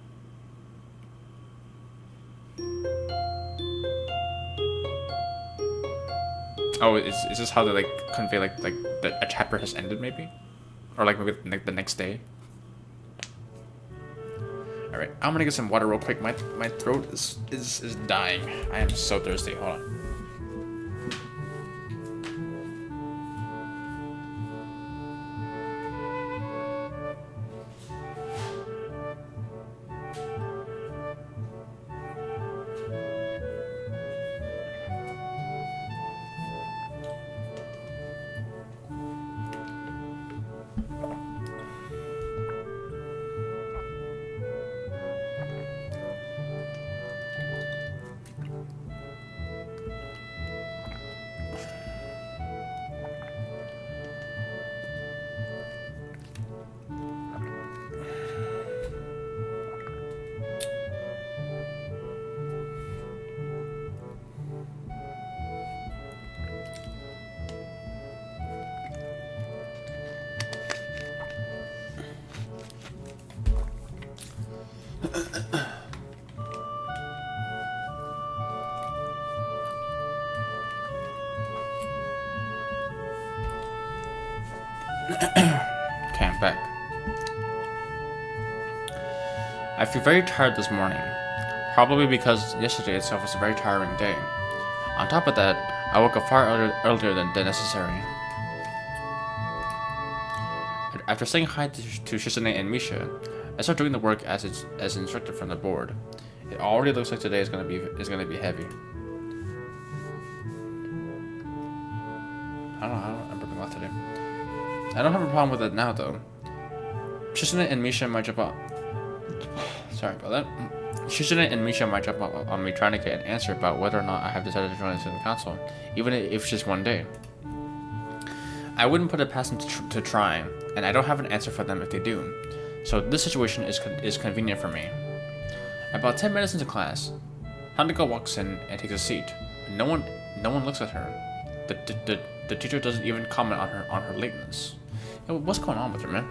Oh, is this how they convey that a chapter has ended, maybe, or maybe the next day? All right, I'm gonna get some water real quick. My throat is dying. I am so thirsty. Hold on. Okay, I'm back. I feel very tired this morning, probably because yesterday itself was a very tiring day. On top of that, I woke up far earlier than necessary. After saying hi to Shizune and Misha, I start doing the work as instructed from the board. It already looks like today is gonna be heavy. I don't know. I'm burping a lot today. I don't have a problem with it now, though. Shizune and Misha might jump up. Sorry about that. Shizune and Misha might jump up on me trying to get an answer about whether or not I have decided to join the student council, even if it's just one day. I wouldn't put it past them to try, and I don't have an answer for them if they do. So this situation is convenient for me. About 10 minutes into class, Hanako walks in and takes a seat. No one looks at her. The teacher doesn't even comment on her lateness. What's going on with her, man?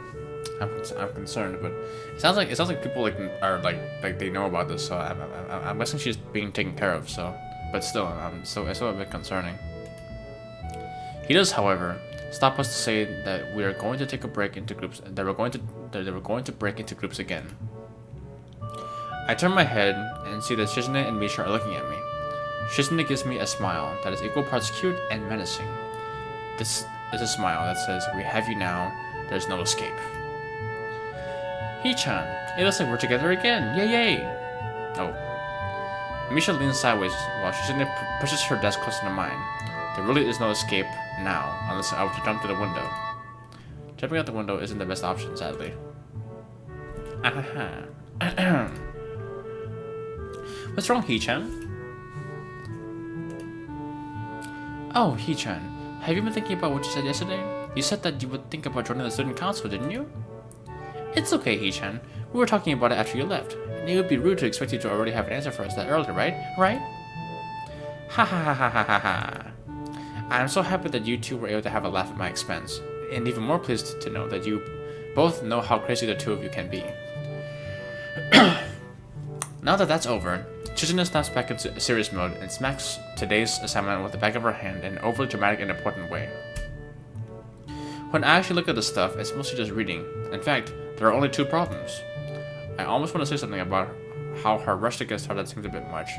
I'm concerned, but it sounds like people are they know about this. So I'm guessing she's being taken care of. So, but still, it's still a bit concerning. He does, however, stop us to say that we are going to take a break into groups. That we're going to break into groups again. I turn my head and see that Shizune and Misha are looking at me. Shizune gives me a smile that is equal parts cute and menacing. This is a smile that says, "We have you now. There's no escape." Hee-chan, it looks like we're together again. Yay, yay! Oh. Misha leans sideways while Shizune pushes her desk closer to mine. There really is no escape now, unless I were to jump through the window. Jumping out the window isn't the best option, sadly. What's wrong, Hee-chan? Oh, Hee-chan, have you been thinking about what you said yesterday? You said that you would think about joining the student council, didn't you? It's okay, Hee-chan. We were talking about it after you left, and it would be rude to expect you to already have an answer for us that early, right? Right? Ha ha ha ha ha ha ha. I'm so happy that you two were able to have a laugh at my expense, and even more pleased to know that you both know how crazy the two of you can be. Now that that's over, Chizuna snaps back into serious mode and smacks today's assignment with the back of her hand in an overly dramatic and important way. When I actually look at the stuff, it's mostly just reading. In fact, there are only 2 problems. I almost want to say something about how her rush to get started seems a bit much,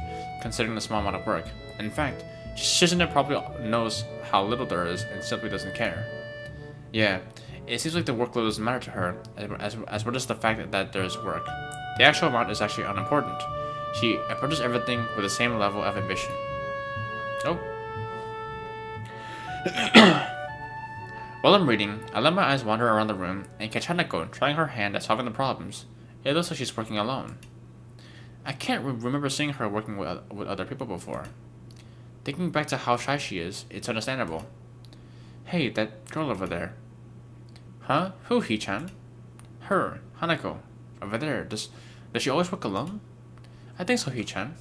considering the small amount of work. In fact, Shizune probably knows how little there is and simply doesn't care. Yeah, it seems like the workload doesn't matter to her, as well as the fact that there is work. The actual amount is actually unimportant. She approaches everything with the same level of ambition. Oh. While I'm reading, I let my eyes wander around the room and catch Hanako trying her hand at solving the problems. It looks like she's working alone. I can't remember seeing her working with other people before. Thinking back to how shy she is, it's understandable. Hey, that girl over there. Huh? Who, Hee-chan? Her, Hanako. Over there. Does she always work alone? I think so, Hee-chan.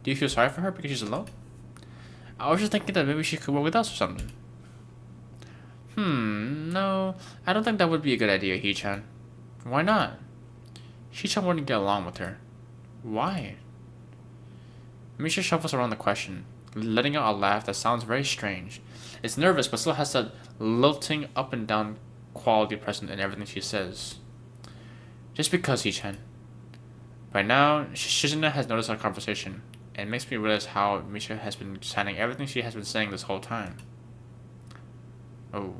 Do you feel sorry for her because she's alone? I was just thinking that maybe she could work with us or something. No, I don't think that would be a good idea, Hee-chan. Why not? Hee-chan wouldn't get along with her. Why? Misha shuffles around the question, letting out a laugh that sounds very strange. It's nervous, but still has that lilting up and down quality present in everything she says. Just because, Hee-chan. By now, Shizune has noticed our conversation, and makes me realize how Misha has been signing everything she has been saying this whole time. Oh.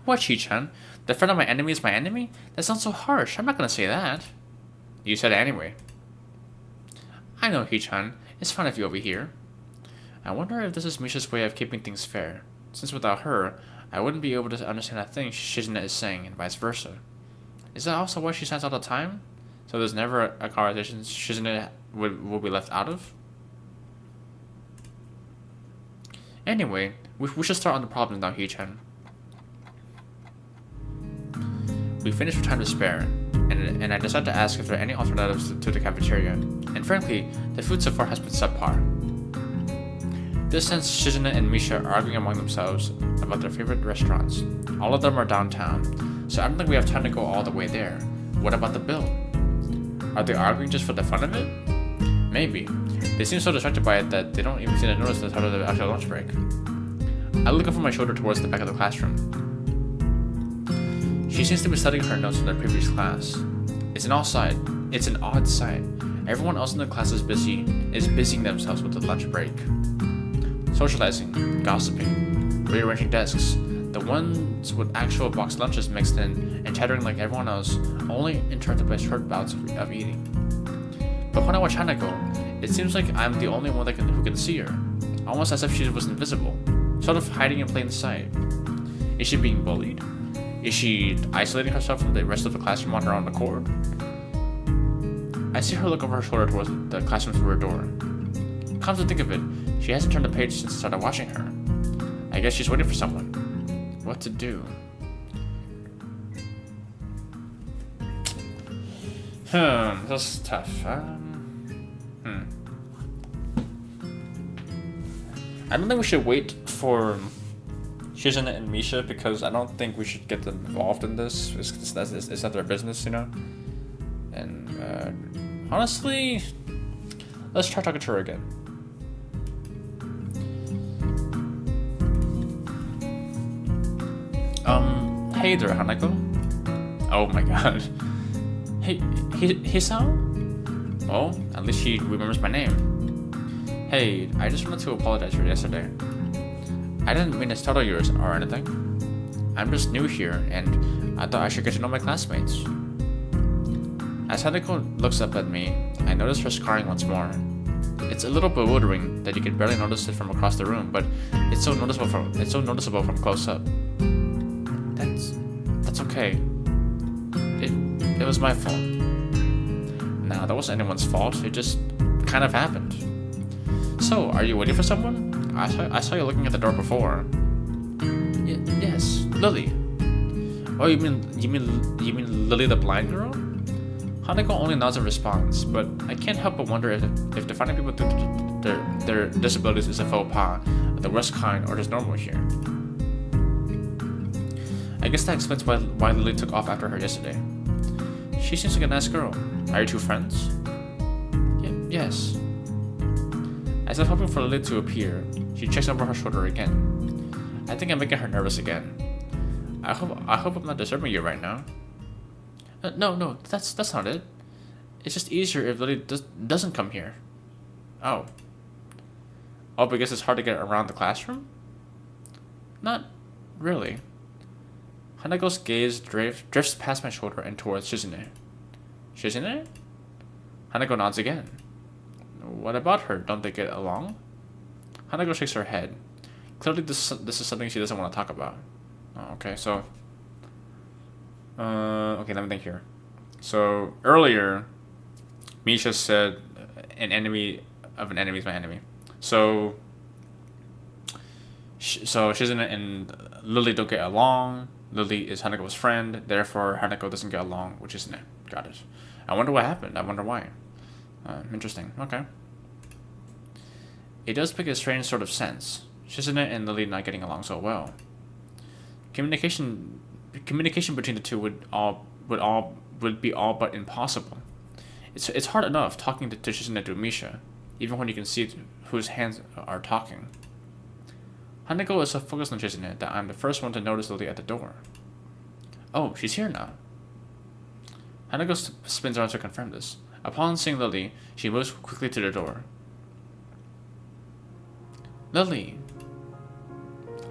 What, Hee-chan? The friend of my enemy is my enemy? That sounds so harsh. I'm not gonna say that. You said it anyway. I know, Hee-chan. It's fine if you overhear. I wonder if this is Misha's way of keeping things fair, since without her, I wouldn't be able to understand a thing Shizune is saying, and vice versa. Is that also why she signs all the time? So there's never a conversation Shizune will be left out of? Anyway, we should start on the problems now, Hee-chan. We finished with time to spare, and I decided to ask if there are any alternatives to the cafeteria, and frankly, the food so far has been subpar. This sends Shizune and Misha arguing among themselves about their favorite restaurants. All of them are downtown, so I don't think we have time to go all the way there. What about the bill? Are they arguing just for the fun of it? Maybe. They seem so distracted by it that they don't even seem to notice the start of the actual lunch break. I look over my shoulder towards the back of the classroom. She seems to be studying her notes from the previous class. It's an odd sight. Everyone else in the class is busying themselves with the lunch break. Socializing, gossiping, rearranging desks, the ones with actual boxed lunches mixed in, and chattering like everyone else, only interrupted by short bouts of eating. But when I watch Hanako, it seems like I'm the only one who can see her, almost as if she was invisible, sort of hiding in plain sight. Is she being bullied? Is she isolating herself from the rest of the classroom on her own accord? I see her look over her shoulder towards the classroom through her door. Come to think of it, she hasn't turned the page since I started watching her. I guess she's waiting for someone. What to do? That's tough. I don't think we should wait for Shizune and Misha because I don't think we should get them involved in this. It's not their business, you know? And honestly, let's try talking to her again. Hey there, Hanako. Oh my god. Hey, Hisao? Oh, at least she remembers my name. Hey, I just wanted to apologize for yesterday. I didn't mean to startle you or anything. I'm just new here, and I thought I should get to know my classmates. As Hanako looks up at me, I notice her scarring once more. It's a little bewildering that you can barely notice it from across the room, but it's so noticeable from close up. That's okay. It was my fault. Nah, that wasn't anyone's fault. It just kind of happened. So, are you waiting for someone? I saw you looking at the door before. Yes, Lily. Oh, you mean Lily the blind girl? Hanako only nods in response, but I can't help but wonder if defining people through their disabilities is a faux pas, the worst kind, or just normal here. I guess that explains why Lily took off after her yesterday. She seems like a nice girl. Are you two friends? Yes. As I'm hoping for Lily to appear, she checks over her shoulder again. I think I'm making her nervous again. I hope I'm not disturbing you right now. No, that's not it. It's just easier if Lily doesn't come here. Oh, because it's hard to get around the classroom? Not really. Hanako's gaze drifts past my shoulder and towards Shizune. Shizune? Hanako nods again. What about her? Don't they get along? Hanako shakes her head. Clearly this is something she doesn't want to talk about. Oh, okay, so... okay, let me think here. So, earlier, Misha said an enemy of an enemy is my enemy. So Shizune and Lily don't get along. Lily is Hanako's friend, therefore Hanako doesn't get along with Shizune. Got it. I wonder what happened. I wonder why. Interesting. Okay. It does make a strange sort of sense. Shizune and Lily not getting along so well. Communication between the two would be all but impossible. It's hard enough talking to Shizune to Misha, even when you can see whose hands are talking. Hanako is so focused on Shizune that I'm the first one to notice Lily at the door. Oh, she's here now. Hanako spins around to confirm this. Upon seeing Lily, she moves quickly to the door. Lily!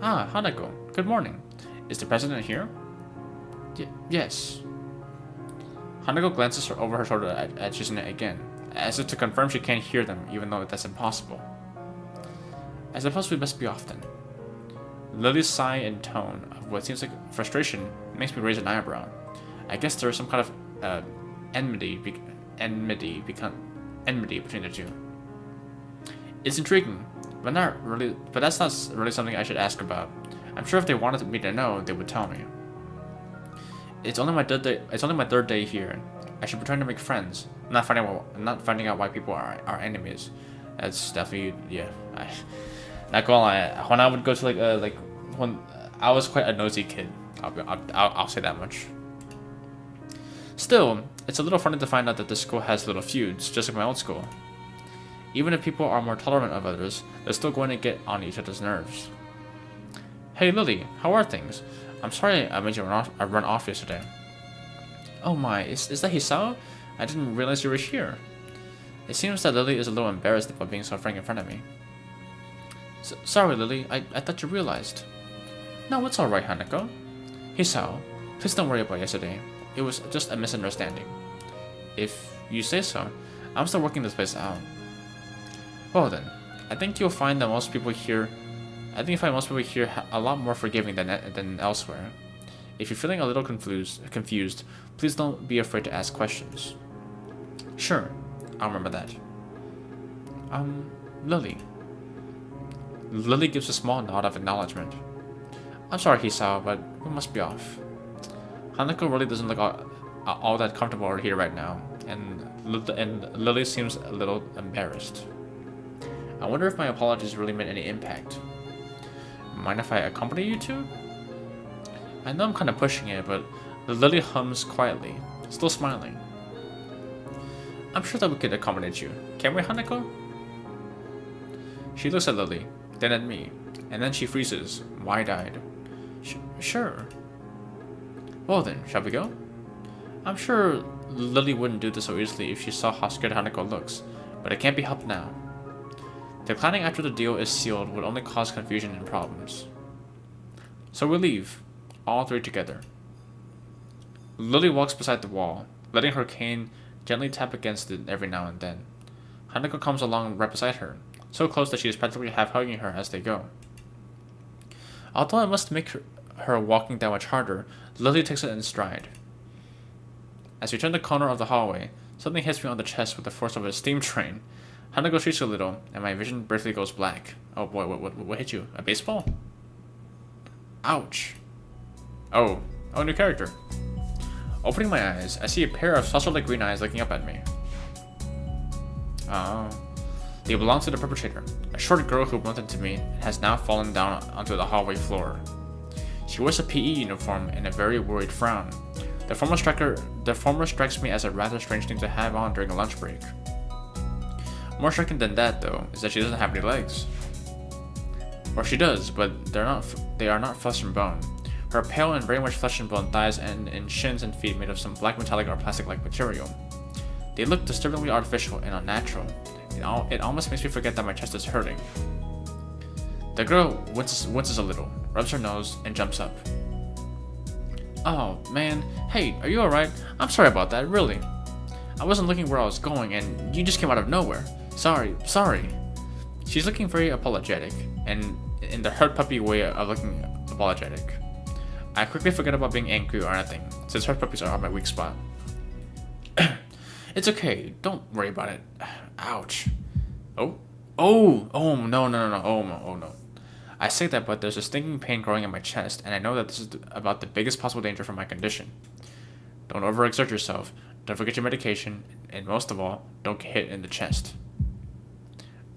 Ah, Hanako. Good morning. Is the president here? Yes. Hanako glances over her shoulder at Shizune again, as if to confirm she can't hear them, even though that's impossible. I suppose we must be off then. Lily's sigh and tone of what seems like frustration makes me raise an eyebrow. I guess there is some kind of enmity between the two. It's intriguing, but that's not really something I should ask about. I'm sure if they wanted me to know, they would tell me. It's only my third day here. I should be trying to make friends, not finding out why people are enemies. That's definitely, yeah. Not gonna lie, when I would go to when I was quite a nosy kid. I'll say that much. Still, it's a little funny to find out that this school has little feuds, just like my old school. Even if people are more tolerant of others, they're still going to get on each other's nerves. Hey Lily, how are things? I'm sorry I made you run off yesterday. Oh my, is that Hisao? I didn't realize you were here. It seems that Lily is a little embarrassed about being so frank in front of me. Sorry Lily, I thought you realized. No, it's alright Hanako. Hisao, please don't worry about yesterday. It was just a misunderstanding. If you say so, I'm still working this place out. Well then, I think you'll find that most people here a lot more forgiving than elsewhere. If you're feeling a little confused, please don't be afraid to ask questions. Sure, I'll remember that. Lily. Lily gives a small nod of acknowledgement. I'm sorry, Hisao, but we must be off. Hanako really doesn't look all that comfortable here right now, and Lily seems a little embarrassed. I wonder if my apologies really made any impact. Mind if I accompany you two? I know I'm kind of pushing it, but Lily hums quietly, still smiling. I'm sure that we could accommodate you. Can we, Hanako? She looks at Lily, then at me, and then she freezes, wide-eyed. Sure. Well then, shall we go? I'm sure Lily wouldn't do this so easily if she saw how scared Hanako looks, but it can't be helped now. Declining after the deal is sealed would only cause confusion and problems. So we leave, all three together. Lily walks beside the wall, letting her cane gently tap against it every now and then. Hanako comes along right beside her, so close that she is practically half hugging her as they go. Although it must make her walking that much harder, Lily takes it in stride. As we turn the corner of the hallway, something hits me on the chest with the force of a steam train. Hanako shrieks a little, and my vision briefly goes black. Oh boy, what hit you? A baseball? Ouch. Oh, new character. Opening my eyes, I see a pair of saucer-like green eyes looking up at me. Oh. They belong to the perpetrator, a short girl who bumped into me and has now fallen down onto the hallway floor. She wears a PE uniform and a very worried frown. The former strikes me as a rather strange thing to have on during a lunch break. More striking than that, though, is that she doesn't have any legs. Or she does, but they are not flesh and bone. Her pale and very much flesh and bone thighs end in shins and feet made of some black metallic or plastic-like material. They look disturbingly artificial and unnatural. It almost makes me forget that my chest is hurting. The girl winces a little, rubs her nose, and jumps up. Oh, man. Hey, are you alright? I'm sorry about that, really. I wasn't looking where I was going, and you just came out of nowhere. Sorry. She's looking very apologetic, and in the hurt puppy way of looking apologetic. I quickly forget about being angry or anything, since hurt puppies are my weak spot. It's okay, don't worry about it. Ouch. No. Oh no. I say that, but there's a stinging pain growing in my chest, and I know that this is about the biggest possible danger for my condition. Don't overexert yourself, don't forget your medication, and most of all, don't get hit in the chest.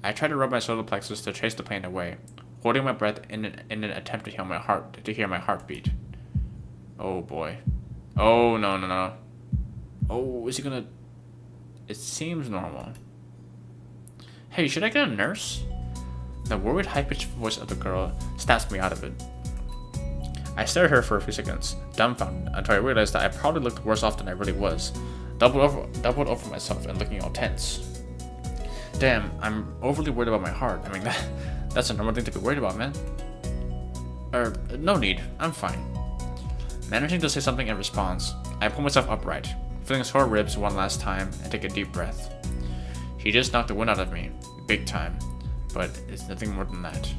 I try to rub my solar plexus to chase the pain away, holding my breath in an attempt to hear my heartbeat. Oh boy. Oh no. Oh, is he gonna... It seems normal. Hey, should I get a nurse? The worried, high-pitched voice of the girl snaps me out of it. I stare at her for a few seconds, dumbfounded, until I realized that I probably looked worse off than I really was, doubled over myself and looking all tense. Damn, I'm overly worried about my heart. I mean, that's a normal thing to be worried about, man. No need. I'm fine. Managing to say something in response, I pull myself upright, feeling sore ribs one last time, and take a deep breath. She just knocked the wind out of me, big time, but it's nothing more than that.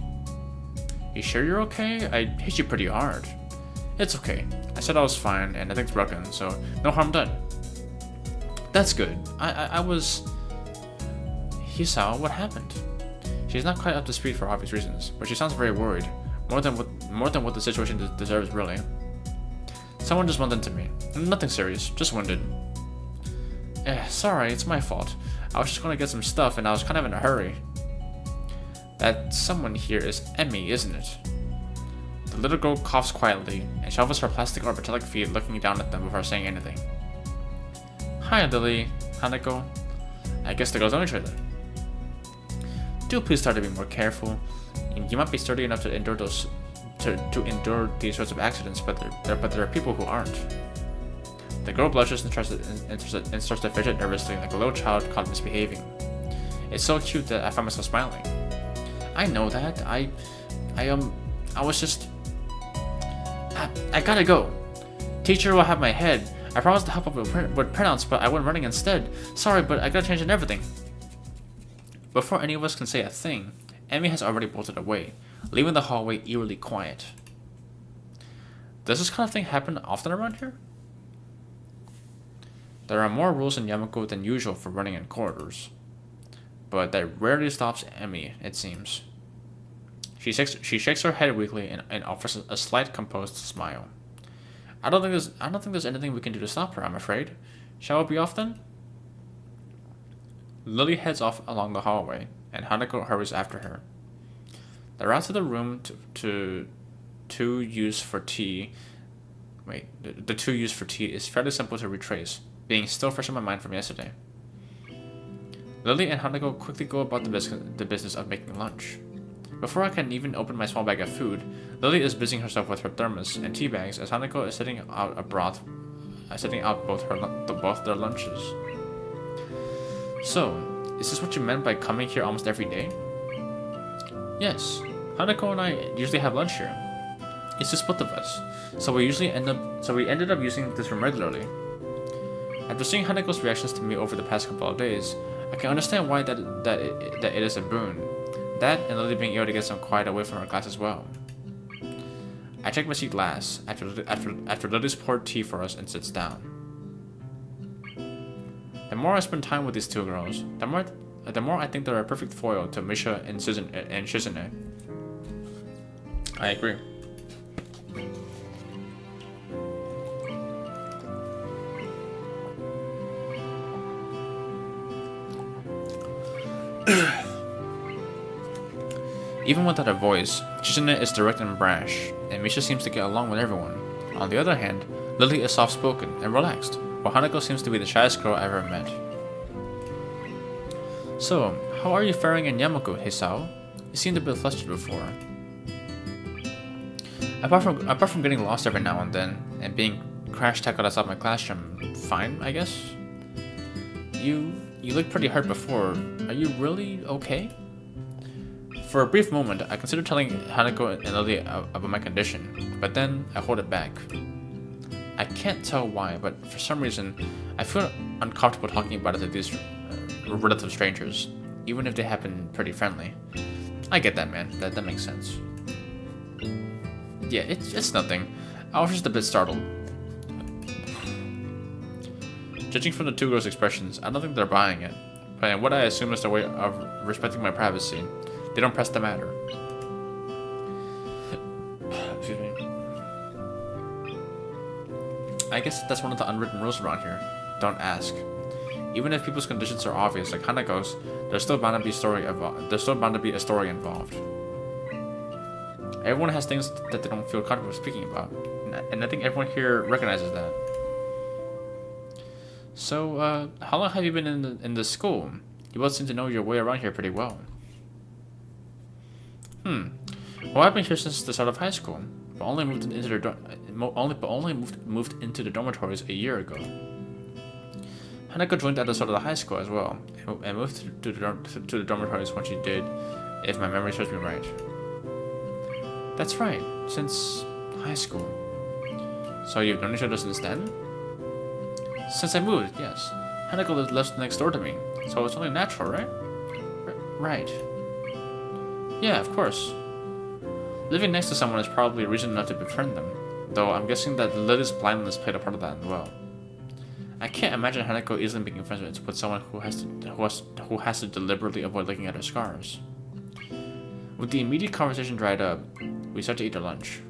You sure you're okay? I hit you pretty hard. It's okay. I said I was fine, and nothing's broken, so no harm done. That's good. I was... Hisao, what happened? She's not quite up to speed for obvious reasons, but she sounds very worried, more than what the situation deserves, really. Someone just bumped into me. Nothing serious, just winded. Sorry, it's my fault. I was just going to get some stuff, and I was kind of in a hurry. That someone here is Emmy, isn't it? The little girl coughs quietly, and shovels her plastic or metallic feet, looking down at them before saying anything. Hi, Lily. Hanako. I guess the girls know each other. Do please start to be more careful. You might be sturdy enough to endure these sorts of accidents, but there are people who aren't. The girl blushes and starts to fidget nervously like a little child caught misbehaving. It's so cute that I find myself smiling. I know that. I was just... I gotta go. Teacher will have my head. I promised to help up with printouts, but I went running instead. Sorry, but I gotta change in everything. Before any of us can say a thing, Emmy has already bolted away, leaving the hallway eerily quiet. Does this kind of thing happen often around here? There are more rules in Yamako than usual for running in corridors, but that rarely stops Emmy, it seems. She shakes her head weakly and offers a slight composed smile. I don't think there's anything we can do to stop her, I'm afraid. Shall we be off then? Lily heads off along the hallway, and Hanako hurries after her. The route to the room the two used for tea is fairly simple to retrace, being still fresh in my mind from yesterday. Lily and Hanako quickly go about the business of making lunch. Before I can even open my small bag of food, Lily is busying herself with her thermos and tea bags as Hanako is setting out both their lunches. So, is this what you meant by coming here almost every day? Yes, Hanako and I usually have lunch here. It's just both of us, so we ended up using this room regularly. After seeing Haneko's reactions to me over the past couple of days, I can understand why that it is a boon. That and Lily being able to get some quiet away from her class as well. I check my seat last, after Lily's poured tea for us and sits down. The more I spend time with these two girls, the more I think they're a perfect foil to Misha and Shizune. I agree. Even without a voice, Shizune is direct and brash, and Misha seems to get along with everyone. On the other hand, Lily is soft-spoken and relaxed, while Hanako seems to be the shyest girl I ever met. So, how are you faring in Yamaku, Hisao? You seemed a bit flustered before. Apart from getting lost every now and then, and being crash-tackled outside my classroom, fine, I guess? You looked pretty hurt before. Are you really okay? For a brief moment, I considered telling Hanako and Lily about my condition, but then I hold it back. I can't tell why, but for some reason, I feel uncomfortable talking about it to these relative strangers, even if they happen pretty friendly. I get that, man. That makes sense. Yeah, it's nothing. I was just a bit startled. Judging from the two girls' expressions, I don't think they're buying it, but in what I assume is their way of respecting my privacy, they don't press the matter. Excuse me. I guess that's one of the unwritten rules around here. Don't ask. Even if people's conditions are obvious, like Hanako's, there's still bound to be a story involved. Everyone has things that they don't feel comfortable speaking about, and I think everyone here recognizes that. So, how long have you been in the school? You both seem to know your way around here pretty well. Well, I've been here since the start of high school, but only moved into the dormitories a year ago. Hanako joined at the start of the high school as well, and moved to the dormitories when she did, if my memory serves me right. That's right, since high school. So you've known each other since then? Since I moved, yes. Hanako lives next door to me, so it's only natural, right? Right. Yeah, of course. Living next to someone is probably reason enough to befriend them, though I'm guessing that Lily's blindness played a part of that as well. I can't imagine Hanako easily being friends with someone who has to deliberately avoid looking at her scars. With the immediate conversation dried up, we start to eat our lunch.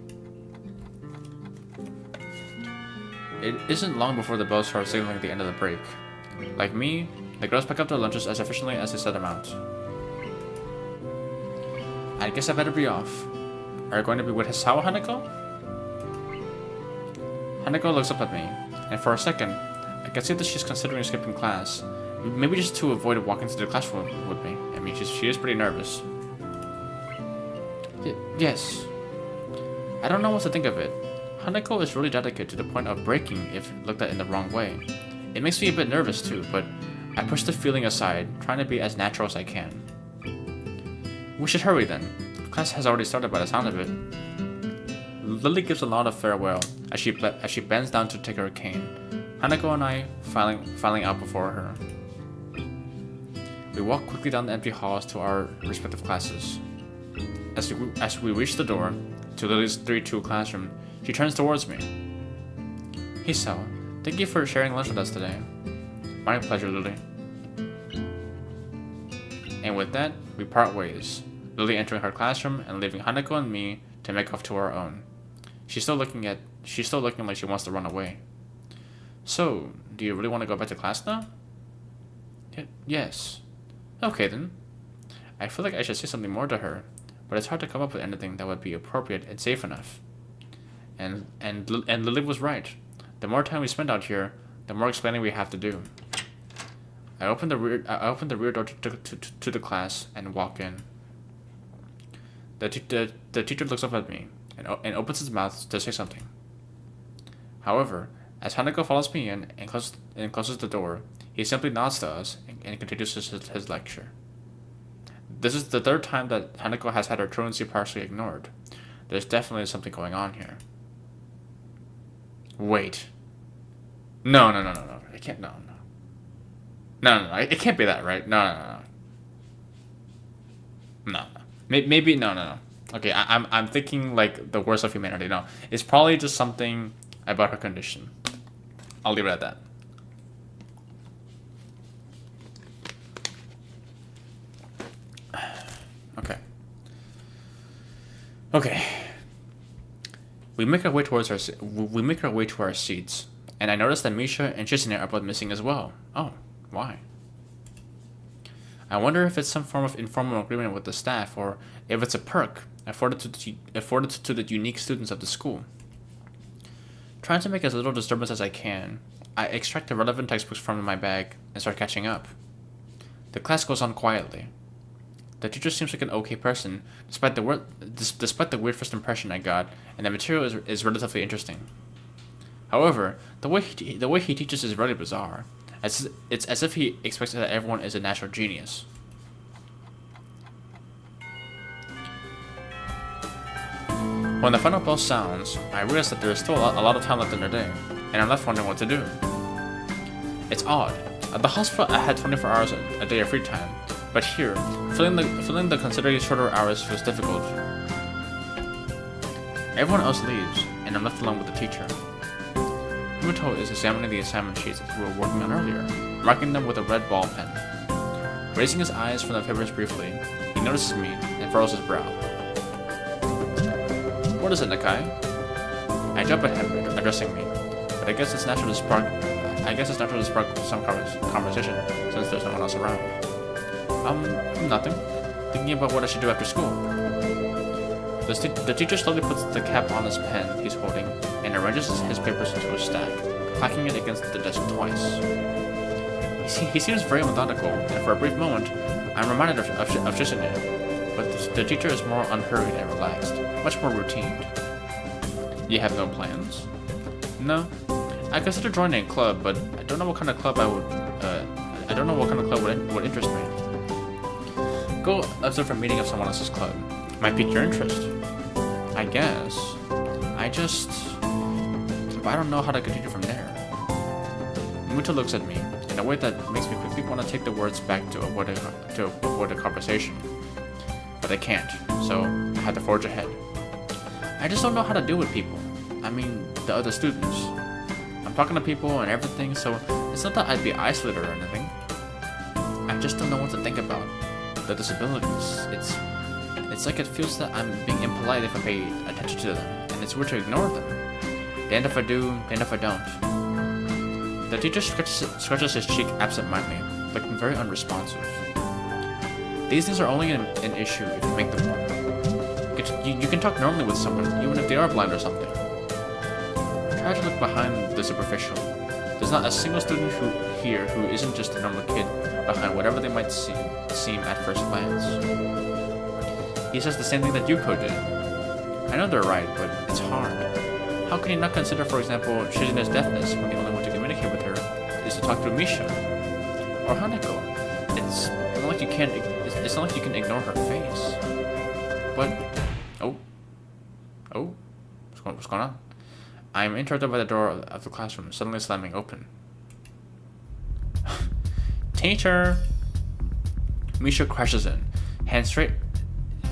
It isn't long before the bells start signaling the end of the break. Like me, the girls pack up their lunches as efficiently as they set them out. I guess I better be off. Are you going to be with Hisao, Hanako? Hanako looks up at me, and for a second, I can see that she's considering skipping class. Maybe just to avoid walking to the classroom with me. I mean, she is pretty nervous. Yes. I don't know what to think of it. Hanako is really delicate to the point of breaking if looked at in the wrong way. It makes me a bit nervous too, but I push the feeling aside, trying to be as natural as I can. We should hurry then. Class has already started by the sound of it. Lily gives a nod of farewell as she bends down to take her cane. Hanako and I filing out before her. We walk quickly down the empty halls to our respective classes. As we reach the door to Lily's 3-2 classroom, she turns towards me. Hisao, thank you for sharing lunch with us today. My pleasure, Lily. And with that, we part ways. Lily entering her classroom and leaving Hanako and me to make off to our own. She's still looking like she wants to run away. So, do you really want to go back to class now? Yes. Okay then. I feel like I should say something more to her, but it's hard to come up with anything that would be appropriate and safe enough. And Lily was right. The more time we spend out here, the more explaining we have to do. I open the rear door to the class and walk in. The teacher looks up at me and opens his mouth to say something. However, as Hanako follows me in and closes the door, he simply nods to us and continues his lecture. This is the third time that Hanako has had her truancy partially ignored. There's definitely something going on here. Wait. No. It can't. No. It can't be that, right? No. Maybe no. Okay, I'm thinking like the worst of humanity. No, it's probably just something about her condition. I'll leave it at that. Okay. We make our way to our seats, and I notice that Misha and Chisane are both missing as well. Oh, why? I wonder if it's some form of informal agreement with the staff, or if it's a perk afforded to the unique students of the school. Trying to make as little disturbance as I can, I extract the relevant textbooks from my bag and start catching up. The class goes on quietly. The teacher seems like an okay person, despite the weird first impression I got, and the material is relatively interesting. However, the way he teaches is really bizarre. It's as if he expects that everyone is a natural genius. When the final bell sounds, I realize that there is still a lot of time left in the day, and I'm left wondering what to do. It's odd. At the hospital, I had 24 hours a day of free time, but here, filling the considerably shorter hours feels difficult. Everyone else leaves, and I'm left alone with the teacher. Muto is examining the assignment sheets that we were working on earlier, marking them with a red ball pen. Raising his eyes from the papers briefly, he notices me and furrows his brow. What is it, Nakai? I jump ahead, addressing me, but I guess it's natural to spark some conversation since there's no one else around. Nothing. Thinking about what I should do after school. The teacher slowly puts the cap on his pen he's holding and arranges his papers into a stack, clacking it against the desk twice. He seems very methodical, and for a brief moment, I'm reminded of Chisane, but the teacher is more unhurried and relaxed, much more routine. You have no plans? No. I consider joining a club, but I don't know what kind of club would interest me. Go observe a meeting of someone else's club. Might pique your interest. I guess. But I don't know how to continue from there. Muta looks at me in a way that makes me quickly want to take the words back to avoid a conversation. But I can't, so I had to forge ahead. I just don't know how to deal with people. I mean, the other students. I'm talking to people and everything, so it's not that I'd be isolated or anything. I just don't know what to think about the disabilities. It's like it feels that I'm being impolite if I pay attention to them, and it's weird to ignore them. Damned if I do, damned if I don't. The teacher scratches his cheek absent-mindedly, looking very unresponsive. These things are only an issue if you make them one. You can talk normally with someone, even if they are blind or something. Try to look behind the superficial. There's not a single student here who isn't just a normal kid behind whatever they might seem at first glance. He says the same thing that Yuko did. I know they're right, but it's hard. How can you not consider, for example, Shizune's deafness when the only way to communicate with her is to talk through Misha? Or Hanako? It's not like you can ignore her face. But what's going on? I am interrupted by the door of the classroom suddenly slamming open. Teacher! Misha crashes in, hands straight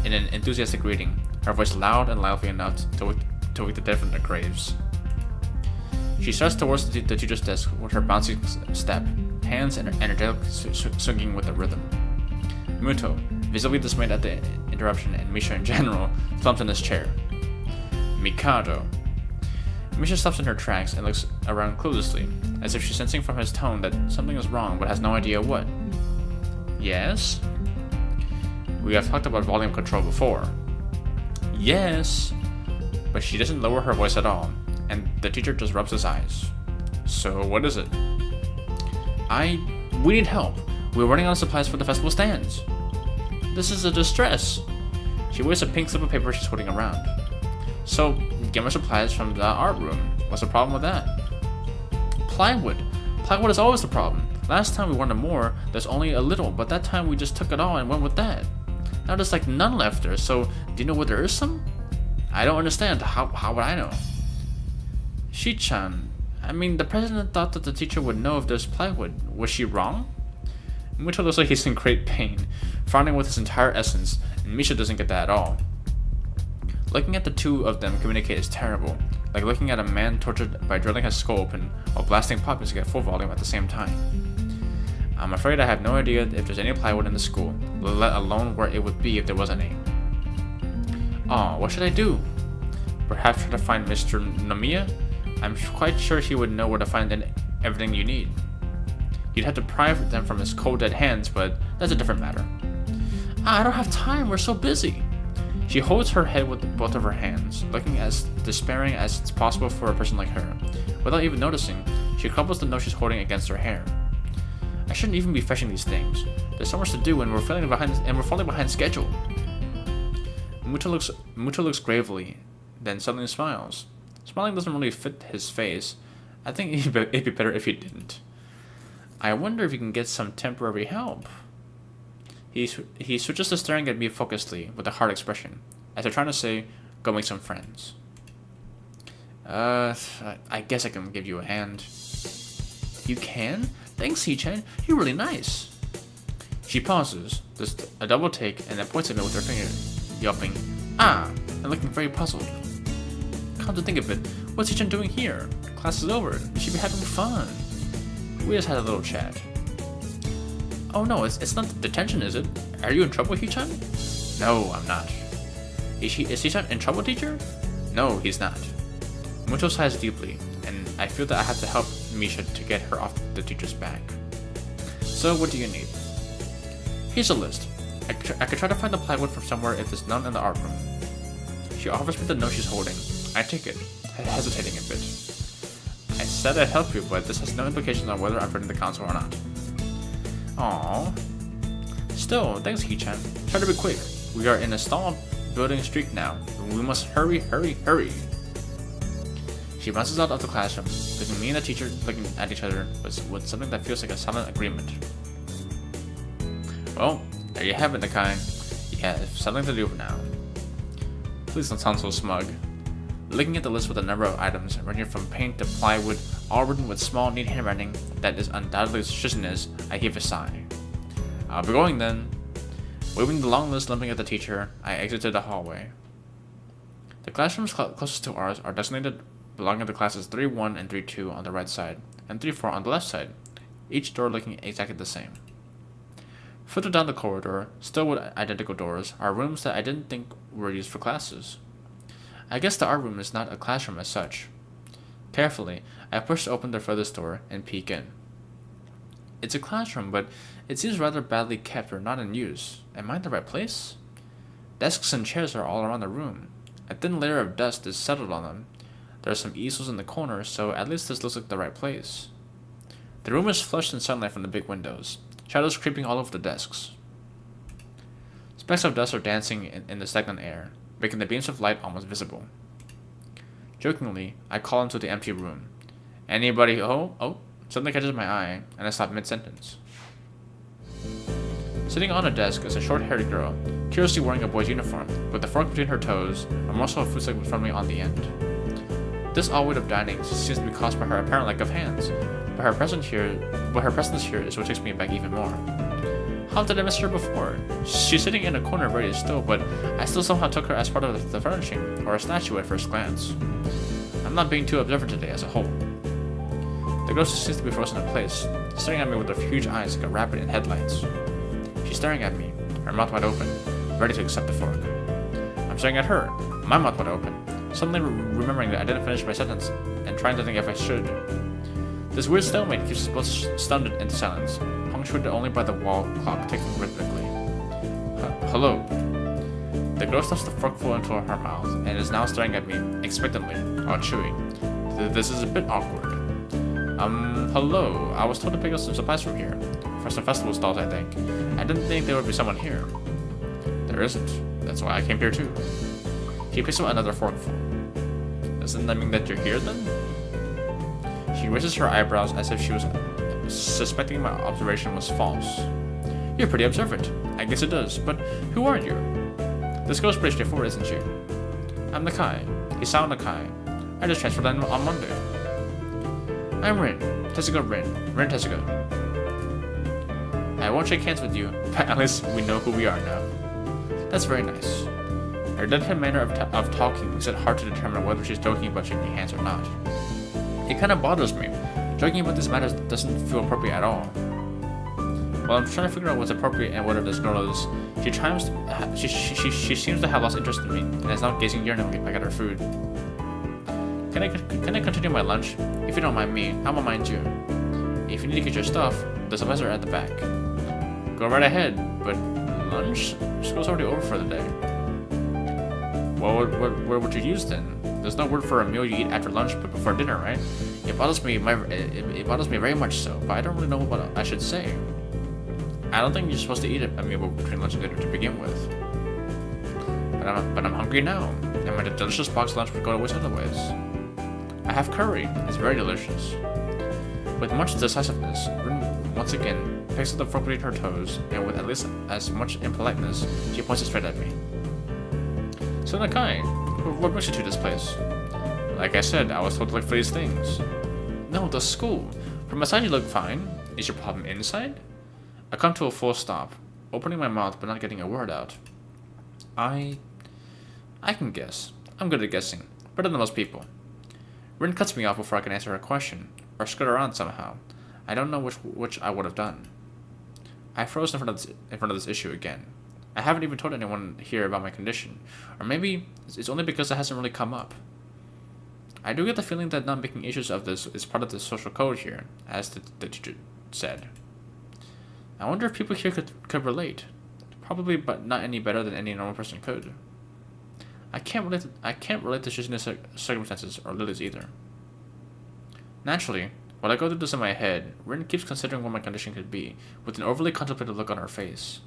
in an enthusiastic greeting, her voice loud and lively enough to wake the dead from their graves. She starts towards the teacher's desk with her bouncy step, hands energetically swinging with the rhythm. Muto, visibly dismayed at the interruption, and Misha in general, slumps in his chair. Mikado. Misha stops in her tracks and looks around cluelessly, as if she's sensing from his tone that something is wrong but has no idea what. Yes? We have talked about volume control before. Yes! But she doesn't lower her voice at all, and the teacher just rubs his eyes. So what is it? We need help. We're running out of supplies for the festival stands. This is a distress. She waves a pink slip of paper she's holding around. So, get more supplies from the art room. What's the problem with that? Plywood. Plywood is always the problem. Last time we wanted more, there's only a little, but that time we just took it all and went with that. Now there's like none left there, so do you know where there is some? I don't understand. How would I know? Shi-chan, I mean, the president thought that the teacher would know if there's plywood. Was she wrong? Muto looks like he's in great pain, frowning with his entire essence, and Misha doesn't get that at all. Looking at the two of them communicate is terrible, like looking at a man tortured by drilling his skull open while blasting pop music at full volume at the same time. I'm afraid I have no idea if there's any plywood in the school, let alone where it would be if there was any. Oh, what should I do? Perhaps try to find Mr. Nomiya? I'm quite sure he would know where to find everything you need. You'd have to pry them from his cold dead hands, but that's a different matter. I don't have time, we're so busy. She holds her head with both of her hands, looking as despairing as it's possible for a person like her. Without even noticing, she crumples the note she's holding against her hair. I shouldn't even be fetching these things. There's so much to do and we're falling behind schedule. Muto looks gravely, then suddenly smiles. Smiling doesn't really fit his face. I think it'd be better if he didn't. I wonder if you can get some temporary help. He switches to staring at me focusedly with a hard expression, as if trying to say, go make some friends. I guess I can give you a hand. You can? Thanks, Hee-chan. You're really nice. She pauses, does a double take, and then points at me with her finger, yelping, ah, and looking very puzzled. Come to think of it, what's Hee-chan doing here? Class is over. You should be having fun. We just had a little chat. Oh no, it's not detention, is it? Are you in trouble, Hee-chan? No, I'm not. Is Hee-chan in trouble, teacher? No, he's not. Muto sighs deeply, and I feel that I have to help Misha to get her off the teacher's back. So, what do you need? Here's a list. I could try to find the plywood from somewhere if there's none in the art room. She offers me the note she's holding. I take it, hesitating a bit. I said I'd help you, but this has no implications on whether I'm running the council or not. Aww. Still, thanks, Hee-chan. Try to be quick. We are in a stalled building streak now. We must hurry, hurry, hurry. She bounces out of the classroom, leaving me and the teacher looking at each other with something that feels like a silent agreement. Well, there you have it, Nakai. You have something to do for now. Please don't sound so smug. Looking at the list with a number of items, ranging from paint to plywood, all written with small, neat handwriting that is undoubtedly Shizune's, I heave a sigh. I'll be going then. Waving the long list limping at the teacher, I exited the hallway. The classrooms closest to ours are designated belonging to classes 3-1 and 3-2 on the right side, and 3-4 on the left side, each door looking exactly the same. Further down the corridor, still with identical doors, are rooms that I didn't think were used for classes. I guess the art room is not a classroom as such. Carefully, I push open the furthest door and peek in. It's a classroom, but it seems rather badly kept or not in use. Am I in the right place? Desks and chairs are all around the room. A thin layer of dust is settled on them. There are some easels in the corners, so at least this looks like the right place. The room is flushed in sunlight from the big windows, shadows creeping all over the desks. Specks of dust are dancing in the stagnant air, making the beams of light almost visible. Jokingly, I call into the empty room. Anybody? Oh, something catches my eye, and I stop mid-sentence. Sitting on a desk is a short-haired girl, curiously wearing a boy's uniform, with a fork between her toes, a morsel of food stuck firmly on the end. This all weight of dining seems to be caused by her apparent lack of hands, but her presence here is what takes me back even more. How did I miss her before? She's sitting in a corner very still, but I still somehow took her as part of the furnishing, or a statue at first glance. I'm not being too observant today as a whole. The girl seems to be frozen in place, staring at me with her huge eyes like a rabbit in headlights. She's staring at me, her mouth wide open, ready to accept the fork. I'm staring at her, my mouth wide open, suddenly remembering that I didn't finish my sentence, and trying to think if I should. This weird stalemate keeps us both stunned into silence, punctuated only by the wall clock ticking rhythmically. Hello. The girl stuffs the forkful into her mouth, and is now staring at me, expectantly, all chewy. This is a bit awkward. Hello. I was told to pick up some supplies from here. For some festival stalls, I think. I didn't think there would be someone here. There isn't. That's why I came here too. She picks up another forkful. Doesn't that mean that you're here then? She raises her eyebrows as if she was suspecting my observation was false. You're pretty observant. I guess it does, but who are you? This girl's pretty straightforward, isn't she? I'm Nakai. Hisao Nakai. I just transferred on Monday. I'm Rin. Tezuka Rin. Rin Tezuka. I won't shake hands with you, but at least we know who we are now. That's very nice. Her delicate manner of talking makes it hard to determine whether she's joking about shaking hands or not. It kind of bothers me. Joking about these matters doesn't feel appropriate at all. While I'm trying to figure out what's appropriate and whether this girl is, she seems to have lost interest in me and is now gazing yearningly back at her food. Can I continue my lunch? If you don't mind me, I won't mind you. If you need to get your stuff, the supplies are at the back. Go right ahead, but lunch? School's already over for the day. Well, what would you use then? There's no word for a meal you eat after lunch but before dinner, right? It bothers me very much so, but I don't really know what I should say. I don't think you're supposed to eat a meal between lunch and dinner to begin with. But I'm hungry now, and my delicious box lunch would go to waste otherwise. I have curry. It's very delicious. With much decisiveness, Rin once again picks up the fork between her toes, and with at least as much impoliteness, she points it straight at me. So Nakai, what brings you to this place? Like I said, I was told to look for these things. No, the school. From outside you look fine. Is your problem inside? I come to a full stop, opening my mouth but not getting a word out. I can guess. I'm good at guessing, better than most people. Rin cuts me off before I can answer her question, or skirt around somehow. I don't know which I would have done. I froze in front of this issue again. I haven't even told anyone here about my condition, or maybe it's only because it hasn't really come up. I do get the feeling that not making issues of this is part of the social code here, as the teacher said. I wonder if people here could relate. Probably, but not any better than any normal person could. I can't relate to Shizune's circumstances or Lily's either. Naturally, while I go through this in my head, Rin keeps considering what my condition could be, with an overly contemplative look on her face.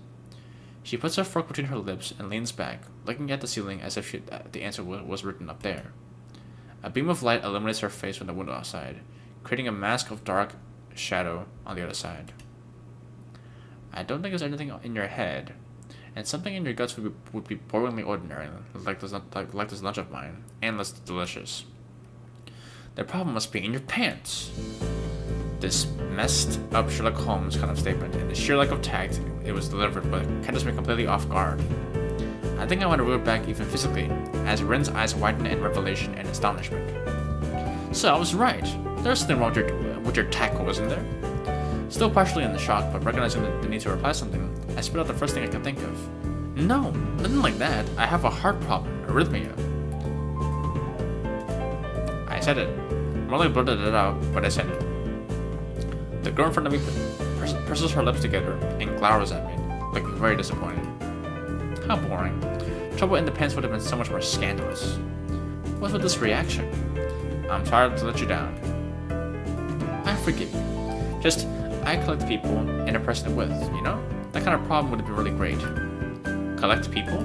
She puts her fork between her lips and leans back, looking at the ceiling as if the answer was written up there. A beam of light illuminates her face from the window outside, creating a mask of dark shadow on the other side. I don't think there's anything in your head, and something in your guts would be boringly ordinary, like this lunch of mine, and less delicious. The problem must be in your pants. This messed up Sherlock Holmes kind of statement, and the sheer lack of tact it was delivered, but catches me completely off guard. I think I want to reel it back even physically, as Rin's eyes widen in revelation and astonishment. So I was right. There's something wrong with your tackle, wasn't there? Still partially in the shock, but recognizing the need to reply something, I spit out the first thing I could think of. No, nothing like that. I have a heart problem, arrhythmia. I said it. More like blurted it out, but I said it. The girl in front of me presses her lips together and glowers at me, looking very disappointed. How boring. Trouble in the pants would have been so much more scandalous. What's with this reaction? I'm sorry to let you down. I forgive you. Just, I collect people and impress them with, you know? That kind of problem would have been really great. Collect people?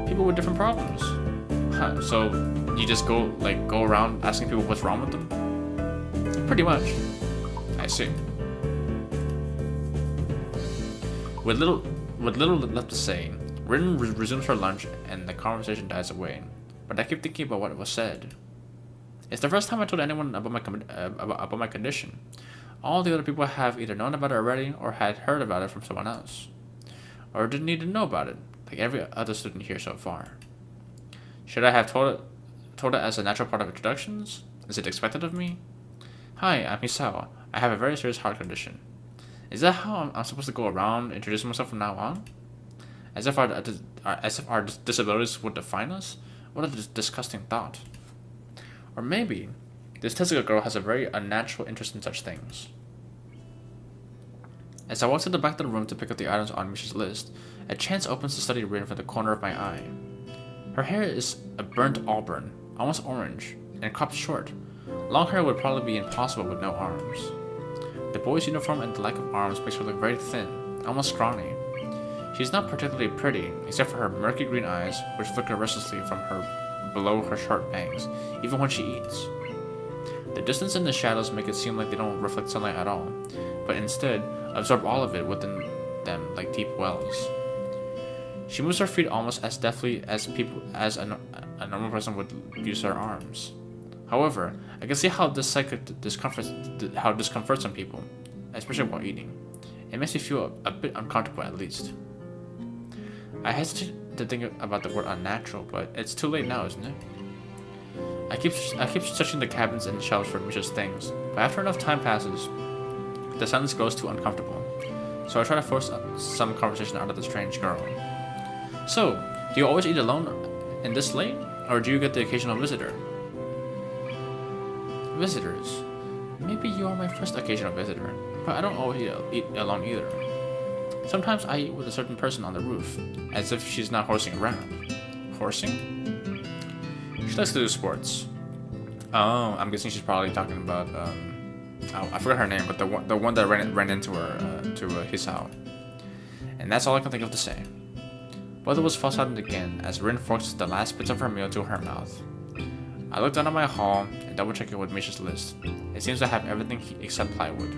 People with different problems. Huh, so you just go around asking people what's wrong with them? Pretty much. I see. With little left to say, Rin resumes her lunch and the conversation dies away. But I keep thinking about what was said. It's the first time I told anyone about my condition. All the other people have either known about it already or had heard about it from someone else. Or didn't need to know about it, like every other student here so far. Should I have told it as a natural part of introductions? Is it expected of me? Hi, I'm Hisao. I have a very serious heart condition. Is that how I'm supposed to go around introducing myself from now on? As if our disabilities would define us? What a disgusting thought. Or maybe this Tezuka girl has a very unnatural interest in such things. As I walk to the back of the room to pick up the items on Misha's list, a chance opens to study Rin from the corner of my eye. Her hair is a burnt auburn, almost orange, and cropped short. Long hair would probably be impossible with no arms. The boy's uniform and the lack of arms makes her look very thin, almost scrawny. She's not particularly pretty, except for her murky green eyes, which flicker restlessly from below her short bangs, even when she eats. The distance and the shadows make it seem like they don't reflect sunlight at all, but instead absorb all of it within them like deep wells. She moves her feet almost as deftly as a normal person would use her arms. However, I can see how this sight could discomfort some people, especially while eating. It makes me feel a bit uncomfortable at least. I hesitate to think about the word unnatural, but it's too late now, isn't it? I keep searching the cabins and shelves for Misha's things, but after enough time passes, the silence grows too uncomfortable. So I try to force some conversation out of the strange girl. So, do you always eat alone in this late, or do you get the occasional visitor? Visitors. Maybe you are my first occasional visitor, but I don't always eat alone either. Sometimes I eat with a certain person on the roof, as if she's not horsing around. Horsing? She likes to do sports. Oh, I'm guessing she's probably talking about, I forgot her name, but the one that ran into her, to Hisao. And that's all I can think of to say. Weather was false silent again as Rin forced the last bits of her meal to her mouth. I looked down at my haul and double-checked it with Misha's list. It seems I have everything except plywood.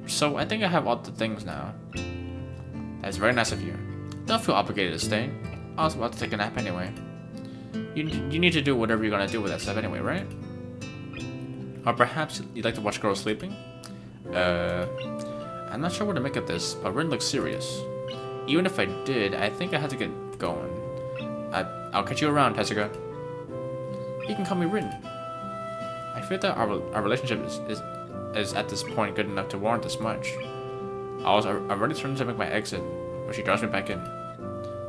So I think I have all the things now. That's very nice of you. Don't feel obligated to stay. I was about to take a nap anyway. You need to do whatever you're gonna do with that stuff anyway, right? Or perhaps you'd like to watch girls sleeping? I'm not sure what to make of this, but Rin looks serious. Even if I did, I think I had to get going. I'll catch you around, Tezuka. You can call me Rin. I feel that our relationship is at this point good enough to warrant this much. I was already starting to make my exit, but she draws me back in.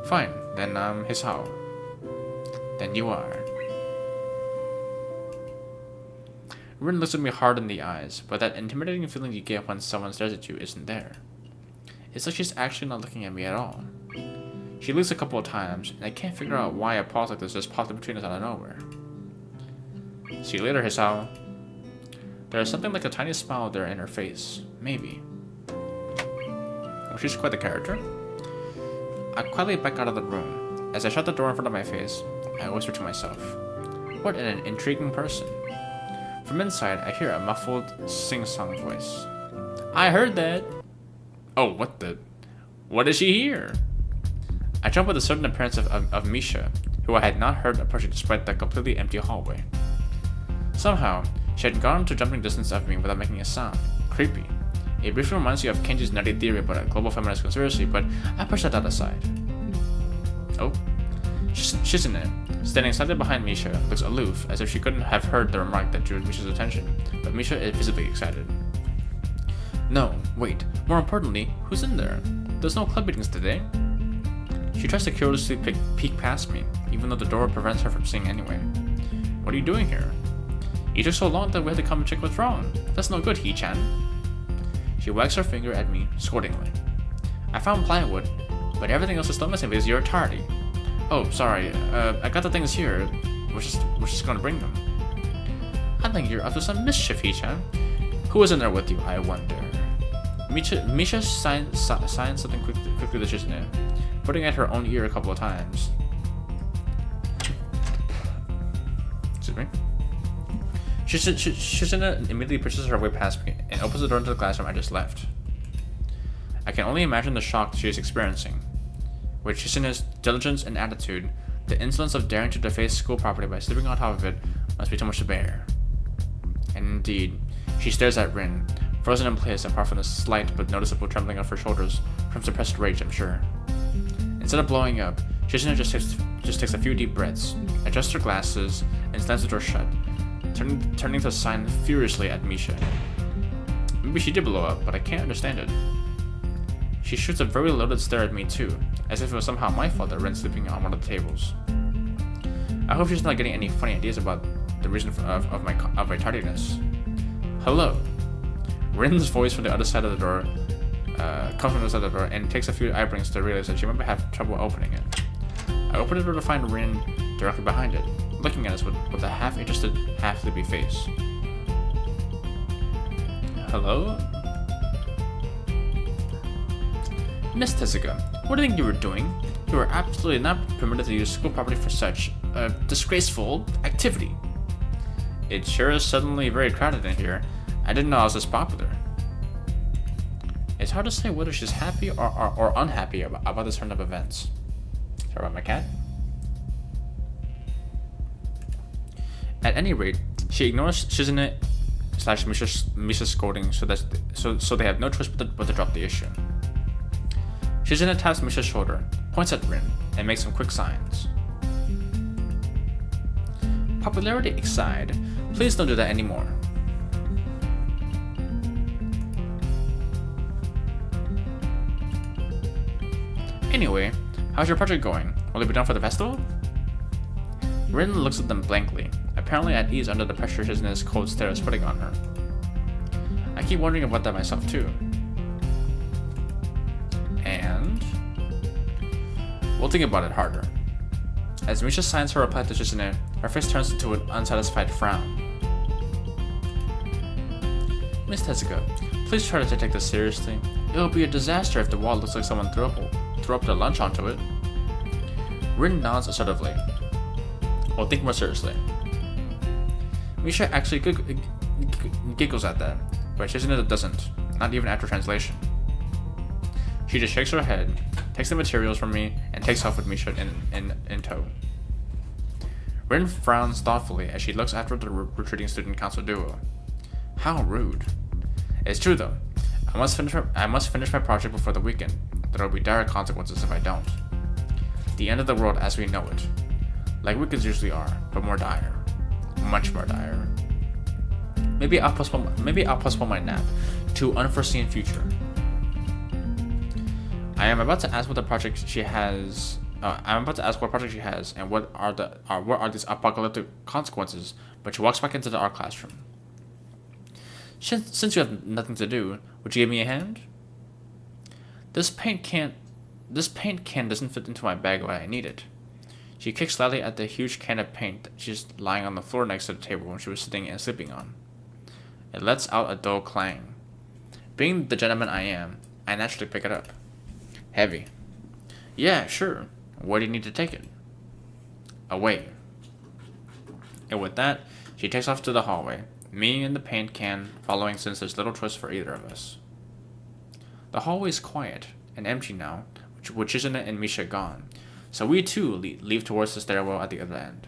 Fine, then Hisao. Then you are. Rin looks at me hard in the eyes, but that intimidating feeling you get when someone stares at you isn't there. It's like she's actually not looking at me at all. She looks a couple of times, and I can't figure out why a pause like this just popped between us out of nowhere. See you later, Hisao. There is something like a tiny smile there in her face. Maybe. Oh, she's quite the character. I quietly back out of the room. As I shut the door in front of my face, I whisper to myself, what an intriguing person. From inside, I hear a muffled, sing-song voice. I heard that! Oh, what the... What did she hear? I jump with a sudden appearance of Misha, who I had not heard approaching despite the completely empty hallway. Somehow, she had gone to jumping distance of me without making a sound. Creepy. It briefly reminds you of Kenji's nutty theory about a global feminist conspiracy, but I push that aside. Oh. Shizune, standing slightly behind Misha, looks aloof, as if she couldn't have heard the remark that drew Misha's attention, but Misha is visibly excited. No, wait, more importantly, who's in there? There's no club meetings today. She tries to curiously peek past me, even though the door prevents her from seeing anyway. What are you doing here? You took so long that we had to come and check what's wrong. That's no good, Hee-chan. She wags her finger at me, scoldingly. I found plywood, but everything else is still missing because you're tardy. Oh, sorry, I got the things here. We're just gonna bring them. I think you're up to some mischief, Hee-chan. Who is in there with you, I wonder? Misha signed something quickly to Shizune, putting at her own ear a couple of times. Excuse me. Shizune immediately pushes her way past me and opens the door into the classroom I just left. I can only imagine the shock she is experiencing. With Shizune's diligence and attitude, the insolence of daring to deface school property by sleeping on top of it must be too much to bear. And indeed, she stares at Rin, frozen in place apart from the slight but noticeable trembling of her shoulders from suppressed rage, I'm sure. Instead of blowing up, Shizune just takes a few deep breaths, adjusts her glasses, and slams the door shut, turning to sign furiously at Misha. Maybe she did blow up, but I can't understand it. She shoots a very loaded stare at me too, as if it was somehow my fault that Ren's sleeping on one of the tables. I hope she's not getting any funny ideas about the reason of my tardiness. Hello. Rin's voice from the other side of the door comes from the other side of the door and takes a few eye blinks to realize that she might have trouble opening it. I open the door to find Rin directly behind it, looking at us with a half-interested, half-sleepy face. Hello? Miss Tezuka, what do you think you were doing? You are absolutely not permitted to use school property for such a disgraceful activity. It sure is suddenly very crowded in here. I didn't know I was this popular. It's hard to say whether she's happy or unhappy about this turn of events. Sorry about my cat. At any rate, she ignores Shizune / Misha's scolding so they have no choice but to drop the issue. Shizune taps Misha's shoulder, points at Rin, and makes some quick signs. Popularity aside, please don't do that anymore. Anyway, how's your project going? Will it be done for the festival? Rin looks at them blankly, apparently at ease under the pressure Shizune's cold stare is putting on her. I keep wondering about that myself too. And we'll think about it harder. As Misha signs her reply to Shizune, her face turns into an unsatisfied frown. Miss Tezuka, please try to take this seriously. It will be a disaster if the wall looks like someone threw up their lunch onto it. Rin nods assertively. Well, think more seriously. Misha actually giggles at that, but Shizune doesn't, not even after translation. She just shakes her head, takes the materials from me, and takes off with Misha in tow. Rin frowns thoughtfully as she looks after the retreating student council duo. How rude. It's true though. I must finish my project before the weekend. There will be dire consequences if I don't. The end of the world as we know it. Like weekends usually are, but more dire. Much more dire. Maybe I'll postpone my nap to unforeseen future. I am about to ask what project she has, and what are these apocalyptic consequences. But she walks back into the art classroom. Since you have nothing to do, would you give me a hand? This paint can doesn't fit into my bag when I need it. She kicks slightly at the huge can of paint that she's lying on the floor next to the table when she was sitting and sleeping on. It lets out a dull clang. Being the gentleman I am, I naturally pick it up. Heavy. Yeah, sure. Where do you need to take it? Away. And with that, she takes off to the hallway, me and the paint can following since there's little choice for either of us. The hallway is quiet and empty now, with Shizune and Misha gone, so we too leave towards the stairwell at the other end.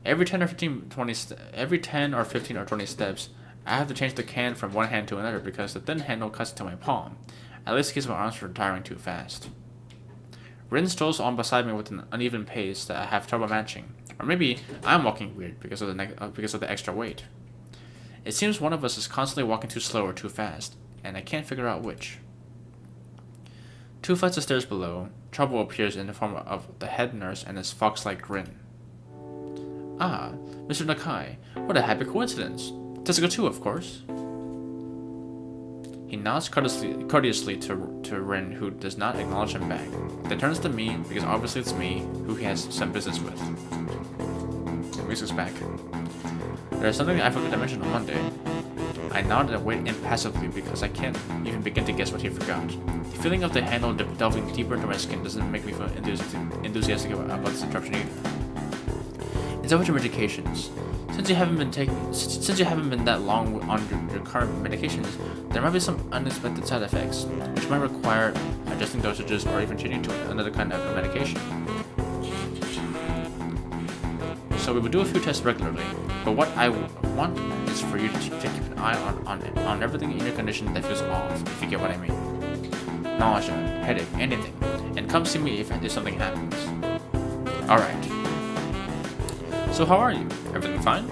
Every 10 or 15 or 20 steps, I have to change the can from one hand to another because the thin handle cuts into my palm, at least in case my arms from tiring too fast. Rin strolls on beside me with an uneven pace that I have trouble matching, or maybe I'm walking weird because of the extra weight. It seems one of us is constantly walking too slow or too fast, and I can't figure out which. 2 flights of stairs below, trouble appears in the form of the head nurse and his fox-like grin. Ah, Mr. Nakai, what a happy coincidence. Tezuka too, of course. He nods courteously to Rin, who does not acknowledge him back, then turns to me, because obviously it's me who he has some business with. The music's back. There's something I forgot to mention on Monday. I nod and wait impassively because I can't even begin to guess what he forgot. The feeling of the handle delving deeper into my skin doesn't make me feel enthusiastic about this interruption either. Is that what your medications? Since you haven't been that long on your current medications, there might be some unexpected side effects, which might require adjusting dosages or even changing to another kind of medication. So we would do a few tests regularly, but what I want is for you to keep an eye on everything in your condition that feels off, if you get what I mean. Nausea, headache, anything, and come see me if something happens. Alright. So how are you? Everything fine?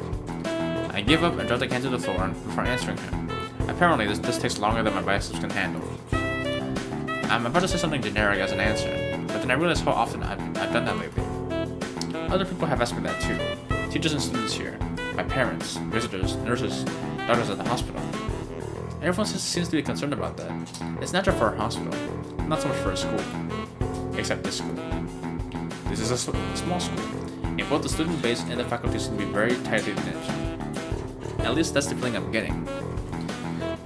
I give up and drop the can to the floor before answering him. Apparently this takes longer than my biceps can handle. I'm about to say something generic as an answer, but then I realize how often I've done that lately. Other people have asked me that too. Teachers and students here, my parents, visitors, nurses, doctors at the hospital. Everyone seems to be concerned about that. It's natural for a hospital, not so much for a school. Except this school. This is a small school, and both the student base and the faculty seem to be very tightly knit. At least that's the feeling I'm getting.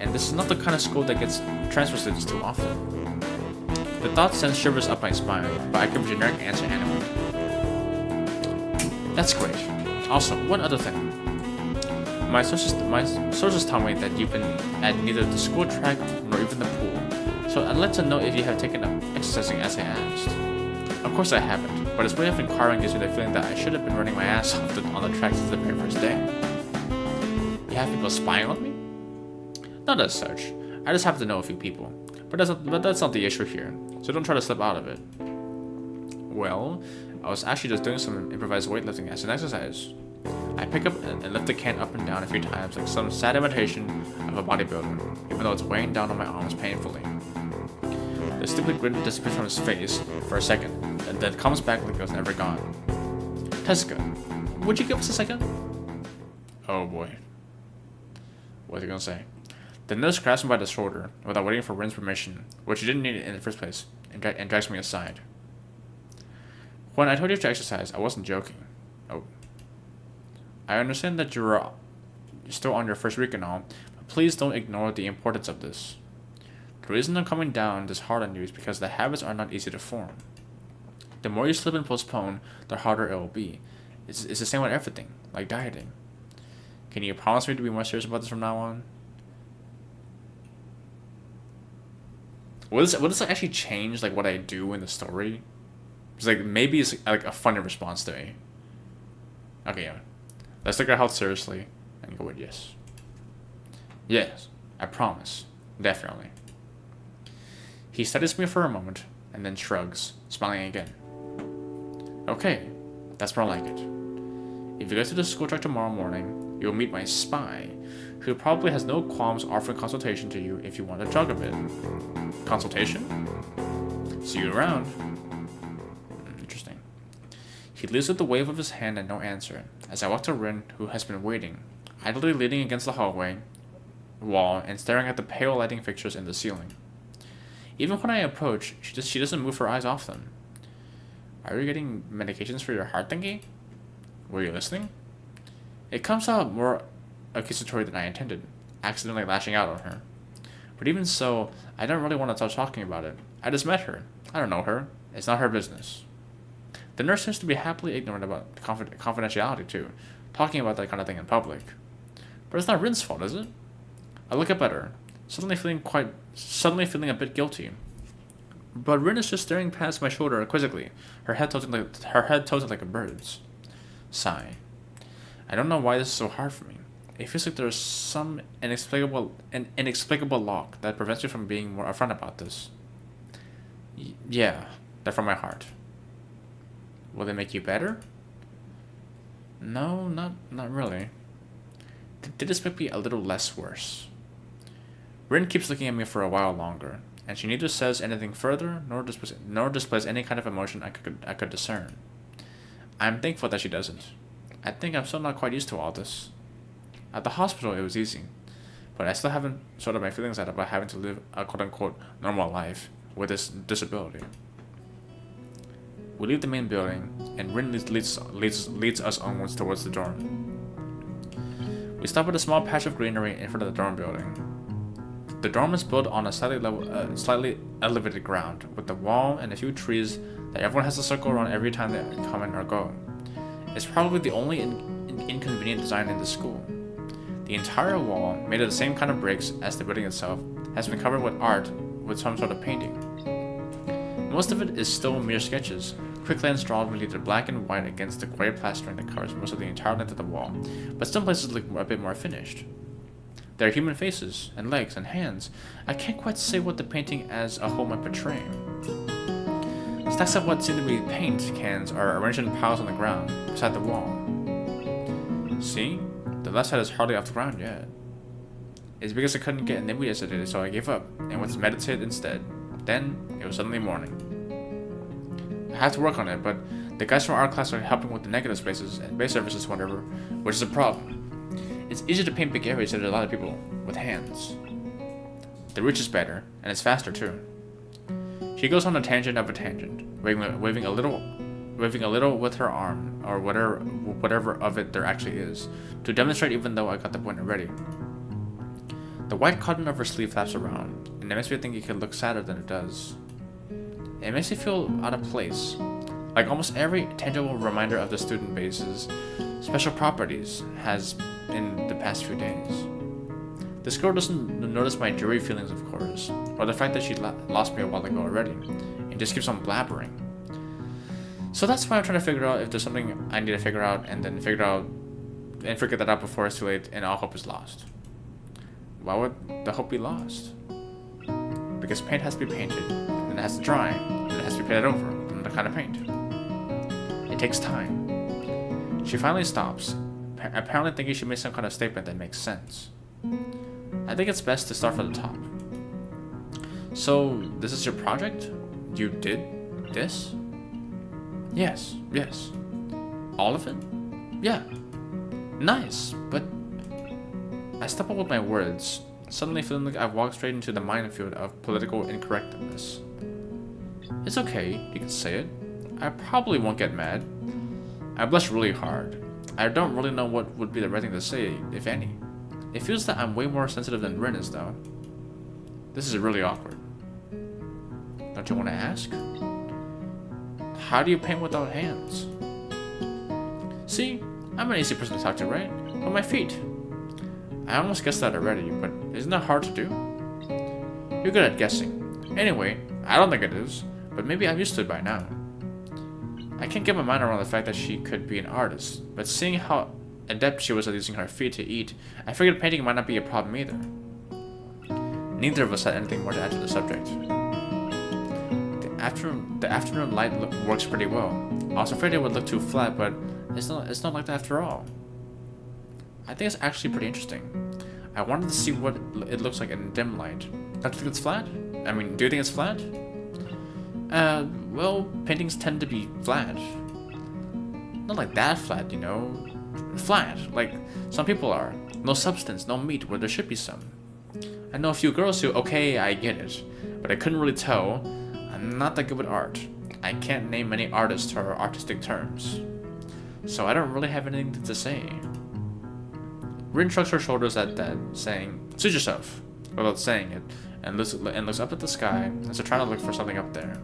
And this is not the kind of school that gets transfer students too often. The thought sends shivers up my spine, but I give a generic answer anyway. That's great. Also, one other thing. My sources tell me that you've been at neither the school track nor even the pool, so I'd like to know if you have taken up exercising as I asked. Of course I haven't, but its way of inquiring gives me the feeling that I should have been running my ass off on the track since the very first day. You have people spying on me? Not as such. I just happen to know a few people. But that's not the issue here, so don't try to slip out of it. Well, I was actually just doing some improvised weightlifting as an exercise. I pick up and lift the can up and down a few times like some sad imitation of a bodybuilder, even though it's weighing down on my arms painfully. The stupid grin disappears from his face for a second, and then comes back like it was never gone. Tezuka, would you give us a second? Oh boy. What's he gonna say? The nurse grabs me by the shoulder without waiting for Rin's permission, which she didn't need in the first place, and drags me aside. When I told you to exercise, I wasn't joking. Oh. I understand that you're still on your first week and all, but please don't ignore the importance of this. The reason I'm coming down this hard on you is because the habits are not easy to form. The more you slip and postpone, the harder it will be. It's the same with everything, like dieting. Can you promise me to be more serious about this from now on? Will this actually change like what I do in the story? It's like maybe it's like a funny response to me. Okay, yeah. Let's take our health seriously and go with yes. Yes, I promise. Definitely. He studies me for a moment and then shrugs, smiling again. Okay, that's more like it. If you go to the school track tomorrow morning, you'll meet my spy, who probably has no qualms offering consultation to you if you want to jog a bit. Consultation? See you around. Interesting. He leaves with a wave of his hand and no answer, as I walk to Rin, who has been waiting, idly leaning against the hallway wall and staring at the pale lighting fixtures in the ceiling. Even when I approach, she doesn't move her eyes off them. Are you getting medications for your heart thingy? Were you listening? It comes out more accusatory than I intended, accidentally lashing out on her. But even so, I don't really want to start talking about it. I just met her. I don't know her. It's not her business. The nurse seems to be happily ignorant about confidentiality too, talking about that kind of thing in public. But it's not Rin's fault, is it? I look up at her, suddenly feeling a bit guilty. But Rin is just staring past my shoulder quizzically, her head tilted like a bird's. Sigh. I don't know why this is so hard for me. It feels like there's some inexplicable lock that prevents you from being more upfront about this. Yeah, that from my heart. Will it make you better? No, not really. Did this make me a little less worse? Rin keeps looking at me for a while longer, and she neither says anything further nor displays any kind of emotion I could discern. I'm thankful that she doesn't. I think I'm still not quite used to all this. At the hospital, it was easy, but I still haven't sorted my feelings out about having to live a quote-unquote normal life with this disability. We leave the main building, and Rin leads us onwards towards the dorm. We stop at a small patch of greenery in front of the dorm building. The dorm is built on a slightly elevated ground, with a wall and a few trees that everyone has to circle around every time they come in or go. It's probably the only inconvenient design in the school. The entire wall, made of the same kind of bricks as the building itself, has been covered with art with some sort of painting. Most of it is still mere sketches, quickly installed with either black and white against the gray plastering that covers most of the entire length of the wall, but some places look a bit more finished. There are human faces, and legs, and hands. I can't quite say what the painting as a whole might portray. Stacks of what seem to be paint cans are arranged in piles on the ground, beside the wall. See? The left side is hardly off the ground yet. It's because I couldn't get an image yesterday, so I gave up, and went to meditate instead. Then, it was suddenly morning. I have to work on it, but the guys from our class are helping with the negative spaces and base surfaces, whatever, which is a problem. It's easier to paint big areas than a lot of people with hands. The reach is better, and it's faster too. She goes on a tangent of a tangent, waving a little with her arm, or whatever of it there actually is, to demonstrate even though I got the point already. The white cotton of her sleeve flaps around, and it makes me think it could look sadder than it does. It makes me feel out of place, like almost every tangible reminder of the student base's special properties has in the past few days. This girl doesn't notice my dreary feelings, of course, or the fact that she lost me a while ago already, and just keeps on blabbering. So that's why I'm trying to figure out if there's something I need to figure out, and then figure that out before it's too late and all hope is lost. Why would the hope be lost? Because paint has to be painted, then it has to dry, and it has to be painted over, another kind of paint. It takes time. She finally stops, apparently thinking she made some kind of statement that makes sense. I think it's best to start from the top. So, this is your project? You did this? Yes. All of it? Yeah. Nice, but... I step up with my words, suddenly feeling like I've walked straight into the minefield of political incorrectness. It's okay, you can say it. I probably won't get mad. I blush really hard. I don't really know what would be the right thing to say, if any. It feels that I'm way more sensitive than Rin is, though. This is really awkward. Don't you want to ask? How do you paint without hands? See, I'm an easy person to talk to, right? With my feet. I almost guessed that already, but isn't that hard to do? You're good at guessing. Anyway, I don't think it is, but maybe I'm used to it by now. I can't get my mind around the fact that she could be an artist, but seeing how adept she was at using her feet to eat, I figured painting might not be a problem either. Neither of us had anything more to add to the subject. The afternoon light works pretty well. I was afraid it would look too flat, but it's not like that after all. I think it's actually pretty interesting. I wanted to see what it looks like in dim light. Don't you think it's flat? I mean, do you think it's flat? Well, paintings tend to be flat. Not like that flat, you know. Flat, like some people are. No substance, no meat where there should be some. I know a few girls who, okay, I get it, but I couldn't really tell. I'm not that good with art. I can't name many artists or artistic terms. So I don't really have anything to say. Rin shrugs her shoulders at that, saying, "Suit yourself," without saying it, and looks up at the sky as if trying to look for something up there.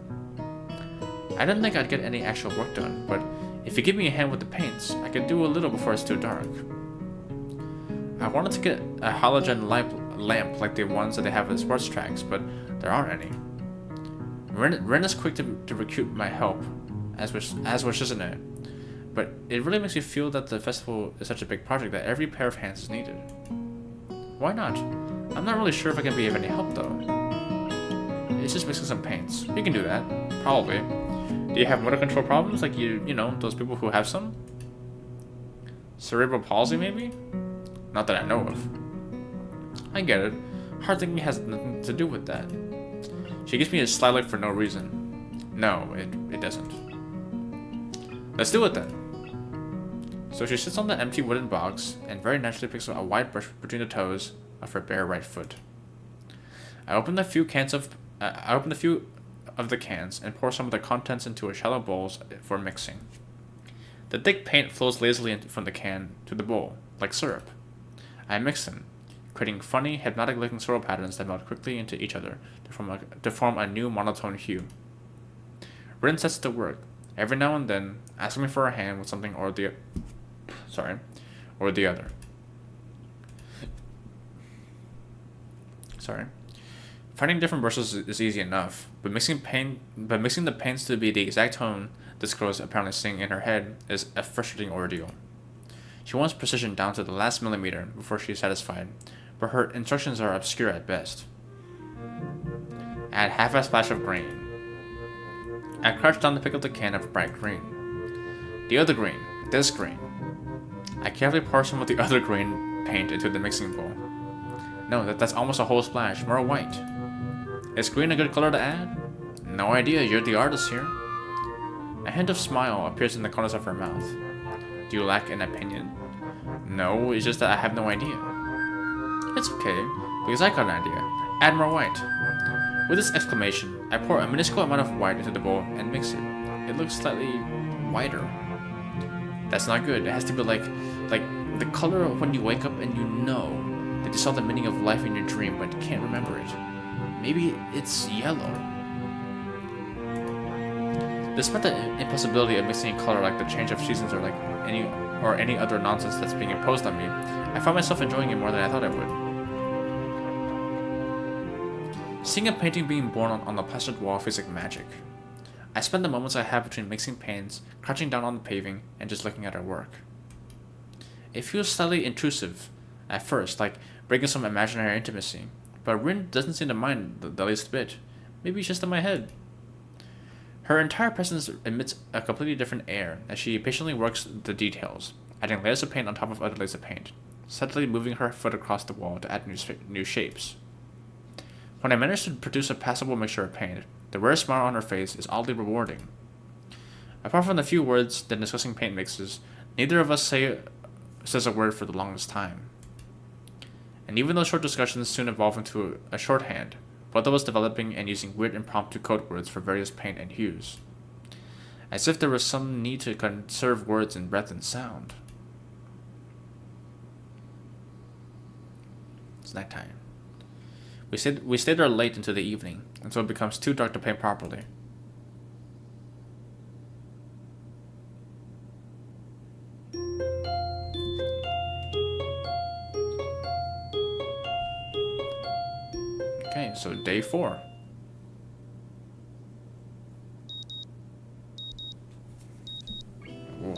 I didn't think I'd get any actual work done, but if you give me a hand with the paints, I could do a little before it's too dark. I wanted to get a halogen lamp like the ones that they have at the sports tracks, but there aren't any. Rin is quick to recruit my help, as wish, isn't it? But it really makes me feel that the festival is such a big project that every pair of hands is needed. Why not? I'm not really sure if I can be of any help though. It's just mixing some paints. You can do that, probably. Do you have motor control problems like you know, those people who have some? Cerebral palsy maybe? Not that I know of. I get it. Hard thinking has nothing to do with that. She gives me a sly look for no reason. No, it doesn't. Let's do it then. So she sits on the empty wooden box and very naturally picks up a wide brush between the toes of her bare right foot. I open a few of the cans and pour some of the contents into a shallow bowl for mixing. The thick paint flows lazily from the can to the bowl, like syrup. I mix them, creating funny, hypnotic-looking swirl patterns that melt quickly into each other to form a new monotone hue. Rin sets to work, every now and then asking me for a hand with something or the other. Finding different brushes is easy enough, but mixing the paints to be the exact tone this girl is apparently singing in her head is a frustrating ordeal. She wants precision down to the last millimeter before she is satisfied, but her instructions are obscure at best. Add half a splash of green. I crouch down to pick up the can of bright green. The other green. This green. I carefully pour some of the other green paint into the mixing bowl. No, that's almost a whole splash. More white. Is green a good color to add? No idea, you're the artist here. A hint of smile appears in the corners of her mouth. Do you lack an opinion? No, it's just that I have no idea. It's okay, because I got an idea. Add more white. With this exclamation, I pour a minuscule amount of white into the bowl and mix it. It looks slightly whiter. That's not good. It has to be like the color of when you wake up and you know that you saw the meaning of life in your dream but can't remember it. Maybe it's yellow. Despite the impossibility of mixing a color like the change of seasons or any other nonsense that's being imposed on me, I find myself enjoying it more than I thought I would. Seeing a painting being born on the plastered wall feels like magic. I I spend the moments I have between mixing paints, crouching down on the paving, and just looking at her work. It feels slightly intrusive at first, like breaking some imaginary intimacy, but Rin doesn't seem to mind the least bit. Maybe it's just in my head. Her entire presence emits a completely different air as she patiently works the details, adding layers of paint on top of other layers of paint, subtly moving her foot across the wall to add new shapes. When I manage to produce a passable mixture of paint, the rare smile on her face is oddly rewarding. Apart from the few words then discussing paint mixes, neither of us says a word for the longest time. And even those short discussions soon evolve into a shorthand, both of us developing and using weird impromptu code words for various paint and hues. As if there was some need to conserve words in breath and sound. It's nighttime. We stayed there late into the evening, until it becomes too dark to paint properly. Okay, so day 4. Ooh.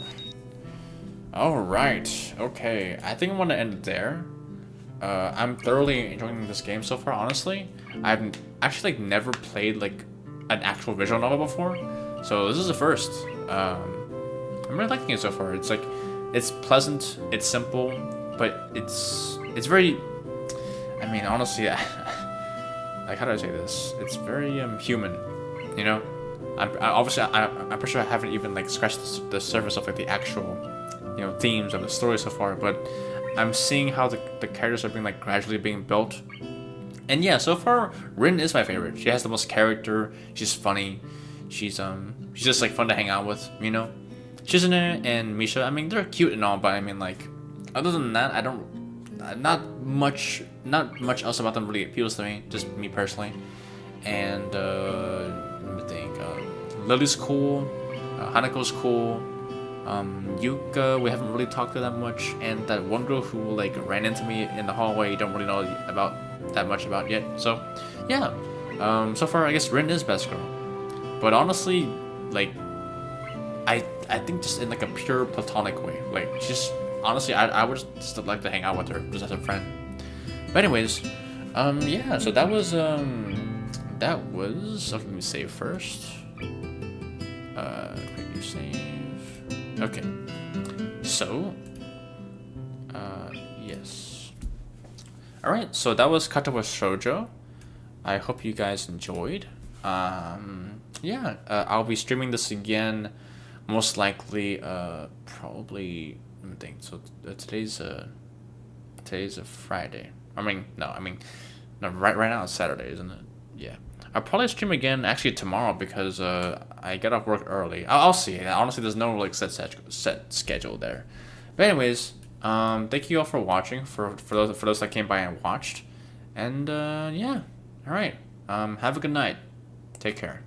Alright, okay. I think I'm gonna end it there. I'm thoroughly enjoying this game so far, honestly. I've actually never played like an actual visual novel before, so this is the first. I'm really liking it so far. It's pleasant, it's simple, but it's very. I mean, honestly, like how do I say this? It's very human, you know. I'm pretty sure I haven't even like scratched the surface of like the actual, themes of the story so far, but I'm seeing how the characters are being like gradually being built. And yeah, so far Rin is my favorite. She has the most character. She's funny. She's just like fun to hang out with, you know. Shizune and Misha, I mean, they're cute and all, but I mean, like, other than that, not much else about them really appeals to me, just me personally. And let me think. Lily's cool. Haneko's cool. Yuka, we haven't really talked to that much, and that one girl who like ran into me in the hallway, you don't really know that much about yet. So, yeah. So far, I guess Rin is best girl, but honestly, like, I think just in like a pure platonic way, like she's honestly, I would just like to hang out with her just as a friend. But anyways, yeah. So that was so let me save first. Quick new save. Okay, so, yes. Alright, so that was Katawa Shoujo. I hope you guys enjoyed. Yeah, I'll be streaming this again, most likely, probably, let me think, so today's a Friday. No, right now it's Saturday, isn't it? Yeah. I'll probably stream again actually tomorrow because I get off work early. I'll see. Honestly, there's no like set schedule there. But anyways, thank you all for watching. For those that came by and watched, and yeah, all right. Have a good night. Take care.